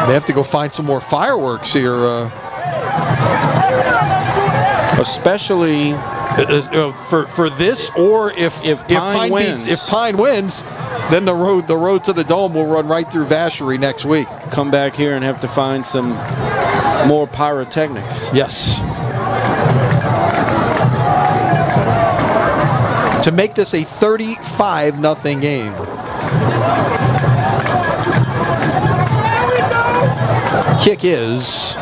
[SPEAKER 1] They have to go find some more fireworks here.
[SPEAKER 2] Especially
[SPEAKER 1] for this, or if
[SPEAKER 2] Pine wins.
[SPEAKER 1] If Pine wins, then the road to the Dome will run right through Vacherie next week.
[SPEAKER 2] Come back here and have to find some more pyrotechnics.
[SPEAKER 1] Yes. To make this a 35-0 game. Kick is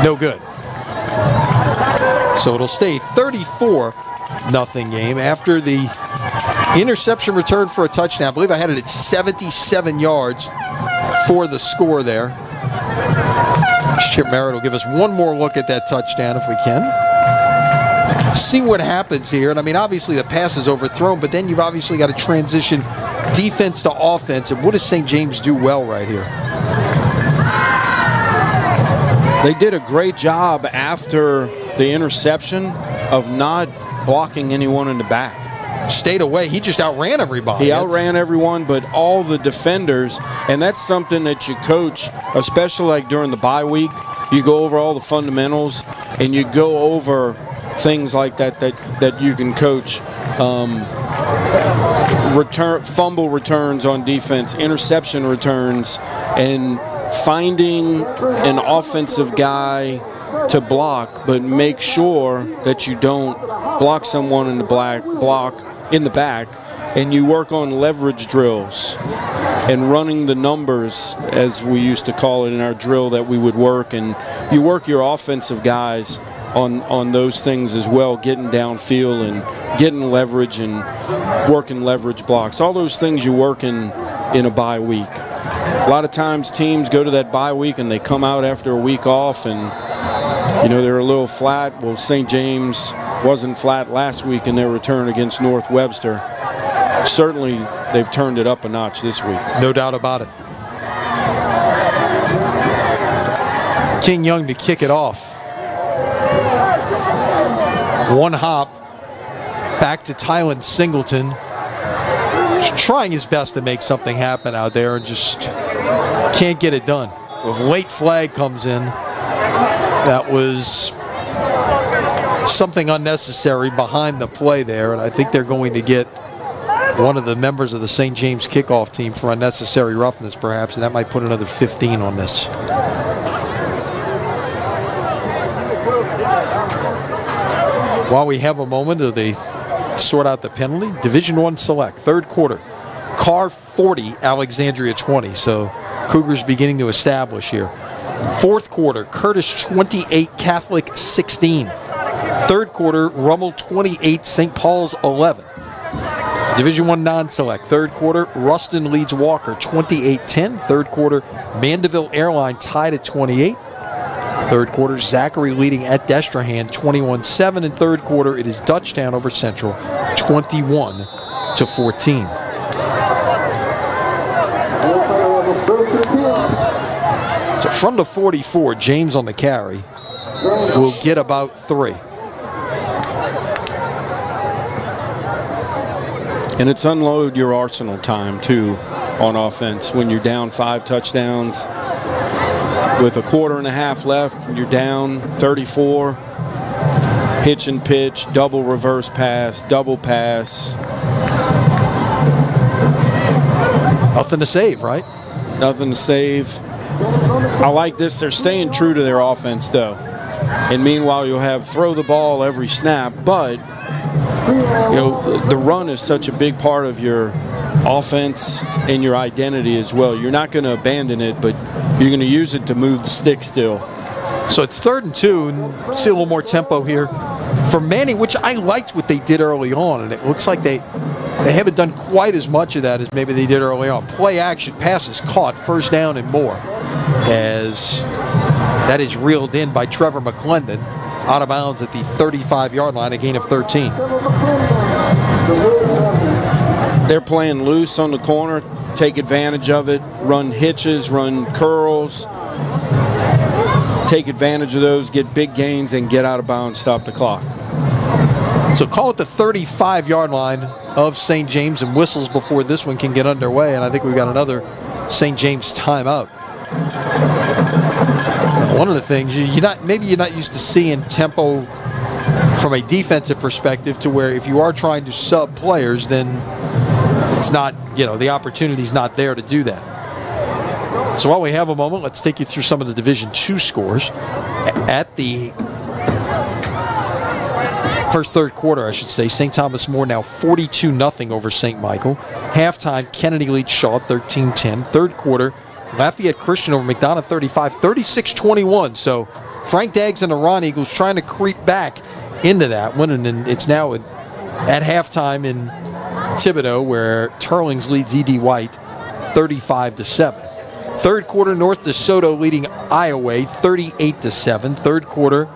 [SPEAKER 1] no good. So it'll stay 34-0 game after the interception return for a touchdown. I believe I had it at 77 yards for the score there. Chip Merritt will give us one more look at that touchdown if we can. See what happens here. And I mean, obviously the pass is overthrown, but then you've obviously got to transition defense to offense. And what does St. James do well right here?
[SPEAKER 2] They did a great job after the interception of not blocking anyone in the back.
[SPEAKER 1] Stayed away. He just outran everybody.
[SPEAKER 2] He outran everyone, but all the defenders, and that's something that you coach, especially like during the bye week. You go over all the fundamentals, and you go over things like that you can coach. Fumble returns on defense, interception returns, and finding an offensive guy to block, but make sure that you don't block someone in the block in the back, and you work on leverage drills and running the numbers, as we used to call it in our drill that we would work, and you work your offensive guys on those things as well, getting downfield and getting leverage and working leverage blocks. All those things you work in a bye week. A lot of times teams go to that bye week and they come out after a week off and they're a little flat. Well, St. James wasn't flat last week in their return against North Webster. Certainly they've turned it up a notch this week.
[SPEAKER 1] No doubt about it. King Young to kick it off. One hop back to Tylen Singleton. Just trying his best to make something happen out there and just can't get it done. A late flag comes in. That was something unnecessary behind the play there, and I think they're going to get one of the members of the St. James kickoff team for unnecessary roughness, perhaps, and that might put another 15 on this. While we have a moment, they sort out the penalty. Division I select, third quarter. Carr 40, Alexandria 20. So Cougars beginning to establish here. Fourth quarter, Curtis 28, Catholic 16. Third quarter, Rummel 28, St. Paul's 11. Division I non-select. Third quarter, Ruston leads Walker 28-10. Third quarter, Mandeville Airline tied at 28. Third quarter, Zachary leading at Destrehan 21-7. And third quarter, it is Dutchtown over Central 21-14. So from the 44, James on the carry will get about 3.
[SPEAKER 2] And it's unload your arsenal time, too, on offense. When you're down 5 touchdowns with a quarter and a half left, and you're down 34, hitch and pitch, double reverse pass, double pass.
[SPEAKER 1] Nothing to save, right?
[SPEAKER 2] Nothing to save. I like this. They're staying true to their offense, though. And meanwhile, you'll have throw the ball every snap, but the run is such a big part of your offense and your identity as well. You're not going to abandon it, but you're going to use it to move the stick still.
[SPEAKER 1] So it's 3rd and 2, and see a little more tempo here for Manny, which I liked what they did early on, and it looks like they haven't done quite as much of that as maybe they did early on. Play action, passes caught, first down and more, as that is reeled in by Trevor McClendon. Out of bounds at the 35-yard line, a gain of 13.
[SPEAKER 2] They're playing loose on the corner, take advantage of it, run hitches, run curls. take advantage of those, get big gains, and get out of bounds, stop the clock.
[SPEAKER 1] So call it the 35-yard line of St. James, and whistles before this one can get underway. And I think we've got another St. James timeout. One of the things maybe you're not used to seeing tempo from a defensive perspective, to where if you are trying to sub players, then it's not, the opportunity's not there to do that. So while we have a moment, let's take you through some of the Division II scores. At the third quarter, I should say, St. Thomas More now 42-0 over St. Michael. Halftime, Kennedy leads Shaw 13-10. Third quarter, Lafayette Christian over McDonough 36-21. So Frank Daggs and the Ron Eagles trying to creep back into that one, and then it's now at halftime in Thibodaux, where Turlings leads E.D. White 35-7. Third quarter, North DeSoto leading Iowa 38-7. Third quarter,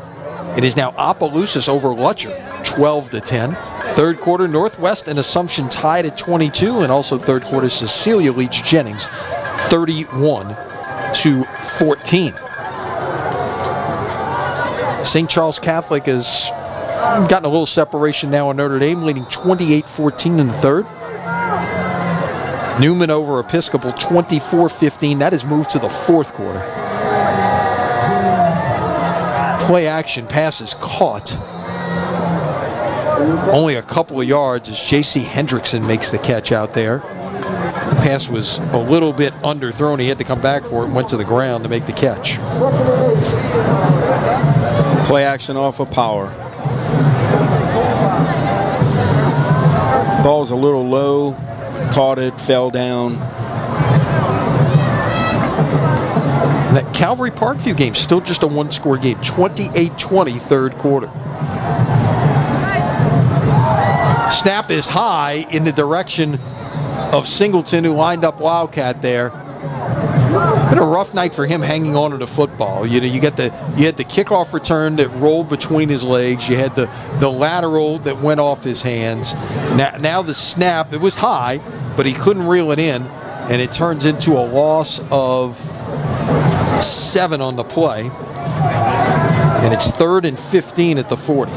[SPEAKER 1] it is now Opelousas over Lutcher 12-10. Third quarter, Northwest and Assumption tied at 22, and also third quarter, Cecilia leads Jennings 31-14. St. Charles Catholic has gotten a little separation now on Notre Dame, leading 28-14 in the third. Newman over Episcopal 24-15. That has moved to the fourth quarter. Play action, passes caught. Only a couple of yards as J.C. Hendrickson makes the catch out there. The pass was a little bit underthrown. He had to come back for it, went to the ground to make the catch.
[SPEAKER 2] Play action off of power. Ball's a little low, caught it, fell down.
[SPEAKER 1] And that Calvary Parkview game, still just a one-score game, 28-20 third quarter. Snap is high in the direction of Singleton, who lined up Wildcat there. Been a rough night for him hanging on to the football. You had the kickoff return that rolled between his legs. You had the lateral that went off his hands. Now the snap, it was high, but he couldn't reel it in, and it turns into a loss of 7 on the play. And it's 3rd and 15 at the 40.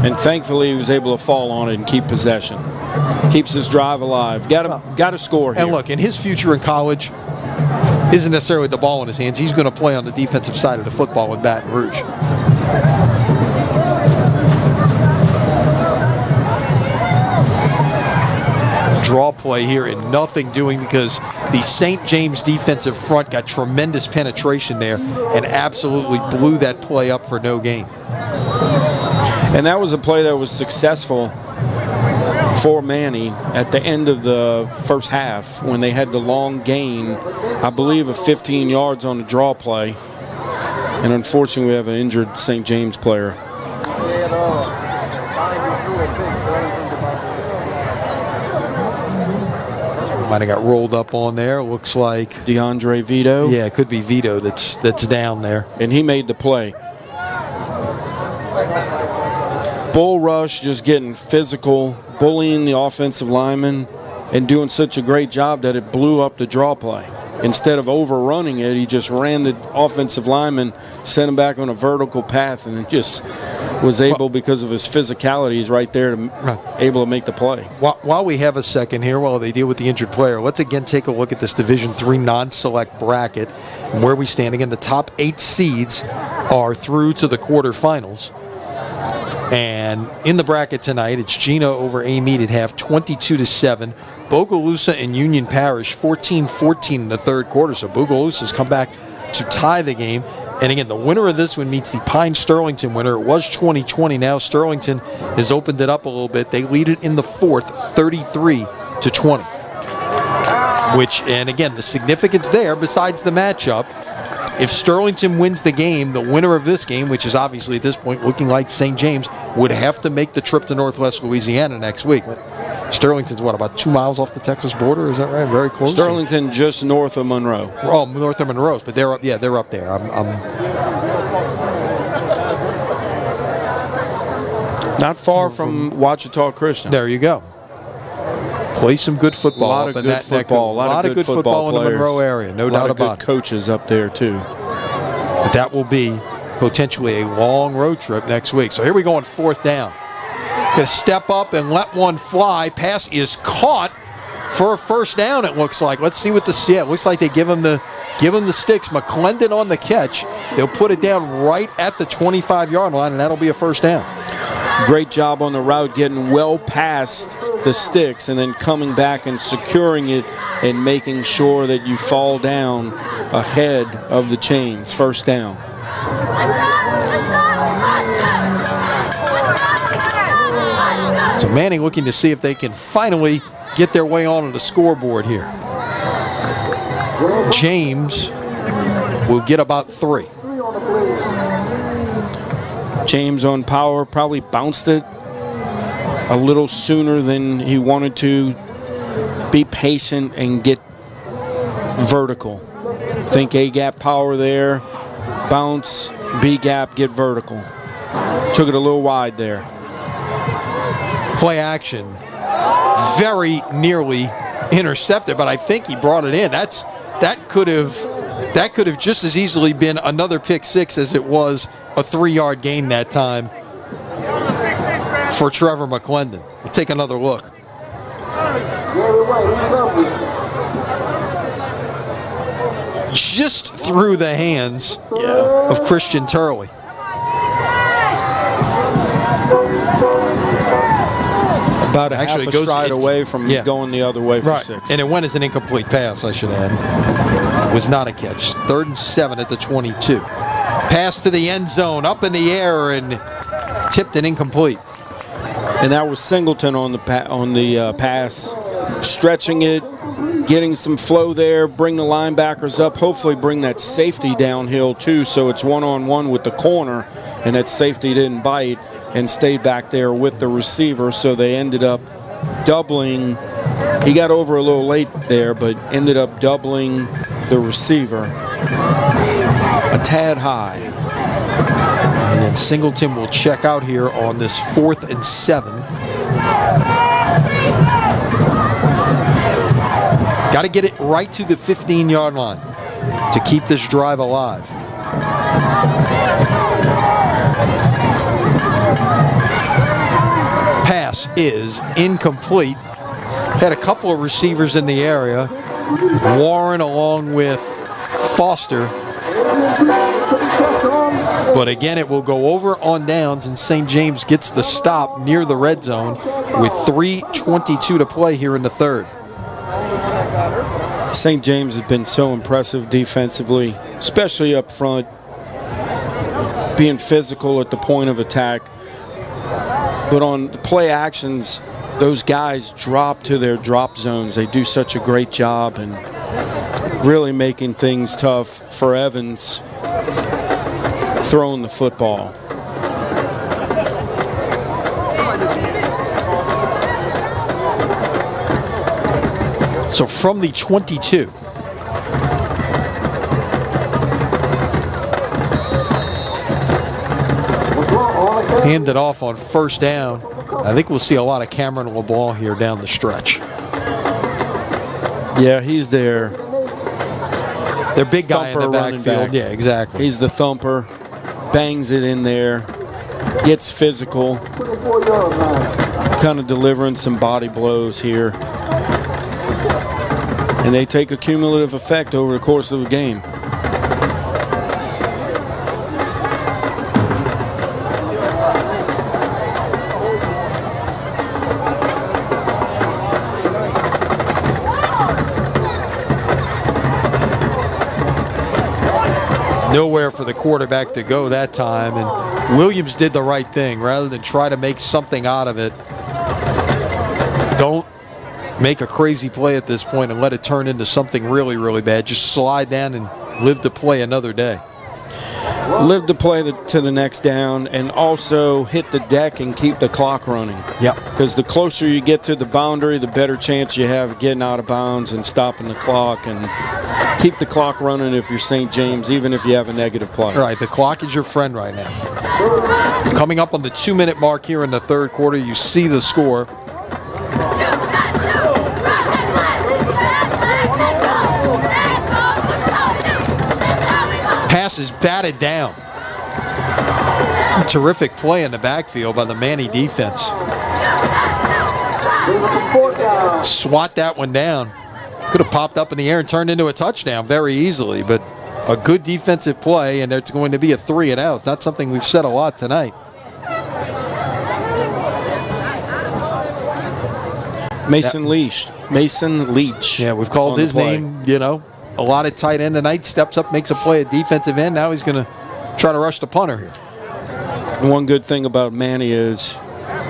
[SPEAKER 2] And thankfully he was able to fall on it and keep possession. Keeps his drive alive. Got to score here.
[SPEAKER 1] And look, in his future in college isn't necessarily the ball in his hands. He's going to play on the defensive side of the football in Baton Rouge. Draw play here and nothing doing, because the St. James defensive front got tremendous penetration there and absolutely blew that play up for no gain.
[SPEAKER 2] And that was a play that was successful for Manny at the end of the first half when they had the long gain, I believe, of 15 yards on the draw play. And unfortunately, we have an injured St. James player.
[SPEAKER 1] Might have got rolled up on there. Looks like
[SPEAKER 2] DeAndre Vito.
[SPEAKER 1] Yeah, it could be Vito that's down there.
[SPEAKER 2] And he made the play. Bull rush, just getting physical, bullying the offensive lineman, and doing such a great job that it blew up the draw play. Instead of overrunning it, he just ran the offensive lineman, sent him back on a vertical path, and it just was able, because of his physicality, he's right there able to make the play.
[SPEAKER 1] While we have a second here, while they deal with the injured player, let's again take a look at this Division III non-select bracket and where we stand. Again, the top 8 seeds are through to the quarterfinals. And in the bracket tonight, it's Gino over Amite at half, 22-7. Bogalusa and Union Parish, 14-14 in the third quarter. So Bogalusa's come back to tie the game. And again, the winner of this one meets the Pine-Sterlington winner. It was 20-20. Now Sterlington has opened it up a little bit. They lead it in the fourth, 33-20. And again, the significance there, besides the matchup, if Sterlington wins the game, the winner of this game, which is obviously at this point looking like St. James, would have to make the trip to Northwest Louisiana next week. Sterlington's about 2 miles off the Texas border? Is that right? Very close.
[SPEAKER 2] Sterlington just north of Monroe.
[SPEAKER 1] Oh, north of Monroe, but they're up. Yeah, they're up there.
[SPEAKER 2] Not far from Ouachita Christian.
[SPEAKER 1] There you go. Play some good football.
[SPEAKER 2] A lot of good football.
[SPEAKER 1] A lot of good football in the Monroe area. No doubt about it.
[SPEAKER 2] A lot of good coaches up there too.
[SPEAKER 1] But that will be potentially a long road trip next week. So here we go on 4th down. Going to step up and let one fly. Pass is caught for a first down, it looks like. Let's see what it looks like they give him the sticks. McClendon on the catch. They'll put it down right at the 25-yard line, and that'll be a first down.
[SPEAKER 2] Great job on the route, getting well past the sticks and then coming back and securing it and making sure that you fall down ahead of the chains. First down.
[SPEAKER 1] So Manny looking to see if they can finally get their way onto the scoreboard here. James will get about 3.
[SPEAKER 2] James on power, probably bounced it a little sooner than he wanted to. Be patient and get vertical. Think A-gap power there. Bounce, B-gap, get vertical. Took it a little wide there.
[SPEAKER 1] Play action. Very nearly intercepted, but I think he brought it in. That could have just as easily been another pick 6 as it was a 3-yard gain that time for Trevor McClendon. We'll take another look. Just through the hands of Christian Turley.
[SPEAKER 2] About half a stride away from going the other way for 6.
[SPEAKER 1] And it went as an incomplete pass, I should add. It was not a catch. 3rd and 7 at the 22. Pass to the end zone, up in the air, and tipped and incomplete.
[SPEAKER 2] And that was Singleton on the pass, stretching it, getting some flow there, bring the linebackers up, hopefully bring that safety downhill too, so it's one-on-one with the corner, and that safety didn't bite and stayed back there with the receiver, so they ended up doubling. He got over a little late there, but ended up doubling the receiver a tad high.
[SPEAKER 1] And then Singleton will check out here on this 4th and 7. Got to get it right to the 15-yard line to keep this drive alive. Pass is incomplete. Had a couple of receivers in the area. Warren along with Foster. But again, it will go over on downs, and St. James gets the stop near the red zone with 3:22 to play here in the 3rd.
[SPEAKER 2] St. James has been so impressive defensively, especially up front, being physical at the point of attack. But on the play actions, those guys drop to their drop zones. They do such a great job and really making things tough for Evans throwing the football.
[SPEAKER 1] So from the 22. Handed off on 1st down. I think we'll see a lot of Cameron LeBlanc here down the stretch.
[SPEAKER 2] Yeah, he's there.
[SPEAKER 1] Their big guy in the backfield. Yeah, exactly.
[SPEAKER 2] He's the thumper. Bangs it in there. Gets physical. Kind of delivering some body blows here. And they take a cumulative effect over the course of a game.
[SPEAKER 1] Nowhere for the quarterback to go that time, and Williams did the right thing. Rather than try to make something out of it, don't make a crazy play at this point and let it turn into something really, really bad. Just slide down and live to play another day.
[SPEAKER 2] Live to play to the next down, and also hit the deck and keep the clock running.
[SPEAKER 1] Yep.
[SPEAKER 2] Because the closer you get to the boundary, the better chance you have of getting out of bounds and stopping the clock. And keep the clock running if you're St. James, even if you have a negative play.
[SPEAKER 1] All right, the clock is your friend right now. Coming up on the 2-minute mark here in the 3rd quarter, you see the score. Pass is batted down. Terrific play in the backfield by the Manny defense. Swat that one down. Could have popped up in the air and turned into a touchdown very easily, but a good defensive play, and it's going to be a 3 and out. Not something we've said a lot tonight.
[SPEAKER 2] Mason Leach.
[SPEAKER 1] Yeah, we've called his name, a lot of tight end tonight. Steps up, makes a play at defensive end. Now he's going to try to rush the punter here.
[SPEAKER 2] And one good thing about Manny is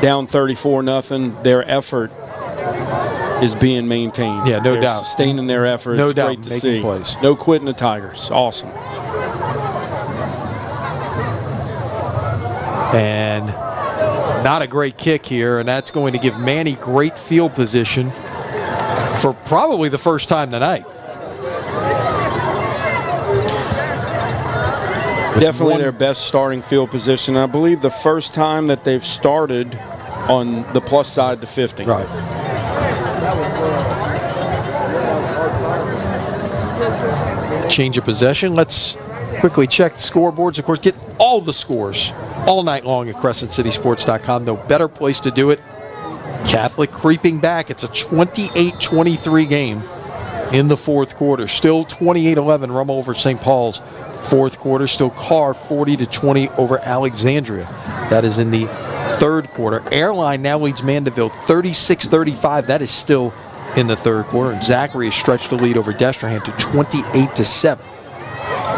[SPEAKER 2] down 34-0, their effort is being maintained.
[SPEAKER 1] Yeah, no doubt.
[SPEAKER 2] Sustaining their effort.
[SPEAKER 1] No
[SPEAKER 2] it's
[SPEAKER 1] doubt.
[SPEAKER 2] Great to
[SPEAKER 1] Making
[SPEAKER 2] see.
[SPEAKER 1] Plays.
[SPEAKER 2] No quitting the Tigers. Awesome.
[SPEAKER 1] And not a great kick here, and that's going to give Manny great field position for probably the first time tonight.
[SPEAKER 2] Definitely their best starting field position. I believe the first time that they've started on the plus side to 50.
[SPEAKER 1] Right. Change of possession. Let's quickly check the scoreboards. Of course, get all the scores all night long at CrescentCitySports.com. No better place to do it. Catholic creeping back. It's a 28-23 game in the fourth quarter. Still 28-11 Rummel over St. Paul's. Fourth quarter, still Carr 40-20 over Alexandria. That is in the third quarter. Airline now leads Mandeville 36-35. That is still in the third quarter. And Zachary has stretched the lead over Destrehan to 28-7.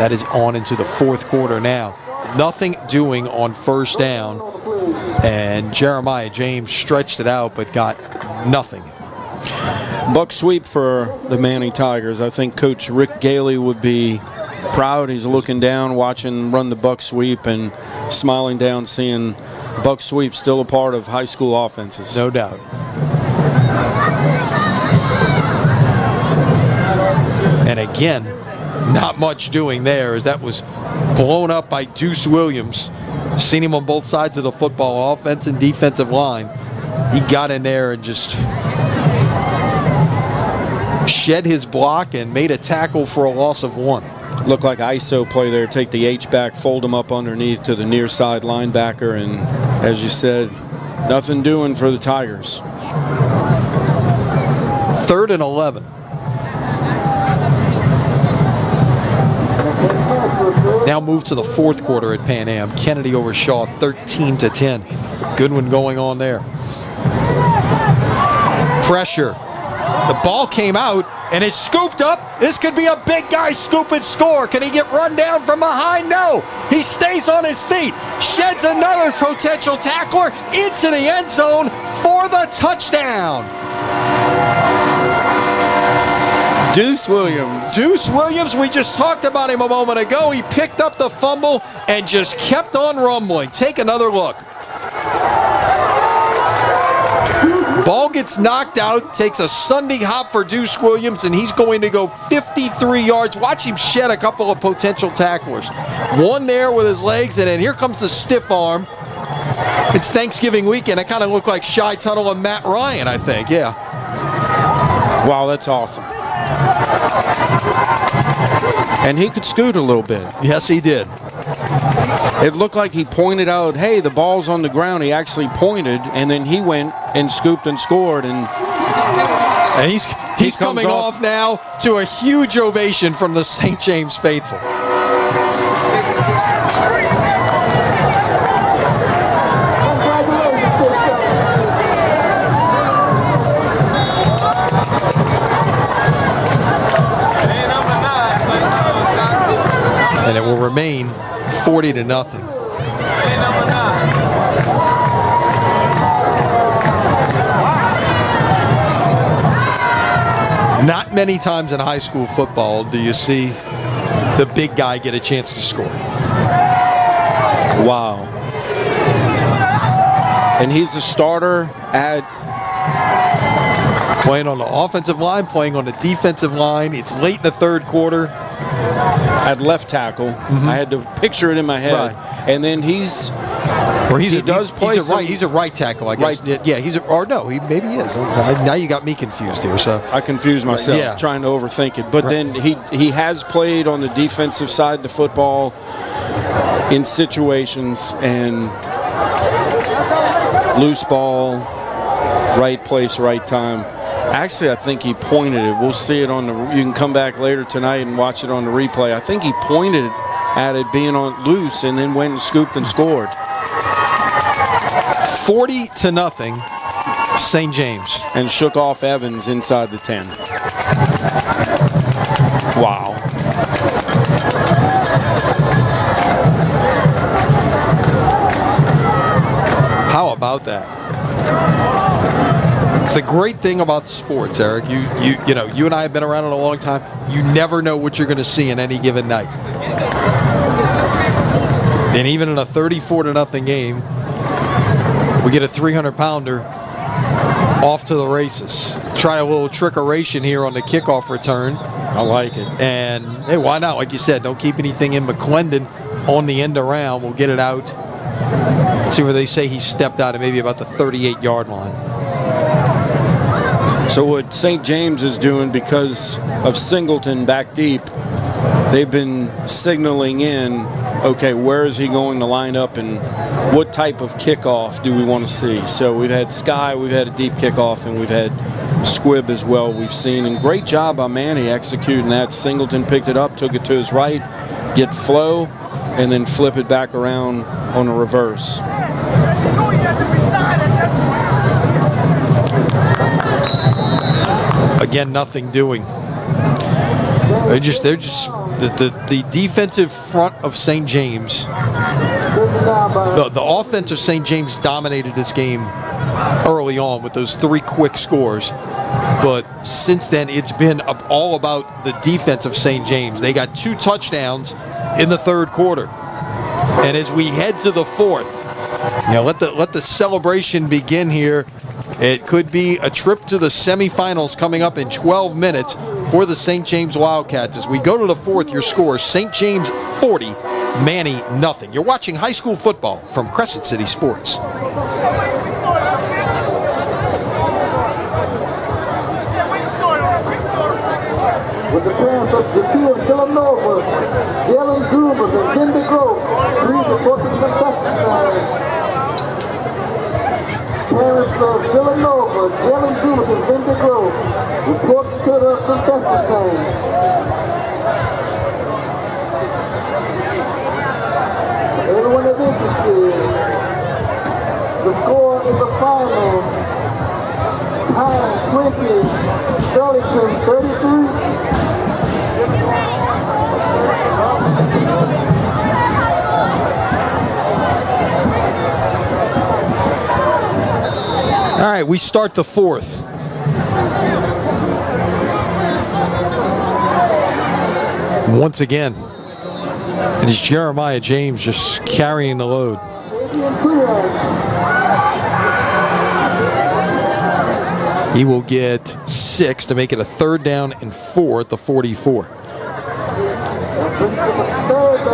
[SPEAKER 1] That is on into the fourth quarter now. Nothing doing on first down. And Jeremiah James stretched it out but got nothing.
[SPEAKER 2] Buck sweep for the Manny Tigers. I think Coach Rick Gaille would be proud. He's looking down, watching run the buck sweep and smiling down, seeing buck sweep still a part of high school offenses.
[SPEAKER 1] No doubt. And again, not much doing there as that was blown up by Deuce Williams. Seen him on both sides of the football, offense and defensive line. He got in there and just shed his block and made a tackle for a loss of 1.
[SPEAKER 2] Looked like ISO play there. Take the H back, fold him up underneath to the near side linebacker, and as you said, nothing doing for the Tigers.
[SPEAKER 1] 3rd and 11. Now move to the fourth quarter at Pan Am. Kennedy over Shaw 13-10. Good one going on there. Pressure. The ball came out and it's scooped up. This could be a big guy scoop and score. Can he get run down from behind? No. He stays on his feet. Sheds another potential tackler into the end zone for the touchdown.
[SPEAKER 2] Deuce Williams.
[SPEAKER 1] Deuce Williams, we just talked about him a moment ago. He picked up the fumble and just kept on rumbling. Take another look. Ball gets knocked out, takes a Sunday hop for Deuce Williams, and he's going to go 53 yards. Watch him shed a couple of potential tacklers. One there with his legs, and then here comes the stiff arm. It's Thanksgiving weekend. It kind of looked like Shy Tuttle and Matt Ryan, I think, yeah.
[SPEAKER 2] Wow, that's awesome. And he could scoot a little bit.
[SPEAKER 1] Yes, he did.
[SPEAKER 2] It looked like he pointed out, hey, the ball's on the ground. He actually pointed, and then he went and scooped and scored. And
[SPEAKER 1] he's coming off now to a huge ovation from the St. James faithful. And it will remain 40-0. Not many times in high school football do you see the big guy get a chance to score.
[SPEAKER 2] Wow. And he's a starter at...
[SPEAKER 1] Playing on the offensive line, playing on the defensive line. It's late in the third quarter.
[SPEAKER 2] At left tackle. I had to picture it in my head.
[SPEAKER 1] Right.
[SPEAKER 2] And then he's
[SPEAKER 1] Or
[SPEAKER 2] he does play.
[SPEAKER 1] He's a right tackle, I guess.
[SPEAKER 2] Right.
[SPEAKER 1] Yeah, maybe he is. Now you got me confused here. So
[SPEAKER 2] I confused myself trying to overthink it. But then he has played on the defensive side of the football in situations and loose ball, right place, right time. Actually, I think he pointed it. We'll see it on the. You can come back later tonight and watch it on the replay. I think he pointed at it being on loose and then went and scooped and scored.
[SPEAKER 1] 40-0, St. James,
[SPEAKER 2] and shook off Evans inside the 10. Wow.
[SPEAKER 1] How about that? It's the great thing about sports, Eric. You and I have been around it a long time. You never know what you're going to see in any given night. And even in a 34-0 game, we get a 300-pounder off to the races. Try a little trickeration here on the kickoff return.
[SPEAKER 2] I like it.
[SPEAKER 1] And hey, why not? Like you said, don't keep anything in McClendon on the end around. We'll get it out. Let's see where they say he stepped out at maybe about the 38-yard line.
[SPEAKER 2] So what St. James is doing, because of Singleton back deep, they've been signaling in, okay, where is he going to line up and what type of kickoff do we want to see? So we've had Sky, we've had a deep kickoff, and we've had Squibb as well we've seen. And great job by Manny executing that. Singleton picked it up, took it to his right, get flow, and then flip it back around on a reverse.
[SPEAKER 1] Again, nothing doing. They're just the defensive front of St. James. The offense of St. James dominated this game early on with those 3 quick scores. But since then, it's been all about the defense of St. James. They got 2 touchdowns in the third quarter. And as we head to the fourth, let the celebration begin here. It could be a trip to the semifinals coming up in 12 minutes for the St. James Wildcats. As we go to the fourth, your score, St. James 40, Manny nothing. You're watching high school football from Crescent City Sports.
[SPEAKER 3] With the parents of the two of Villanova, Yellen Zubas and Cindy Grove, 3 report to the contestant. Parents of Villanova, Yellen Zubas and Cindy Grove, report to the contestant stand. Everyone that's interested, the score is the final. Time 20, Darlington 33.
[SPEAKER 1] All right, we start the fourth. Once again, it is Jeremiah James just carrying the load. He will get 6 to make it a 3rd down and 4 at the 44.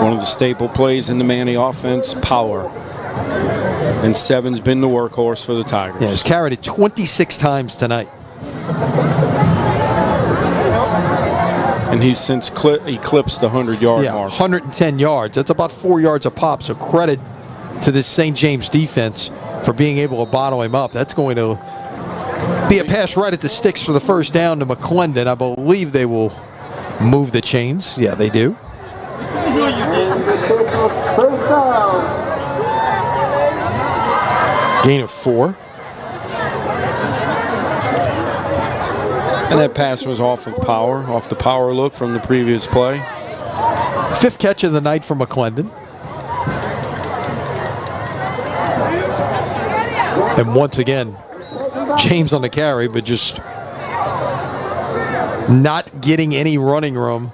[SPEAKER 2] One of the staple plays in the Manny offense, power. And 7's been the workhorse for the Tigers.
[SPEAKER 1] Yeah, he's carried it 26 times tonight.
[SPEAKER 2] And he's since eclipsed the 100-yard mark.
[SPEAKER 1] 110 yards. That's about 4 yards a pop. So credit to this St. James defense for being able to bottle him up. That's going to be a pass right at the sticks for the 1st down to McClendon. I believe they will move the chains. Yeah, they do. Gain of 4.
[SPEAKER 2] And that pass was off of power, off the power look from the previous play.
[SPEAKER 1] 5th catch of the night for McClendon. And once again, James on the carry, but just not getting any running room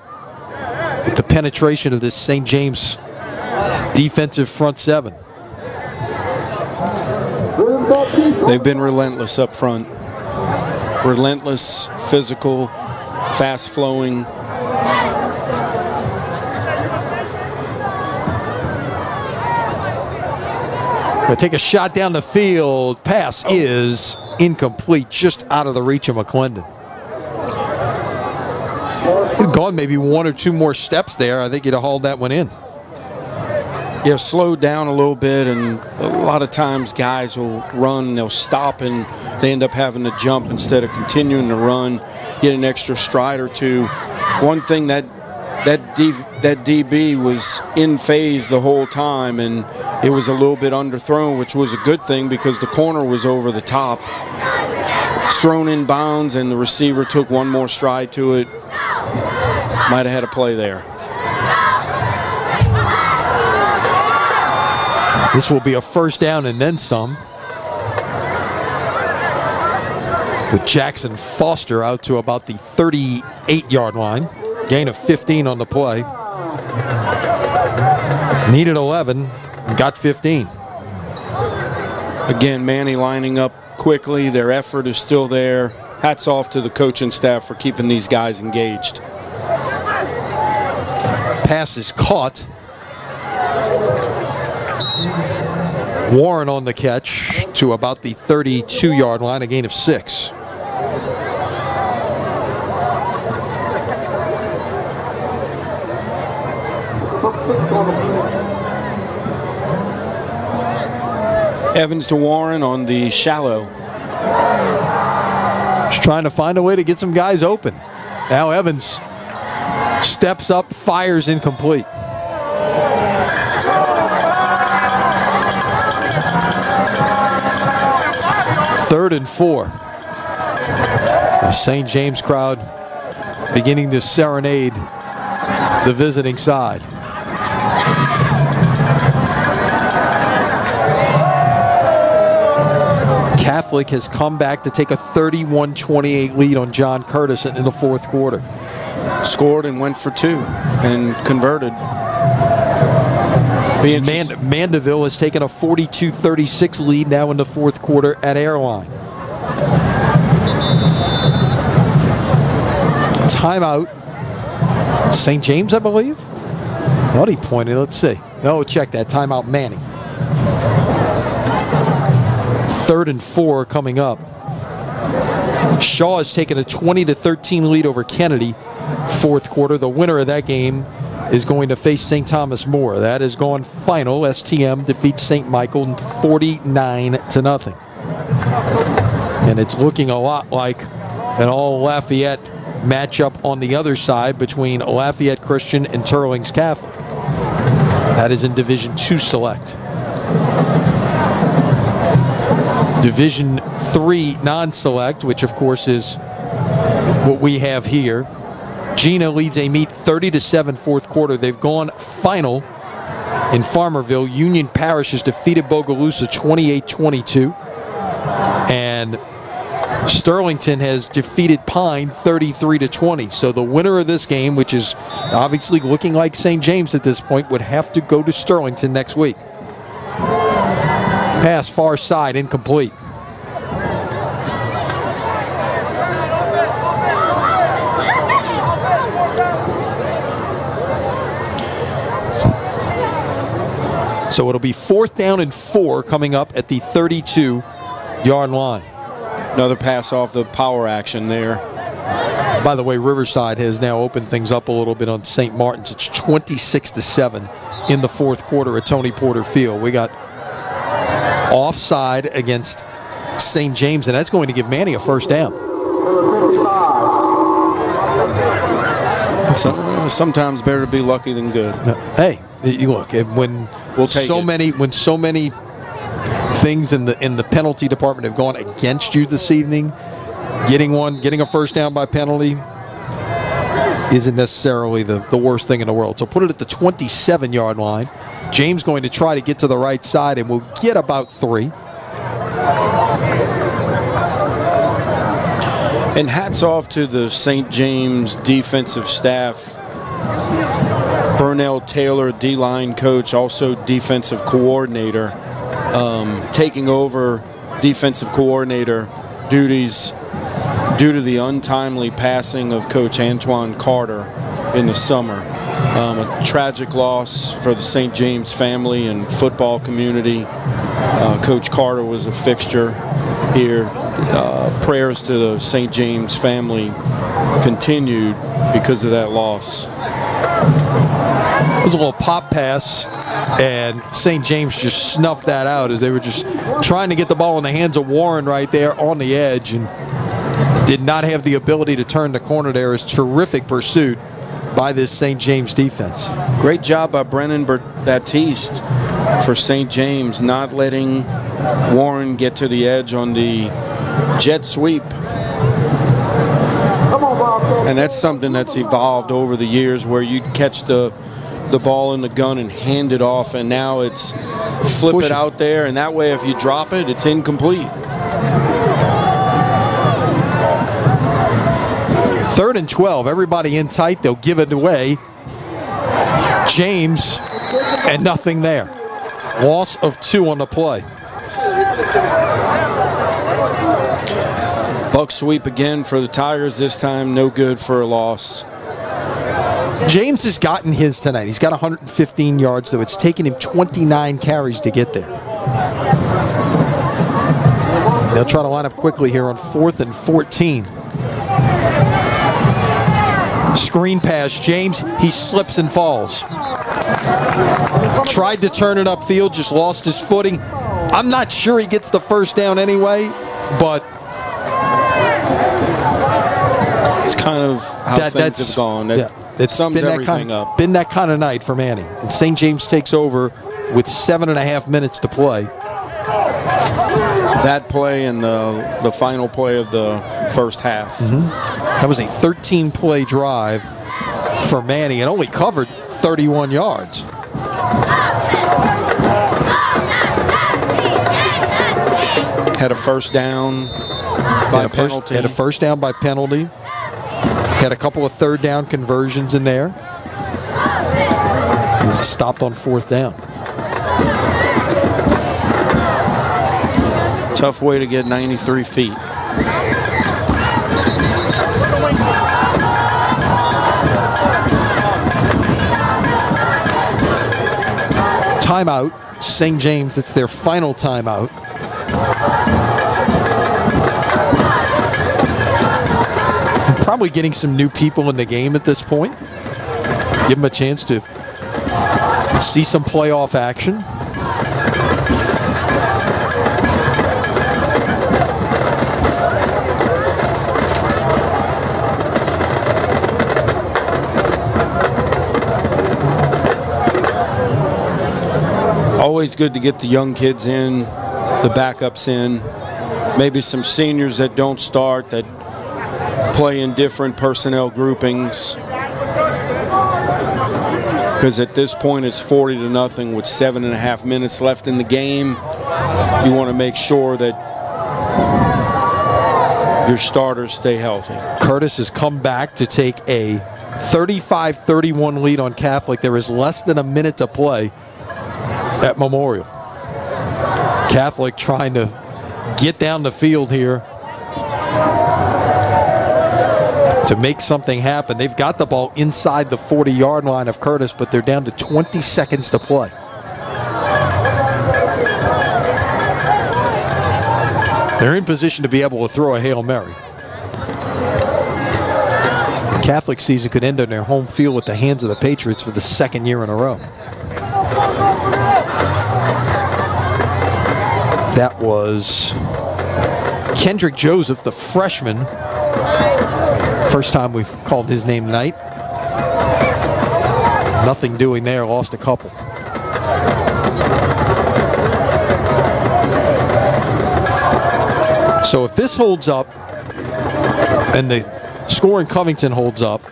[SPEAKER 1] with the penetration of this St. James defensive front 7.
[SPEAKER 2] They've been relentless up front. Relentless, physical, fast-flowing.
[SPEAKER 1] They take a shot down the field. Pass is incomplete, just out of the reach of McClendon. He'd gone maybe one or two more steps there. I think he'd have hauled that one in.
[SPEAKER 2] Yeah, slowed down a little bit, and a lot of times guys will run, they'll stop, and they end up having to jump instead of continuing to run, get an extra stride or two. One thing that DB was in phase the whole time, and it was a little bit underthrown, which was a good thing because the corner was over the top. It's thrown in bounds, and the receiver took one more stride to it. Might have had a play there.
[SPEAKER 1] This will be a first down and then some. With Jackson Foster out to about the 38-yard line. Gain of 15 on the play. Needed 11, got 15.
[SPEAKER 2] Again, Manny lining up quickly. Their effort is still there. Hats off to the coaching staff for keeping these guys engaged.
[SPEAKER 1] Pass is caught. Warren on the catch to about the 32-yard line, a gain of 6.
[SPEAKER 2] Evans to Warren on the shallow.
[SPEAKER 1] Just trying to find a way to get some guys open. Now Evans steps up, fires incomplete. Third and 4. The St. James crowd beginning to serenade the visiting side. Catholic has come back to take a 31-28 lead on John Curtis in the fourth quarter.
[SPEAKER 2] Scored and went for 2 and converted.
[SPEAKER 1] Mandeville has taken a 42-36 lead now in the fourth quarter at Airline. Timeout. St. James, I believe? What he pointed, let's see. No, check that. Timeout Manny. 3rd and 4 coming up. Shaw has taken a 20-13 lead over Kennedy. Fourth quarter. The winner of that game is going to face St. Thomas More. That is gone final. STM defeats St. Michael 49-0. And it's looking a lot like an all Lafayette matchup on the other side between Lafayette Christian and Turlings Catholic. That is in Division II Select. Division III non-select, which of course is what we have here. Gina leads a meet 30-7 fourth quarter. They've gone final in Farmerville. Union Parish has defeated Bogalusa 28-22. And Sterlington has defeated Pine 33-20. So the winner of this game, which is obviously looking like St. James at this point, would have to go to Sterlington next week. Pass far side, incomplete. So it'll be 4th down and 4 coming up at the 32-yard line.
[SPEAKER 2] Another pass off the power action there.
[SPEAKER 1] By the way, Riverside has now opened things up a little bit on St. Martin's. It's 26-7 in the fourth quarter at Tony Porter Field. We got offside against St. James, and that's going to give Manny a first down.
[SPEAKER 2] Sometimes better to be lucky than good.
[SPEAKER 1] Hey, look, when so many things in the penalty department have gone against you this evening, getting a first down by penalty isn't necessarily the worst thing in the world. So put it at the 27-yard line. James going to try to get to the right side, and we'll get about 3.
[SPEAKER 2] And hats off to the St. James defensive staff. Burnell Taylor, D-line coach, also defensive coordinator, taking over defensive coordinator duties due to the untimely passing of Coach Antoine Carter in the summer. A tragic loss for the St. James family and football community. Coach Carter was a fixture here. Prayers to the St. James family continued because of that loss.
[SPEAKER 1] It was a little pop pass, and St. James just snuffed that out as they were just trying to get the ball in the hands of Warren right there on the edge, and did not have the ability to turn the corner there. Is terrific pursuit by this St. James defense.
[SPEAKER 2] Great job by Brennan Baptiste for St. James, not letting Warren get to the edge on the jet sweep. And that's something that's evolved over the years, where you catch the ball in the gun and hand it off, and now it's flip it out there, and that way if you drop it, it's incomplete.
[SPEAKER 1] 3rd and 12, everybody in tight, they'll give it away. James, and nothing there. Loss of 2 on the play.
[SPEAKER 2] Buck sweep again for the Tigers, this time no good for a loss.
[SPEAKER 1] James has gotten his tonight. He's got 115 yards, though it's taken him 29 carries to get there. They'll try to line up quickly here on 4th and 14. Screen pass, James, he slips and falls. Tried to turn it upfield, just lost his footing. I'm not sure he gets the first down anyway, but
[SPEAKER 2] it's kind of how things have gone. It sums everything up.
[SPEAKER 1] Been that kind of night for Manny. And St. James takes over with 7.5 minutes to play.
[SPEAKER 2] That play and the final play of the first half.
[SPEAKER 1] That was a 13-play drive for Manny and only covered 31 yards.
[SPEAKER 2] Had a first down by penalty.
[SPEAKER 1] Had a first down by penalty. Had a couple of 3rd down conversions in there. And stopped on 4th down.
[SPEAKER 2] Tough way to get 93 feet.
[SPEAKER 1] Timeout. St. James, it's their final timeout. Probably getting some new people in the game at this point. Give them a chance to see some playoff action.
[SPEAKER 2] Always good to get the young kids in, the backups in, maybe some seniors that don't start, that play in different personnel groupings. Because at this point it's 40-0 with 7.5 minutes left in the game. You want to make sure that your starters stay healthy.
[SPEAKER 1] Curtis has come back to take a 35-31 lead on Catholic. There is less than a minute to play at Memorial. Catholic trying to get down the field here to make something happen. They've got the ball inside the 40-yard line of Curtis, but they're down to 20 seconds to play. They're in position to be able to throw a Hail Mary. The Catholic season could end on their home field at the hands of the Patriots for the 2nd year in a row. That was Kendrick Joseph, the freshman. First time we've called his name tonight. Nothing doing there, lost a couple. So if this holds up and the score in Covington holds up,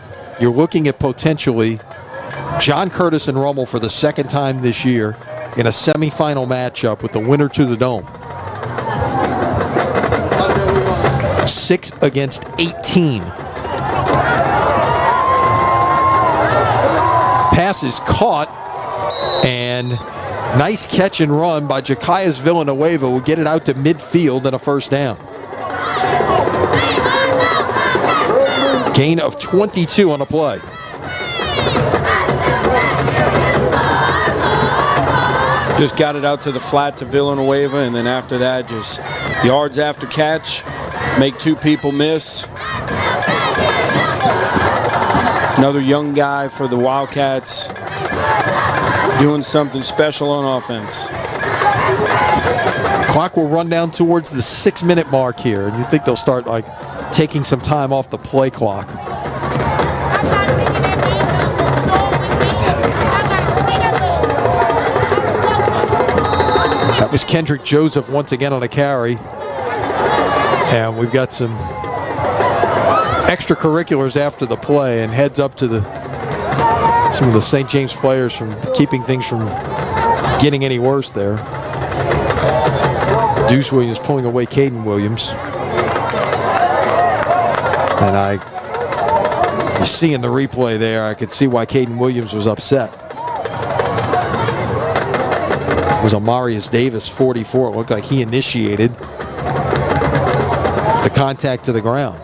[SPEAKER 1] you're looking at potentially John Curtis and Rummel for the 2nd time this year in a semifinal matchup with the winner to the Dome. 6 against 18. Pass is caught, and nice catch and run by Jaquias Villanueva will get it out to midfield and a first down. Gain of 22 on the play.
[SPEAKER 2] Just got it out to the flat to Villanueva, and then after that, just yards after catch, make 2 people miss. Another young guy for the Wildcats doing something special on offense.
[SPEAKER 1] Clock will run down towards the 6-minute mark here, and you think they'll start like taking some time off the play clock. That was Kendrick Joseph once again on a carry. And we've got some extracurriculars after the play, and heads up to some of the St. James players from keeping things from getting any worse there. Deuce Williams pulling away Caden Williams. And you see in the replay there, I could see why Caden Williams was upset. It was Amarius Davis, 44. It looked like he initiated the contact to the ground.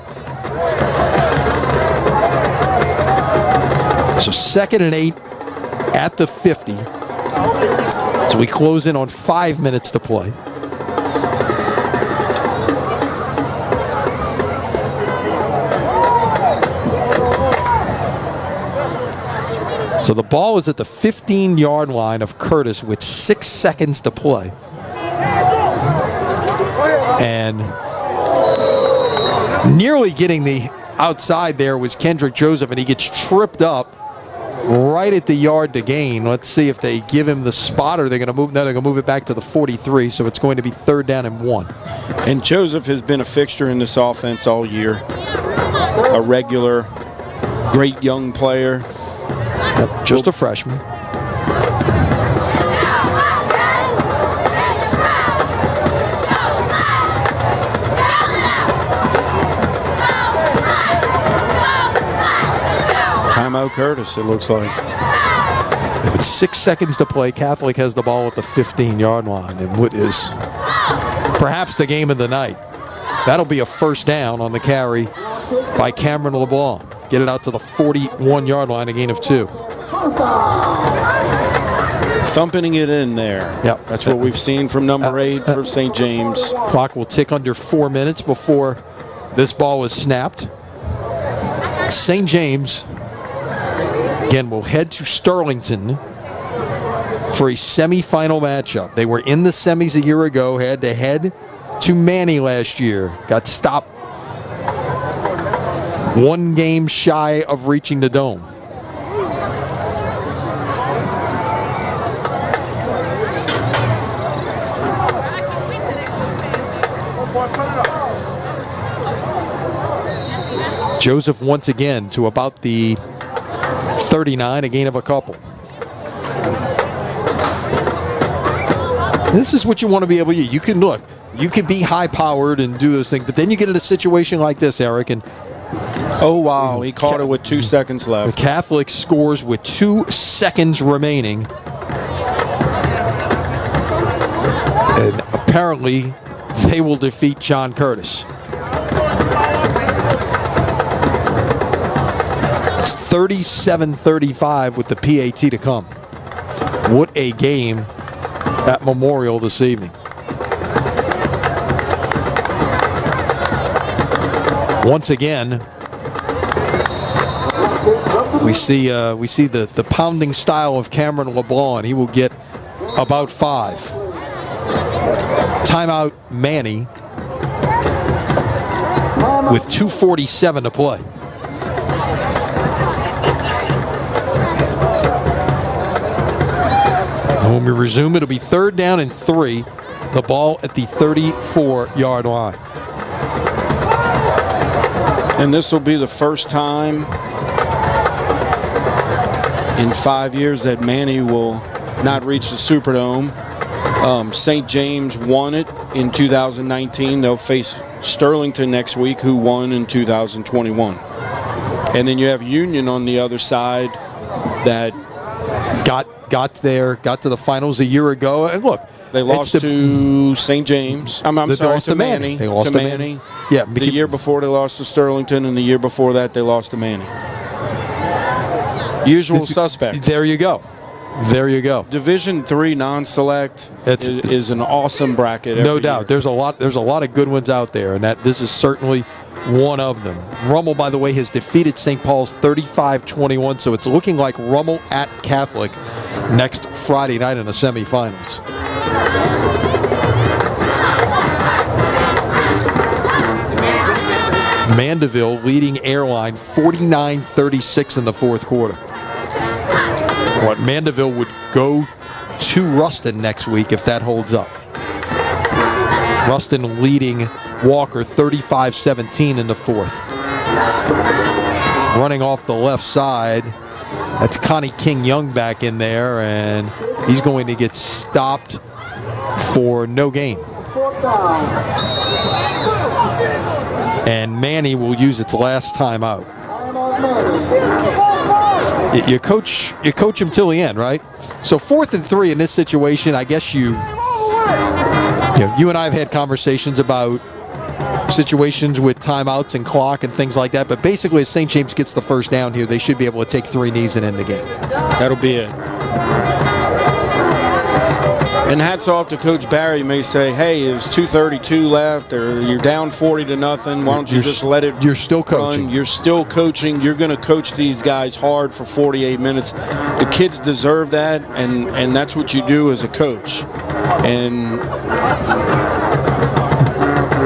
[SPEAKER 1] So 2nd and 8 at the 50. So we close in on 5 minutes to play. So the ball is at the 15-yard line of Curtis with 6 seconds to play. And nearly getting the outside there was Kendrick Joseph, and he gets tripped up right at the yard to gain. Let's see if they give him the spot, or they're going to move. No, they're going to move it back to the 43, so it's going to be 3rd down and 1.
[SPEAKER 2] And Joseph has been a fixture in this offense all year. A regular, great young player.
[SPEAKER 1] Yep, just a freshman.
[SPEAKER 2] Timeout Curtis, it looks like.
[SPEAKER 1] With 6 seconds to play, Catholic has the ball at the 15-yard line, and what is perhaps the game of the night. That'll be a 1st down on the carry by Cameron LeBlanc. Get it out to the 41-yard line, a gain of 2.
[SPEAKER 2] Thumping it in there.
[SPEAKER 1] Yep.
[SPEAKER 2] That's what we've seen from number 8 for St. James.
[SPEAKER 1] Clock will tick under 4 minutes before this ball is snapped. St. James, again, will head to Sterlington for a semifinal matchup. They were in the semis a year ago, had to head to Manny last year. Got stopped 1 game shy of reaching the Dome. Joseph once again to about the 39, a gain of a couple. This is what you want to be able to do. You can look, you can be high-powered and do those things, but then you get in a situation like this, Eric, and
[SPEAKER 2] oh, wow, he caught it with 2 seconds left.
[SPEAKER 1] The Catholic scores with 2 seconds remaining. And apparently, they will defeat John Curtis. It's 37-35 with the PAT to come. What a game at Memorial this evening. Once again, we see the pounding style of Cameron LeBlanc. He will get about 5. Timeout Manny with 2:47 to play. When we resume, it'll be 3rd down and 3. The ball at the 34-yard line.
[SPEAKER 2] And this will be the first time in 5 years that Manny will not reach the Superdome. St. James won it in 2019. They'll face Sterlington next week, who won in 2021. And then you have Union on the other side that
[SPEAKER 1] got to the finals a year ago. And look,
[SPEAKER 2] they lost to St. James. I'm sorry, to Manny.
[SPEAKER 1] They lost to Manny. Yeah,
[SPEAKER 2] the year before they lost to Sterlington, and the year before that they lost to Manny. Usual suspects.
[SPEAKER 1] There you go. There you go.
[SPEAKER 2] Division III non-select is an awesome bracket.
[SPEAKER 1] No doubt. There's a lot of good ones out there, and this is certainly one of them. Rummel, by the way, has defeated St. Paul's 35-21, so it's looking like Rummel at Catholic next Friday night in the semifinals. Mandeville leading Airline 49-36 in the fourth quarter. What Mandeville would go to Ruston next week if that holds up. Ruston leading Walker 35-17 in the fourth. Running off the left side, that's Connie King-Young back in there, and he's going to get stopped for no gain. And Manny will use its last timeout. You coach him till the end, right? So 4th and 3 in this situation, I guess you and I have had conversations about situations with timeouts and clock and things like that, but basically if St. James gets the first down here, they should be able to take 3 knees and end the game.
[SPEAKER 2] That'll be it. And hats off to Coach Barry. You may say, hey, there's 2:32 left, or you're down 40-0. Why don't you just let it
[SPEAKER 1] You're still coaching.
[SPEAKER 2] You're still coaching. You're going to coach these guys hard for 48 minutes. The kids deserve that, and that's what you do as a coach. And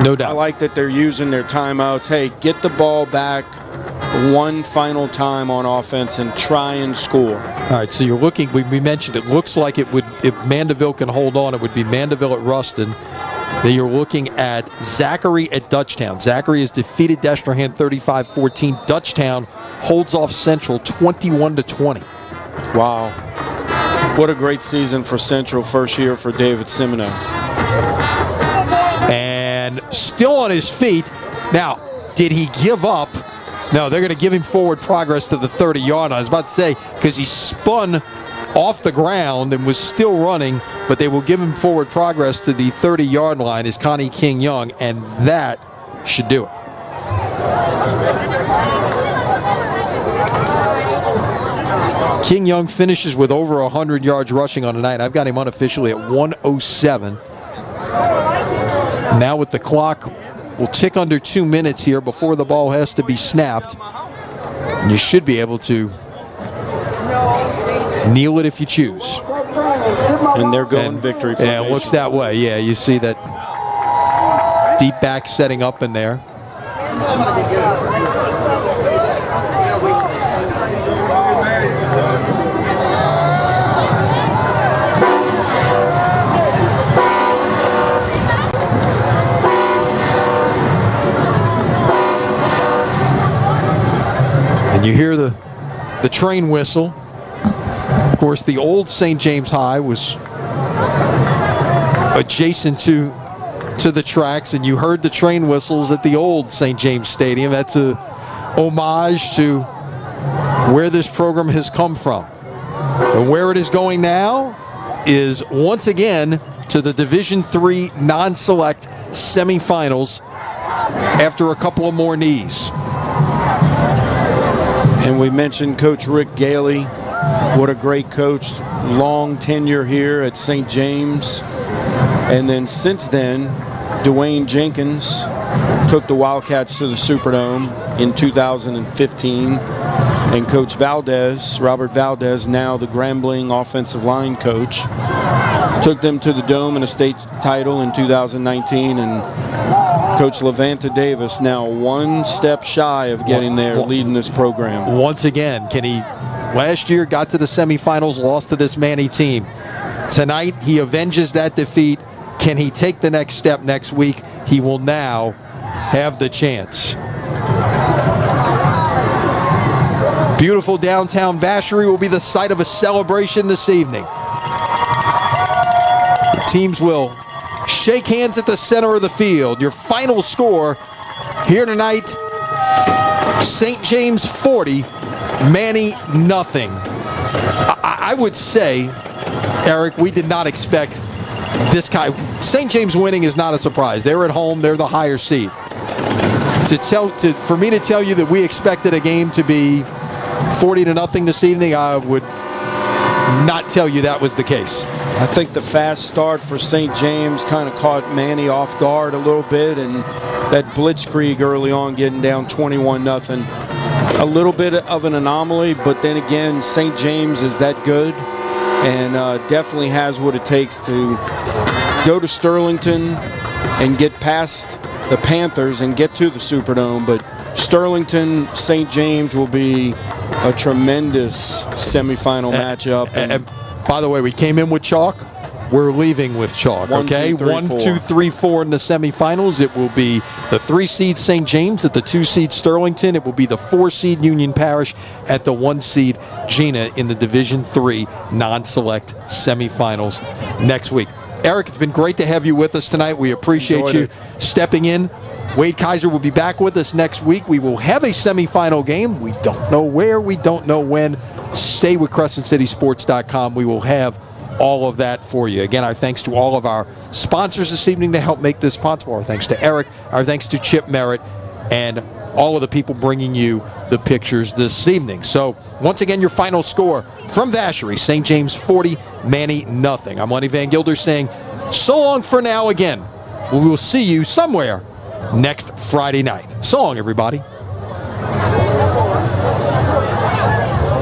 [SPEAKER 1] no doubt.
[SPEAKER 2] I like that they're using their timeouts. Hey, get the ball back one final time on offense and try and score.
[SPEAKER 1] All right, so you're looking, we mentioned it looks like it would, if Mandeville can hold on, it would be Mandeville at Ruston. Then you're looking at Zachary at Dutchtown. Zachary has defeated Destrehan 35-14. Dutchtown holds off Central 21-20.
[SPEAKER 2] Wow. What a great season for Central, first year for David Simoneau.
[SPEAKER 1] And still on his feet. Now, did he give up? No, they're going to give him forward progress to the 30-yard line. I was about to say, because he spun off the ground and was still running, but they will give him forward progress to the 30-yard line is Connie King-Young, and that should do it. King-Young finishes with over 100 yards rushing on the night. I've got him unofficially at 107. Now with the clock, we'll tick under 2 minutes here before the ball has to be snapped. And you should be able to kneel it if you choose.
[SPEAKER 2] And they're going victory formation.
[SPEAKER 1] Yeah, it looks that way. Yeah, you see that deep back setting up in there. And you hear the train whistle. Of course, the old St. James High was adjacent to the tracks, and you heard the train whistles at the old St. James Stadium. That's a homage to where this program has come from. And where it is going now is once again to the Division III non-select semifinals after a couple of more knees.
[SPEAKER 2] And we mentioned Coach Rick Gaille. What a great coach. Long tenure here at St. James. And then since then, Dwayne Jenkins took the Wildcats to the Superdome in 2015. And Coach Valdez, Robert Valdez, now the Grambling offensive line coach, took them to the Dome and a state title in 2019. And Coach Levanta Davis now one step shy of getting there, leading this program.
[SPEAKER 1] Once again, last year got to the semifinals, lost to this Manny team. Tonight, he avenges that defeat. Can he take the next step next week? He will now have the chance. Beautiful downtown Vacherie will be the site of a celebration this evening. Teams will shake hands at the center of the field. Your final score here tonight, St. James 40, Manny nothing. I would say, Eric, we did not expect this guy. St. James winning is not a surprise. They're at home. They're the higher seed. For me to tell you that we expected a game to be 40-0 this evening, I would not tell you that was the case.
[SPEAKER 2] I think the fast start for St. James kind of caught Manny off guard a little bit, and that blitzkrieg early on getting down 21-0. A little bit of an anomaly, but then again, St. James is that good and definitely has what it takes to go to Sterlington and get past the Panthers and get to the Superdome. But Sterlington, St. James will be a tremendous semifinal matchup.
[SPEAKER 1] And by the way, we came in with chalk. We're leaving with chalk, okay? 1, 2, 3, 4 in the semifinals. It will be the 3-seed St. James at the 2-seed Sterlington. It will be the 4-seed Union Parish at the 1-seed Gina in the Division III non-select semifinals next week. Eric, it's been great to have you with us tonight. We appreciate you stepping in. Wade Kaiser will be back with us next week. We will have a semifinal game. We don't know where, we don't know when. Stay with CrescentCitySports.com. We will have all of that for you. Again, our thanks to all of our sponsors this evening to help make this possible. Our thanks to Eric, our thanks to Chip Merritt, and all of the people bringing you the pictures this evening. So, once again, your final score from Vacherie, St. James 40, Manny nothing. I'm Lenny Van Gilder saying so long for now again. We will see you somewhere next Friday night. So long, everybody.